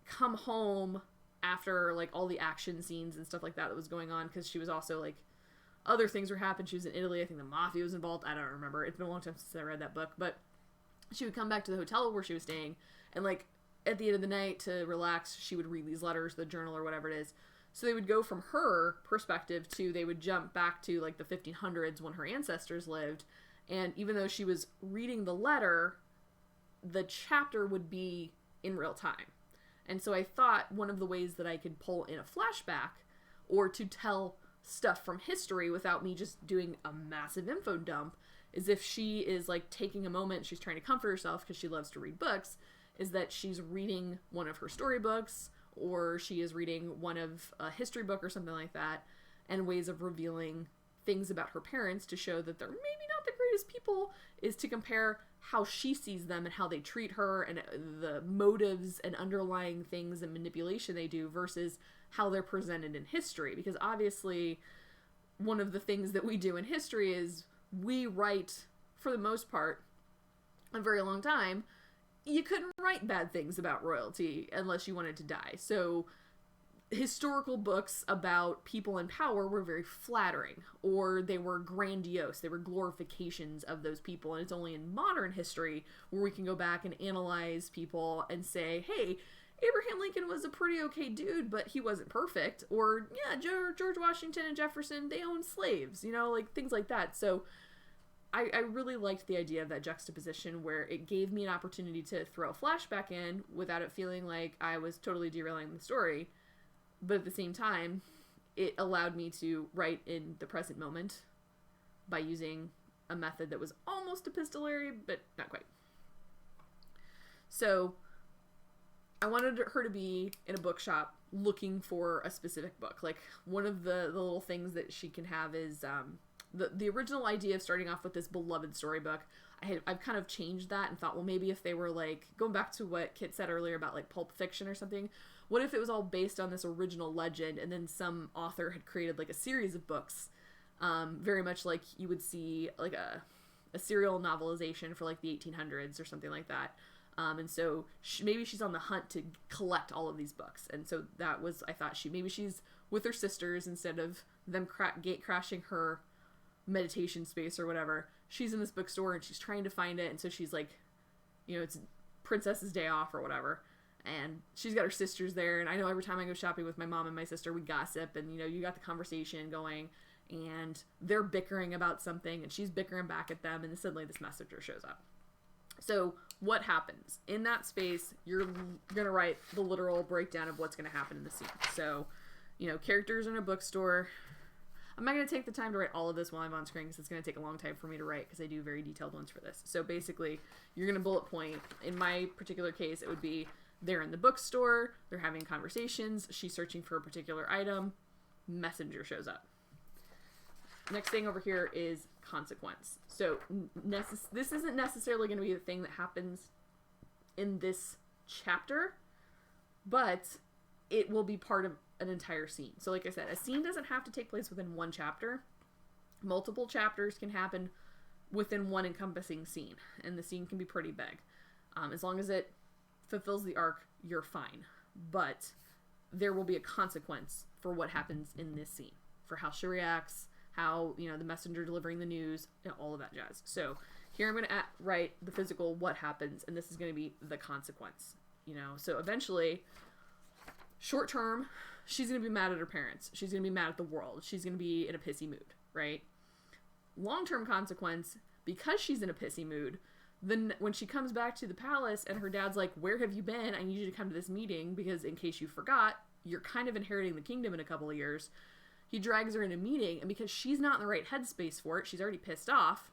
come home after like all the action scenes and stuff like that was going on, because she was also like, other things were happening. She was in Italy. I think the mafia was involved. I don't remember. It's been a long time since I read that book. But she would come back to the hotel where she was staying, and like at the end of the night to relax, she would read these letters, the journal or whatever it is. So they would go from her perspective to, they would jump back to like the 1500s when her ancestors lived. And even though she was reading the letter, the chapter would be in real time. And so I thought one of the ways that I could pull in a flashback, or to tell stuff from history without me just doing a massive info dump, is if she is like taking a moment, she's trying to comfort herself because she loves to read books, is that she's reading one of her storybooks, or she is reading one of a history book or something like that, and ways of revealing things about her parents to show that they're maybe not the greatest people, is to compare how she sees them and how they treat her, and the motives and underlying things and manipulation they do versus how they're presented in history. Because obviously one of the things that we do in history is we write, for the most part, a very long time, you couldn't write bad things about royalty unless you wanted to die. So historical books about people in power were very flattering, or they were grandiose. They were glorifications of those people. And it's only in modern history where we can go back and analyze people and say, hey, Abraham Lincoln was a pretty okay dude, but he wasn't perfect. Or, yeah, George Washington and Jefferson, they owned slaves, you know, like things like that. So I really liked the idea of that juxtaposition, where it gave me an opportunity to throw a flashback in without it feeling like I was totally derailing the story. But at the same time, it allowed me to write in the present moment by using a method that was almost epistolary, but not quite. So I wanted her to be in a bookshop looking for a specific book. Like, one of the little things that she can have is the original idea of starting off with this beloved storybook. I've kind of changed that and thought, well, maybe if they were like, going back to what Kit said earlier about like Pulp Fiction or something, what if it was all based on this original legend, and then some author had created like a series of books, very much like you would see like a serial novelization for like the 1800s or something like that. And so maybe she's on the hunt to collect all of these books. And so that was, I thought maybe she's with her sisters instead of them gate crashing her meditation space or whatever. She's in this bookstore and she's trying to find it. And so she's like, you know, it's Princess's Day Off or whatever. And she's got her sisters there. And I know every time I go shopping with my mom and my sister, we gossip. And, you know, you got the conversation going. And they're bickering about something. And she's bickering back at them. And then suddenly this messenger shows up. So what happens? In that space, you're going to write the literal breakdown of what's going to happen in the scene. So, you know, characters in a bookstore. I'm not going to take the time to write all of this while I'm on screen because it's going to take a long time for me to write because I do very detailed ones for this. So basically, you're going to bullet point. In my particular case, it would be they're in the bookstore, they're having conversations, she's searching for a particular item, messenger shows up. Next thing over here is consequence. So this isn't necessarily going to be the thing that happens in this chapter, but it will be part of an entire scene. So like I said, a scene doesn't have to take place within one chapter. Multiple chapters can happen within one encompassing scene, and the scene can be pretty big. As long as it fulfills the arc, you're fine. But there will be a consequence for what happens in this scene, for how she reacts, how, you know, the messenger delivering the news, you know, all of that jazz. So here I'm going to write the physical what happens, and this is going to be the consequence. You know, so eventually, short term, she's going to be mad at her parents. She's going to be mad at the world. She's going to be in a pissy mood, right? Long-term consequence, because she's in a pissy mood, then when she comes back to the palace and her dad's like, where have you been? I need you to come to this meeting because in case you forgot, you're kind of inheriting the kingdom in a couple of years. He drags her in a meeting, and because she's not in the right headspace for it, she's already pissed off,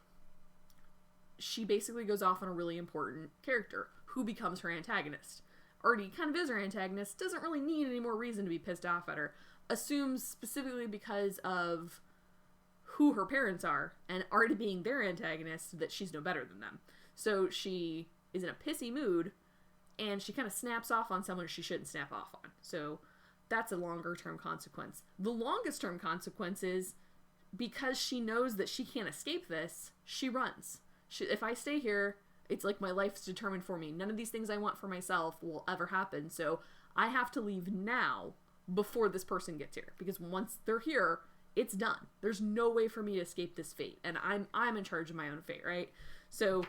she basically goes off on a really important character who becomes her antagonist. Already kind of is her antagonist, doesn't really need any more reason to be pissed off at her, assumes specifically because of who her parents are and already being their antagonist that she's no better than them. So she is in a pissy mood and she kind of snaps off on someone she shouldn't snap off on. So that's a longer term consequence. The longest term consequence is because she knows that she can't escape this, she runs. If I stay here, it's like my life's determined for me. None of these things I want for myself will ever happen. So I have to leave now before this person gets here. Because once they're here, it's done. There's no way for me to escape this fate. And I'm in charge of my own fate, right? So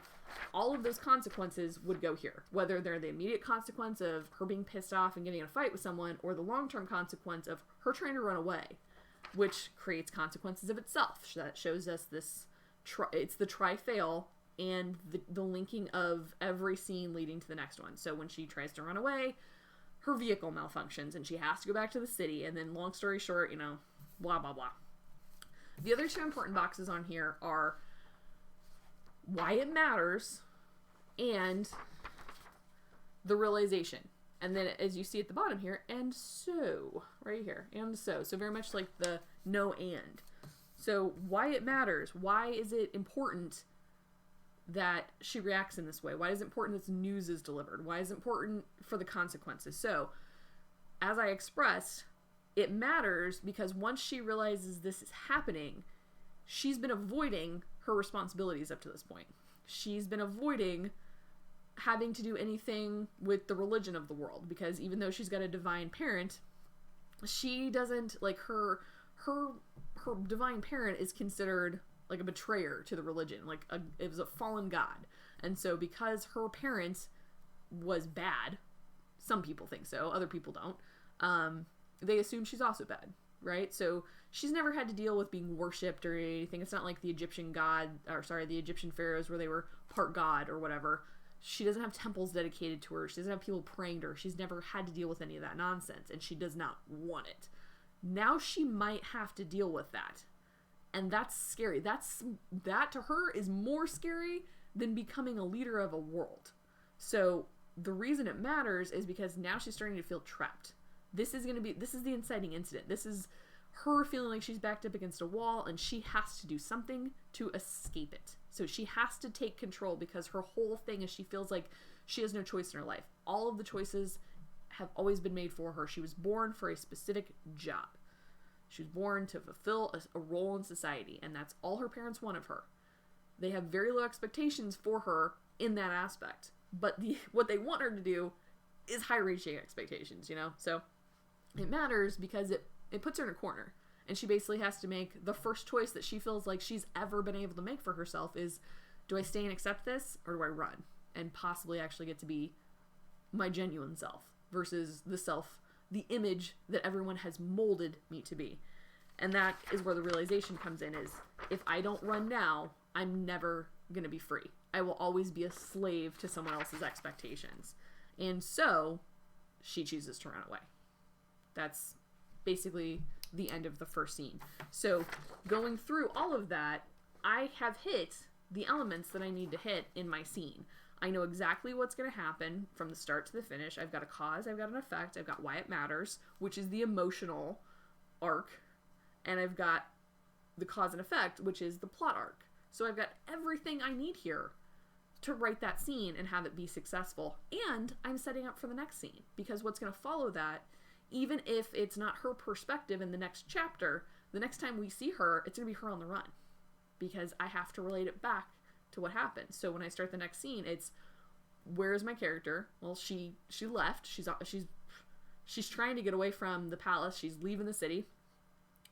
all of those consequences would go here. Whether they're the immediate consequence of her being pissed off and getting in a fight with someone, or the long-term consequence of her trying to run away, which creates consequences of itself. That shows us this, it's the try-fail and the linking of every scene leading to the next one. So when she tries to run away, her vehicle malfunctions and she has to go back to the city, and then long story short, blah, blah, blah. The other two important boxes on here are why it matters and the realization. And then as you see at the bottom here, and so, right here, and so. So very much like the no and. So why it matters. Why is it important that she reacts in this way? Why is it important that news is delivered? Why is it important for the consequences? So, as I expressed, it matters because once she realizes this is happening, she's been avoiding her responsibilities up to this point. She's been avoiding having to do anything with the religion of the world, because even though she's got a divine parent, she doesn't, like, her divine parent is considered like a betrayer to the religion, it was a fallen god. And so because her parent was bad, some people think so, other people don't, they assume she's also bad, right? So she's never had to deal with being worshipped or anything. It's not like the Egyptian pharaohs where they were part god or whatever. She doesn't have temples dedicated to her. She doesn't have people praying to her. She's never had to deal with any of that nonsense, and she does not want it. Now she might have to deal with that. And that's scary. That to her is more scary than becoming a leader of a world. So the reason it matters is because now she's starting to feel trapped. This is the inciting incident. This is her feeling like she's backed up against a wall, and she has to do something to escape it. So she has to take control, because her whole thing is she feels like she has no choice in her life. All of the choices have always been made for her. She was born for a specific job. She was born to fulfill a role in society, and that's all her parents want of her. They have very low expectations for her in that aspect, but what they want her to do is high-reaching expectations, So it matters because it puts her in a corner, and she basically has to make the first choice that she feels like she's ever been able to make for herself is, do I stay and accept this, or do I run and possibly actually get to be my genuine self versus the image that everyone has molded me to be? And that is where the realization comes in, is if I don't run now, I'm never going to be free. I will always be a slave to someone else's expectations. And so she chooses to run away. That's basically the end of the first scene. So going through all of that, I have hit the elements that I need to hit in my scene. I know exactly what's going to happen from the start to the finish. I've got a cause, I've got an effect, I've got why it matters, which is the emotional arc, and I've got the cause and effect, which is the plot arc. So I've got everything I need here to write that scene and have it be successful. And I'm setting up for the next scene, because what's going to follow that, even if it's not her perspective in the next chapter, the next time we see her, it's going to be her on the run, because I have to relate it back to what happened. So when I start the next scene, it's, where is my character? Well, she left. She's trying to get away from the palace. She's leaving the city.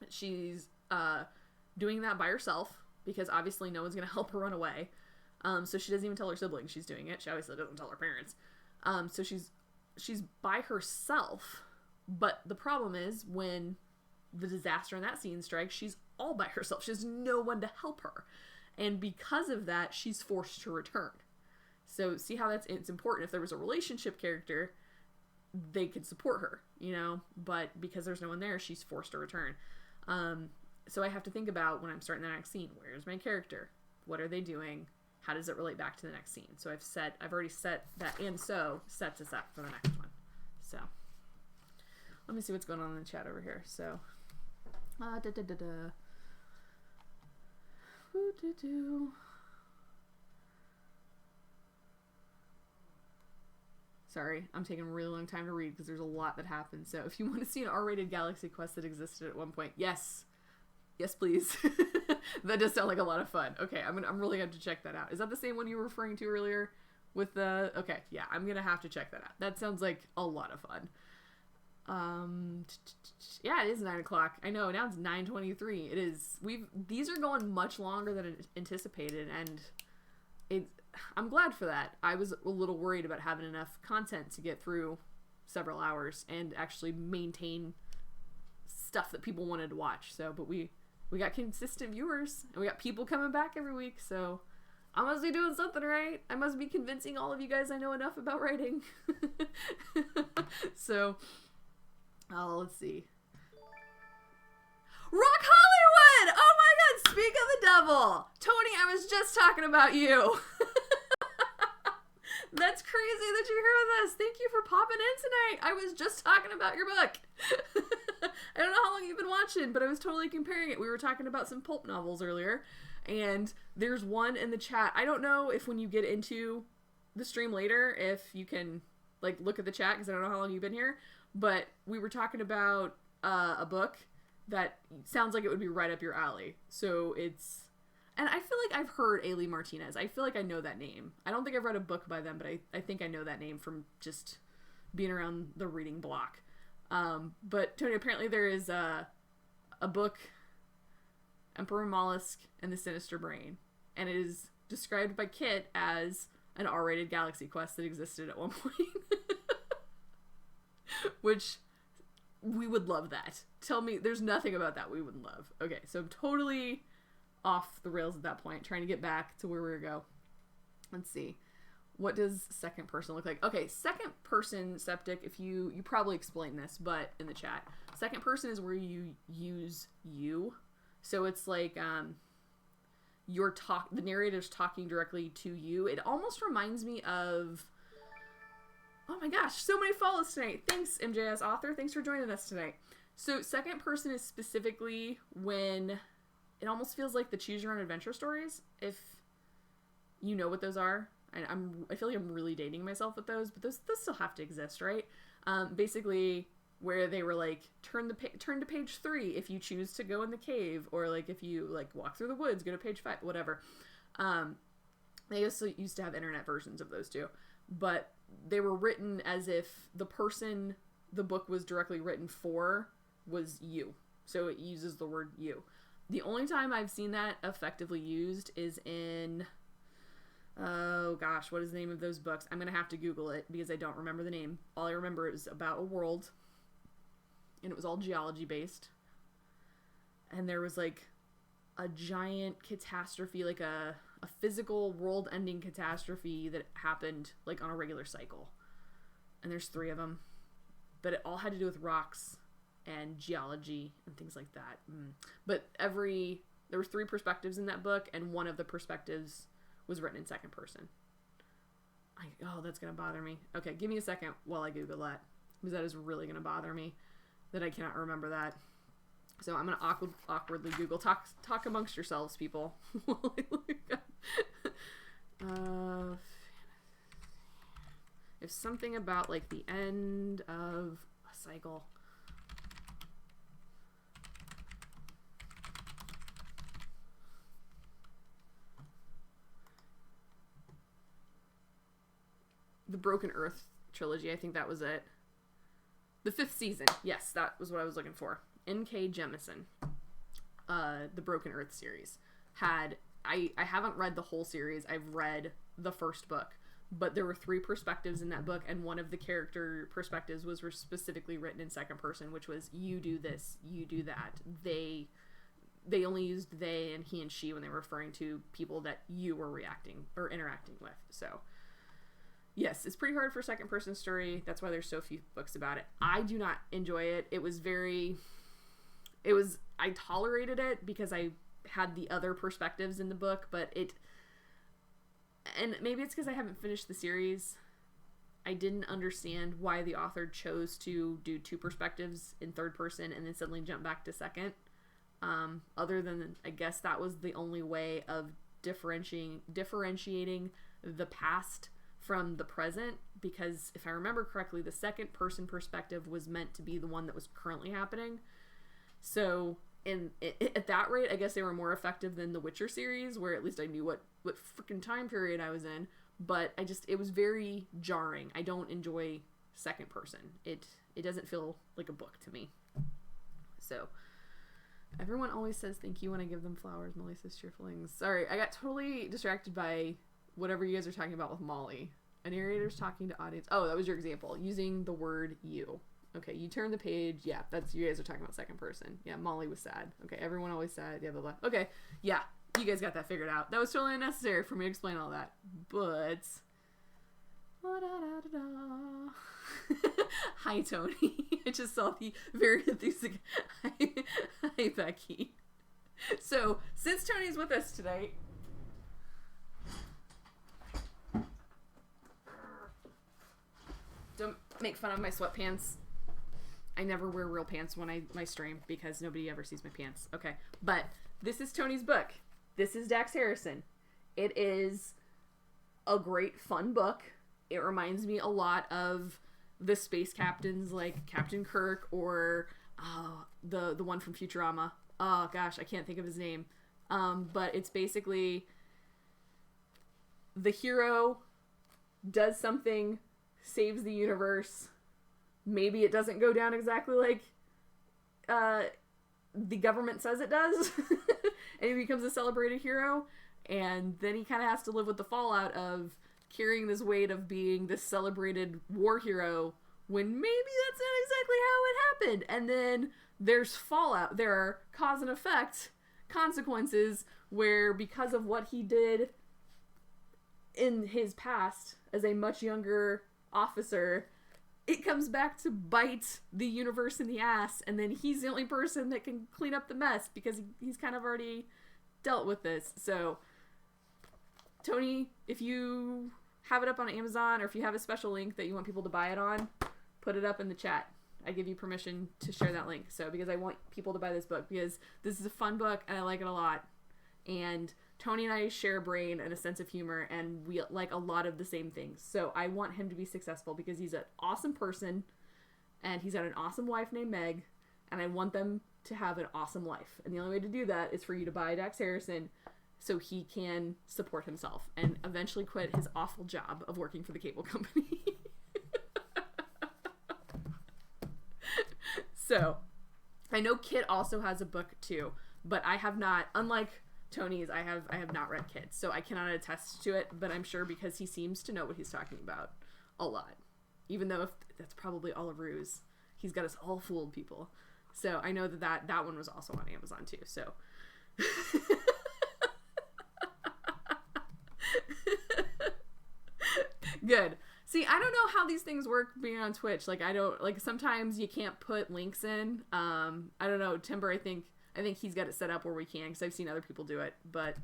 She's doing that by herself, because obviously no one's going to help her run away. So she doesn't even tell her siblings she's doing it. She obviously doesn't tell her parents. So she's by herself. But the problem is, when the disaster in that scene strikes, she's all by herself. She has no one to help her. And because of that, she's forced to return. So see how it's important. If there was a relationship character, they could support her, but because there's no one there, she's forced to return. So I have to think about, when I'm starting the next scene, where's my character? What are they doing? How does it relate back to the next scene? So I've already set that, and so sets us up for the next one. So let me see what's going on in the chat over here. So, Sorry, I'm taking a really long time to read because there's a lot that happens. So if you want to see an R-rated Galaxy Quest that existed at one point, yes, Yes, please. That does sound like a lot of fun. Okay, I'm really going to have to check that out. Is that the same one you were referring to earlier with the... Okay, yeah, I'm going to have to check that out. That sounds like a lot of fun. Yeah, it is 9 o'clock. I know, now it's 9:23. It is. These are going much longer than anticipated, and I'm glad for that. I was a little worried about having enough content to get through several hours and actually maintain stuff that people wanted to watch. So, but we got consistent viewers, and we got people coming back every week, so I must be doing something right. I must be convincing all of you guys I know enough about writing. So, let's see. Rock Hollywood! Oh my god, speak of the devil! Tony, I was just talking about you. That's crazy that you're here with us. Thank you for popping in tonight. I was just talking about your book. I don't know how long you've been watching, but I was totally comparing it. We were talking about some pulp novels earlier, and there's one in the chat. I don't know if when you get into the stream later, if you can like look at the chat, because I don't know how long you've been here, but we were talking about a book that sounds like it would be right up your alley. So it's... And I feel like I've heard Ailey Martinez. I feel like I know that name. I don't think I've read a book by them, but I think I know that name from just being around the reading block. But Tony, apparently there is a book, Emperor Mollusk and the Sinister Brain, and it is described by Kit as an R-rated Galaxy Quest that existed at one point. Which, we would love that. Tell me, there's nothing about that we wouldn't love. Okay, so I'm totally off the rails at that point, trying to get back to where we go. Let's see. What does second person look like? Okay, second person septic, if you probably explained this, but in the chat. Second person is where you use you. So it's like the narrator's talking directly to you. It almost reminds me of... Oh my gosh, so many follows tonight. Thanks, MJS author. Thanks for joining us tonight. So second person is specifically when... It almost feels like the choose your own adventure stories, if you know what those are. I feel like I'm really dating myself with those, but those still have to exist, right? Basically, where they were like, turn to page 3 if you choose to go in the cave, or like if you like walk through the woods, go to page 5, whatever. They also used to have internet versions of those too, but they were written as if the person the book was directly written for was you. So it uses the word you. The only time I've seen that effectively used is in, oh gosh, what is the name of those books? I'm going to have to Google it because I don't remember the name. All I remember, it was about a world, and it was all geology based. And there was like a giant catastrophe, like a physical world ending catastrophe that happened like on a regular cycle. And there's 3 of them, but it all had to do with rocks and geology and things like that. But there were 3 perspectives in that book, and one of the perspectives was written in second person. Oh, that's gonna bother me. Okay, give me a second while I Google that, because that is really gonna bother me that I cannot remember that. So I'm gonna awkwardly Google. Talk amongst yourselves, people. If something about like the end of a cycle. The Broken Earth trilogy, I think that was it. The 5th season. Yes, that was what I was looking for. N.K. Jemisin. The Broken Earth series. I haven't read the whole series. I've read the first book. But there were 3 perspectives in that book, and one of the character perspectives was specifically written in second person, which was, you do this, you do that. They only used they and he and she when they were referring to people that you were reacting or interacting with. So... yes, it's pretty hard for second person story. That's why there's so few books about it. I do not enjoy it. I tolerated it because I had the other perspectives in the book, and maybe it's because I haven't finished the series. I didn't understand why the author chose to do 2 perspectives in third person and then suddenly jump back to second. Other than, I guess that was the only way of differentiating the past from the present, because if I remember correctly, the second person perspective was meant to be the one that was currently happening. So and at that rate, I guess they were more effective than the Witcher series, where at least I knew what freaking time period I was in. But it was very jarring. I don't enjoy second person. It doesn't feel like a book to me. So, everyone always says thank you when I give them flowers. Molly says cheerfulings. Sorry, I got totally distracted by whatever you guys are talking about with Molly. A narrator's talking to audience. Oh, that was your example. Using the word you. Okay, you turn the page. Yeah, that's, you guys are talking about second person. Yeah, Molly was sad. Okay, everyone always sad. Yeah, blah, blah. Okay, yeah, you guys got that figured out. That was totally unnecessary for me to explain all that. But... Hi, Tony. I just saw the very enthusiastic... Hi, Becky. So, since Tony's with us today... Don't make fun of my sweatpants. I never wear real pants when I stream because nobody ever sees my pants. Okay. But this is Tony's book. This is Dax Harrison. It is a great, fun book. It reminds me a lot of the space captains like Captain Kirk or the one from Futurama. Oh, gosh, I can't think of his name. But it's basically the hero does something, saves the universe. Maybe it doesn't go down exactly like the government says it does. And he becomes a celebrated hero. And then he kind of has to live with the fallout of carrying this weight of being this celebrated war hero when maybe that's not exactly how it happened. And then there's fallout. There are cause and effect consequences where because of what he did in his past as a much younger officer, it comes back to bite the universe in the ass, and then he's the only person that can clean up the mess because he's kind of already dealt with this. So, Tony, if you have it up on Amazon, or if you have a special link that you want people to buy it on, put it up in the chat. I give you permission to share that link. So, because I want people to buy this book, because this is a fun book, and I like it a lot. And Tony and I share a brain and a sense of humor, and we like a lot of the same things. So I want him to be successful because he's an awesome person, and he's got an awesome wife named Meg, and I want them to have an awesome life. And the only way to do that is for you to buy Dax Harrison so he can support himself and eventually quit his awful job of working for the cable company. So, I know Kit also has a book too, but I have not, unlike Tony's, I have not read Kit's, so I cannot attest to it, but I'm sure because he seems to know what he's talking about a lot. Even though if that's probably all a ruse. He's got us all fooled, people. So I know that one was also on Amazon too, so. Good. See, I don't know how these things work being on Twitch. Like, I don't, like, sometimes you can't put links in. I don't know, Timber, I think he's got it set up where we can, because I've seen other people do it, but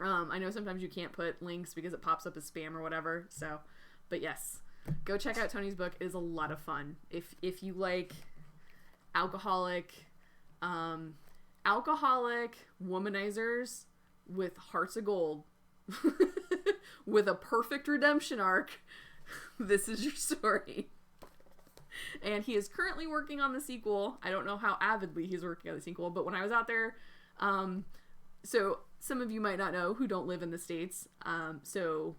I know sometimes you can't put links because it pops up as spam or whatever, so, but yes, go check out Tony's book. It is a lot of fun. If you like alcoholic womanizers with hearts of gold, with a perfect redemption arc, this is your story. And he is currently working on the sequel. I don't know how avidly he's working on the sequel, but when I was out there, so some of you might not know who don't live in the States. So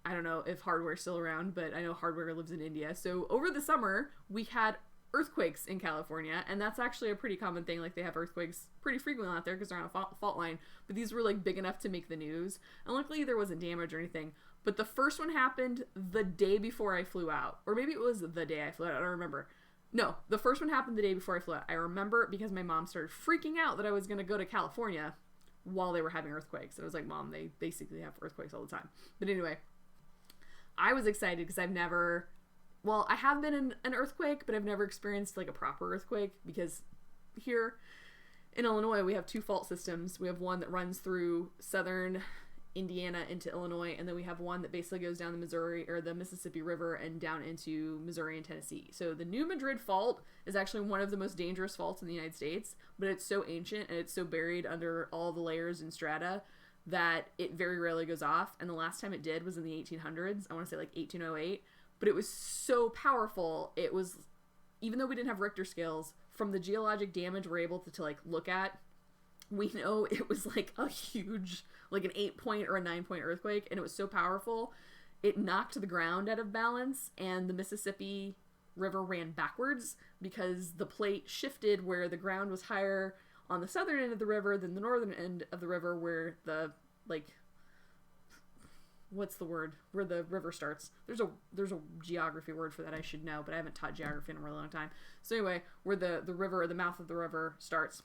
I don't know if Hardware's still around, but I know Hardware lives in India. So over the summer, we had earthquakes in California, and that's actually a pretty common thing. Like, they have earthquakes pretty frequently out there because they're on a fault line, but these were like big enough to make the news, and luckily there wasn't damage or anything. But the first one happened the day before I flew out, or maybe it was the day I flew out, I don't remember. No, the first one happened the day before I flew out. I remember it because my mom started freaking out that I was going to go to California while they were having earthquakes. And I was like, Mom, they basically have earthquakes all the time. But anyway, I was excited because I have been in an earthquake, but I've never experienced like a proper earthquake, because here in Illinois, we have two fault systems. We have one that runs through southern Indiana into Illinois, and then we have one that basically goes down the Missouri or the Mississippi River and down into Missouri and Tennessee. So the New Madrid Fault is actually one of the most dangerous faults in the United States, but it's so ancient and it's so buried under all the layers and strata that it very rarely goes off. And the last time it did was in the 1800s. I want to say like 1808, but it was so powerful. It was, even though we didn't have Richter scales, from the geologic damage we're able to like look at, we know it was like a huge, like an 8-point or a 9-point earthquake, and it was so powerful, it knocked the ground out of balance, and the Mississippi River ran backwards because the plate shifted where the ground was higher on the southern end of the river than the northern end of the river, where the, like, what's the word? Where the river starts. There's a geography word for that I should know, but I haven't taught geography in a really long time. So anyway, where the river, or the mouth of the river starts.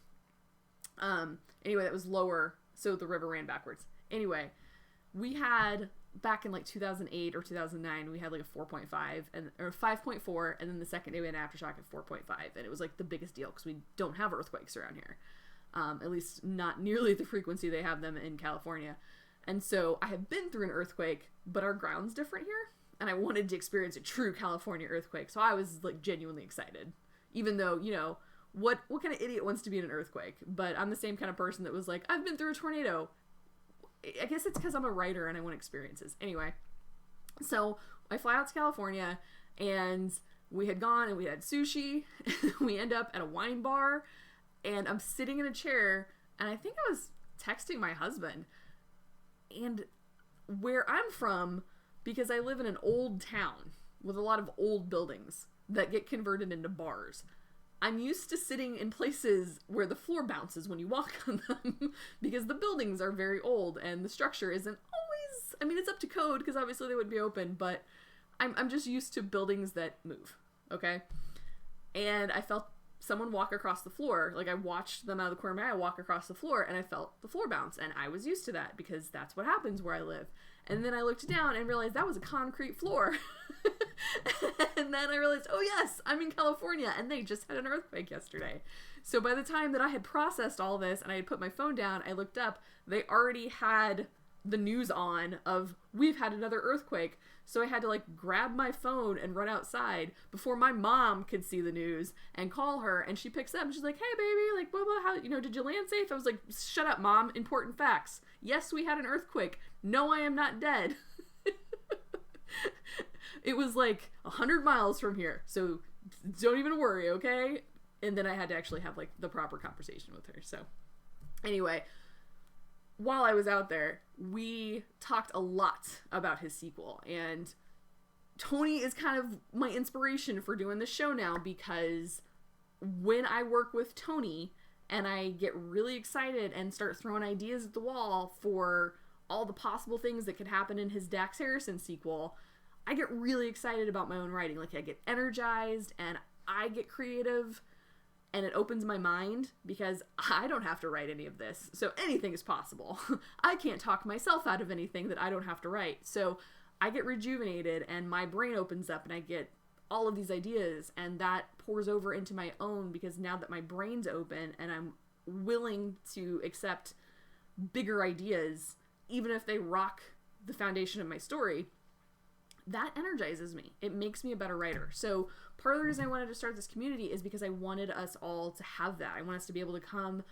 Anyway, that was lower, so the river ran backwards. Anyway, we had, back in like 2008 or 2009, we had like a 4.5 or 5.4, and then the second day we had an aftershock at 4.5, and it was like the biggest deal because we don't have earthquakes around here. At least not nearly the frequency they have them in California. And so I have been through an earthquake, but our ground's different here, and I wanted to experience a true California earthquake, so I was like genuinely excited. Even though, you know, what kind of idiot wants to be in an earthquake? But I'm the same kind of person that was like, I've been through a tornado. I guess it's because I'm a writer and I want experiences. Anyway, so I fly out to California, and we had gone and we had sushi. We end up at a wine bar, and I'm sitting in a chair, and I think I was texting my husband. And where I'm from, because I live in an old town with a lot of old buildings that get converted into bars, I'm used to sitting in places where the floor bounces when you walk on them because the buildings are very old and the structure isn't always, I mean, it's up to code because obviously they wouldn't be open, but I'm just used to buildings that move, okay? And I felt someone walk across the floor. Like, I watched them out of the corner of my eye walk across the floor, and I felt the floor bounce, and I was used to that because that's what happens where I live. And then I looked down and realized that was a concrete floor. And then I realized, oh yes, I'm in California, and they just had an earthquake yesterday. So by the time that I had processed all this and I had put my phone down, I looked up, they already had the news on of, we've had another earthquake. So I had to like grab my phone and run outside before my mom could see the news and call her, and she picks up and she's like, hey baby, like blah blah, how, you know, did you land safe? I was like, shut up mom, important facts. Yes, we had an earthquake. No, I am not dead. It was like 100 miles from here, so don't even worry, okay? And then I had to actually have like the proper conversation with her. So anyway, while I was out there, we talked a lot about his sequel, and Tony is kind of my inspiration for doing this show now, because when I work with Tony and I get really excited and start throwing ideas at the wall for all the possible things that could happen in his Dax Harrison sequel, I get really excited about my own writing. Like, I get energized and I get creative, and it opens my mind because I don't have to write any of this. So anything is possible. I can't talk myself out of anything that I don't have to write. So I get rejuvenated and my brain opens up and I get all of these ideas, and that pours over into my own, because now that my brain's open and I'm willing to accept bigger ideas, even if they rock the foundation of my story, that energizes me. It makes me a better writer. So part of the reason I wanted to start this community is because I wanted us all to have that. I want us to be able to come,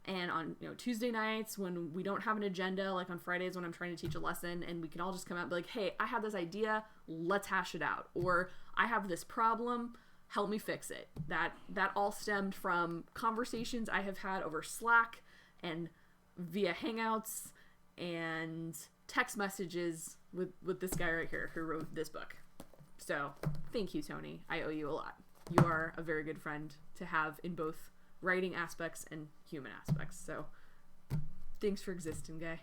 and on, you know, Tuesday nights when we don't have an agenda, like on Fridays when I'm trying to teach a lesson, and we can all just come out and be like, hey, I have this idea, let's hash it out. Or I have this problem, help me fix it. That all stemmed from conversations I have had over Slack and via Hangouts and text messages with this guy right here who wrote this book. So thank you, Tony. I owe you a lot. You are a very good friend to have in both writing aspects and human aspects. So thanks for existing, guy.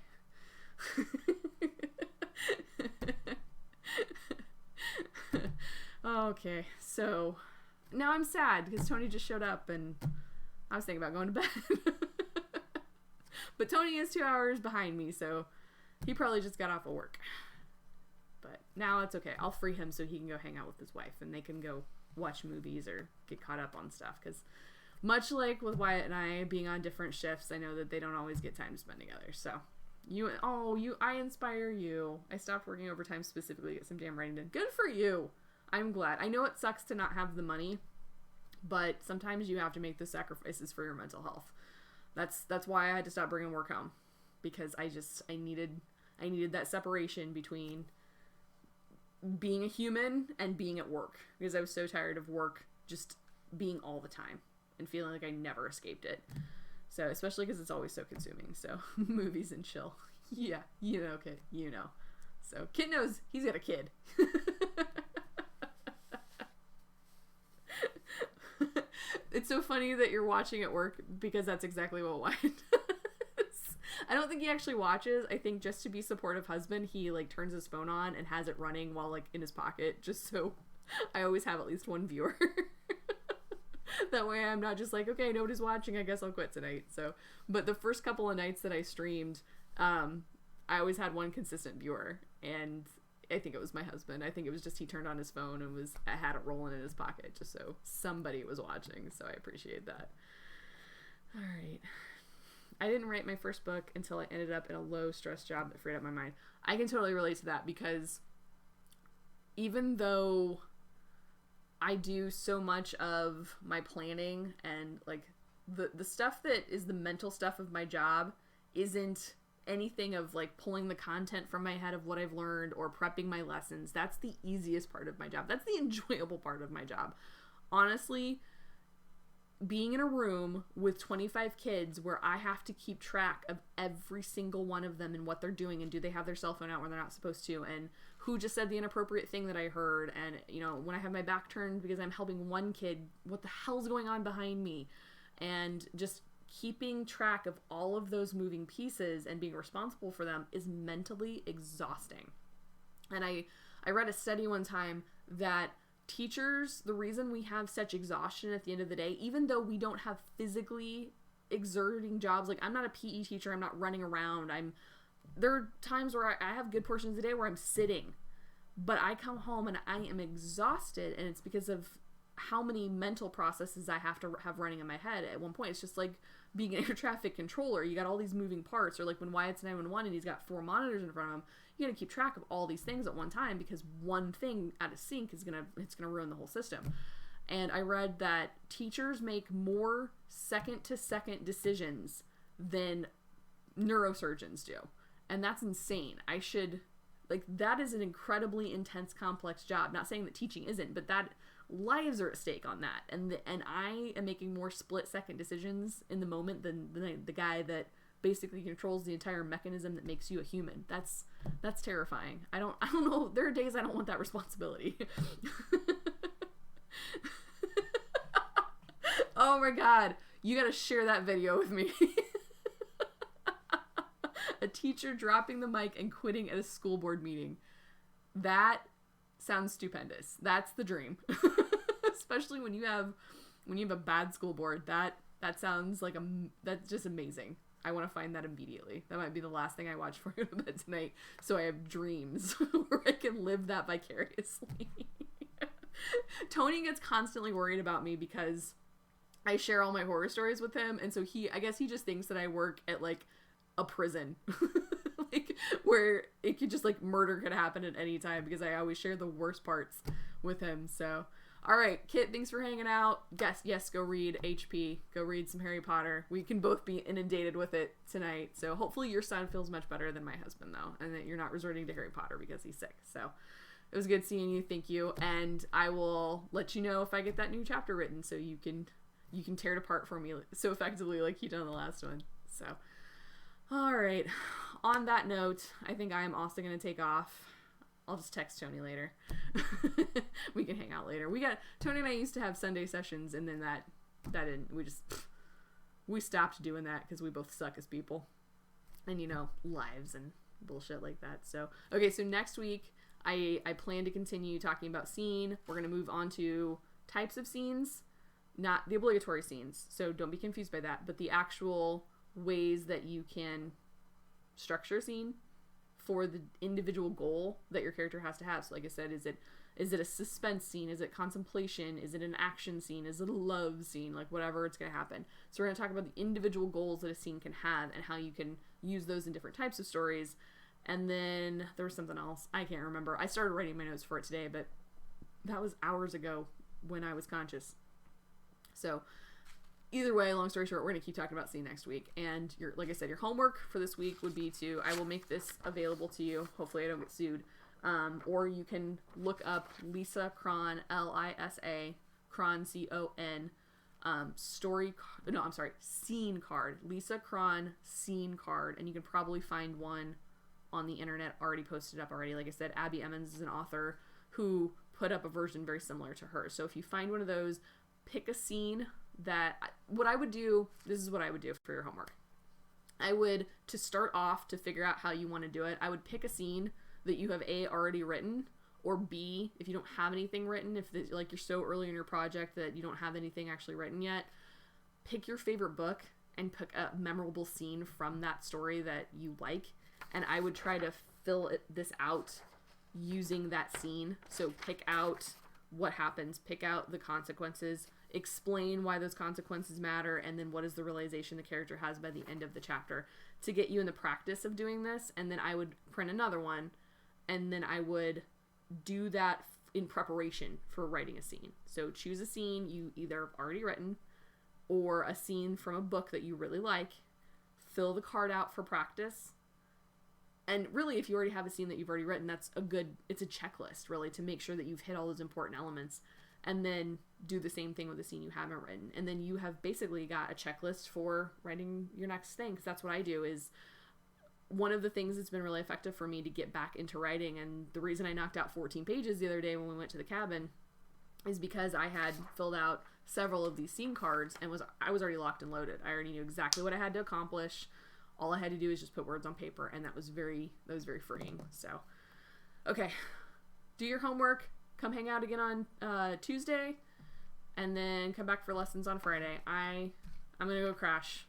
Okay, so now I'm sad because Tony just showed up and I was thinking about going to bed. But Tony is 2 hours behind me, so he probably just got off of work. But now it's okay. I'll free him so he can go hang out with his wife and they can go watch movies or get caught up on stuff. Because much like with Wyatt and I being on different shifts, I know that they don't always get time to spend together. So I inspire you. I stopped working overtime specifically to get some damn writing done. Good for you. I'm glad. I know it sucks to not have the money, but sometimes you have to make the sacrifices for your mental health. That's why I had to stop bringing work home, because I needed that separation between being a human and being at work, because I was so tired of work just being all the time. and feeling like I never escaped it. So, especially because it's always so consuming. So, movies and chill. Yeah, you know, kid, you know. So, kid knows he's got a kid. It's so funny that you're watching at work because that's exactly what Wyatt does. I don't think he actually watches. I think just to be supportive husband, he like turns his phone on and has it running while like in his pocket, just so I always have at least one viewer. That way I'm not just like, okay, nobody's watching, I guess I'll quit tonight. So, but the first couple of nights that I streamed, I always had one consistent viewer, and I think it was my husband. I think it was just he turned on his phone and had it rolling in his pocket just so somebody was watching. So I appreciate that. All right. I didn't write my first book until I ended up in a low stress job that freed up my mind. I can totally relate to that because even though I do so much of my planning and like the stuff that is the mental stuff of my job isn't anything of like pulling the content from my head of what I've learned or prepping my lessons. That's the easiest part of my job. That's the enjoyable part of my job. Honestly, being in a room with 25 kids where I have to keep track of every single one of them and what they're doing and do they have their cell phone out when they're not supposed to and who just said the inappropriate thing that I heard, and you know, when I have my back turned because I'm helping one kid, what the hell's going on behind me, and just keeping track of all of those moving pieces and being responsible for them is mentally exhausting. And I read a study one time that teachers, the reason we have such exhaustion at the end of the day, even though we don't have physically exerting jobs, like I'm not a PE teacher, I'm not running around, there are times where I have good portions of the day where I'm sitting, but I come home and I am exhausted, and it's because of how many mental processes I have to have running in my head. At one point, it's just like being an air traffic controller. You got all these moving parts, or like when Wyatt's 911 and he's got 4 monitors in front of him, you got to keep track of all these things at one time because one thing out of sync is gonna ruin the whole system. And I read that teachers make more second-to-second decisions than neurosurgeons do. And that's insane. That is an incredibly intense, complex job. Not saying that teaching isn't, but that lives are at stake on that. And I am making more split-second decisions in the moment than the guy that basically controls the entire mechanism that makes you a human. That's terrifying. I don't know. There are days I don't want that responsibility. Oh my God. You gotta share that video with me. A teacher dropping the mic and quitting at a school board meeting. That sounds stupendous. That's the dream. Especially when you have a bad school board. That sounds like that's just amazing. I want to find that immediately. That might be the last thing I watch before I go to bed tonight, so I have dreams where I can live that vicariously. Tony gets constantly worried about me because I share all my horror stories with him, and so I guess he just thinks that I work at like a prison. Like where it could just like murder could happen at any time because I always share the worst parts with him. So all right, Kit, thanks for hanging out. Yes, go read HP. Go read some Harry Potter. We can both be inundated with it tonight. So hopefully your son feels much better than my husband, though, and that you're not resorting to Harry Potter because he's sick. So it was good seeing you. Thank you. And I will let you know if I get that new chapter written so you can tear it apart for me so effectively like you done the last one. So, all right. On that note, I think I am also going to take off. I'll just text Tony later. We can hang out later. Tony and I used to have Sunday sessions, and then that didn't. We stopped doing that because we both suck as people, and lives and bullshit like that. So okay, so next week I plan to continue talking about scene. We're gonna move on to types of scenes, not the obligatory scenes. So don't be confused by that, but the actual ways that you can structure a scene for the individual goal that your character has to have. So like I said, is it a suspense scene? Is it contemplation? Is it an action scene? Is it a love scene? Like whatever, it's going to happen. So we're going to talk about the individual goals that a scene can have and how you can use those in different types of stories. And then there was something else. I can't remember. I started writing my notes for it today, but that was hours ago when I was conscious. So either way, long story short, we're going to keep talking about scene next week. And like I said, your homework for this week would be I will make this available to you. Hopefully I don't get sued. Or you can look up Lisa Cron, Lisa Cron, scene card. Lisa Cron scene card. And you can probably find one on the internet already posted up already. Like I said, Abby Emmons is an author who put up a version very similar to hers. So if you find one of those, pick a scene that, what I would do, this is what I would do for your homework. I would, to start off, to figure out how you want to do it, I would pick a scene that you have A, already written, or B, if you don't have anything written, if like you're so early in your project that you don't have anything actually written yet, pick your favorite book and pick a memorable scene from that story that you like, and I would try to fill this out using that scene. So pick out what happens, pick out the consequences, explain why those consequences matter, and then what is the realization the character has by the end of the chapter to get you in the practice of doing this. And then I would print another one, and then I would do that in preparation for writing a scene. So choose a scene you either have already written or a scene from a book that you really like, fill the card out for practice. And really, if you already have a scene that you've already written, it's a checklist, really, to make sure that you've hit all those important elements. And then do the same thing with a scene you haven't written. And then you have basically got a checklist for writing your next thing. Because that's what I do. Is one of the things that's been really effective for me to get back into writing, and the reason I knocked out 14 pages the other day when we went to the cabin, is because I had filled out several of these scene cards and I was already locked and loaded. I already knew exactly what I had to accomplish. All I had to do is just put words on paper, and that was very freeing. So, okay, do your homework. Come hang out again on Tuesday, and then come back for lessons on Friday. I'm gonna go crash.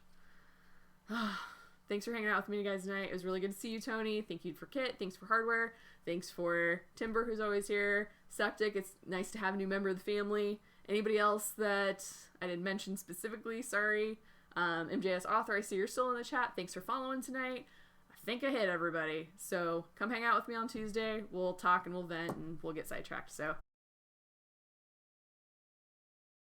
Thanks for hanging out with me guys tonight. It was really good to see you, Tony. Thank you for Kit. Thanks for Hardware. Thanks for Timber, who's always here. Septic, it's nice to have a new member of the family. Anybody else that I didn't mention specifically, sorry. MJS Author, I see you're still in the chat. Thanks for following tonight. I think I hit everybody. So come hang out with me on Tuesday. We'll talk and we'll vent and we'll get sidetracked. So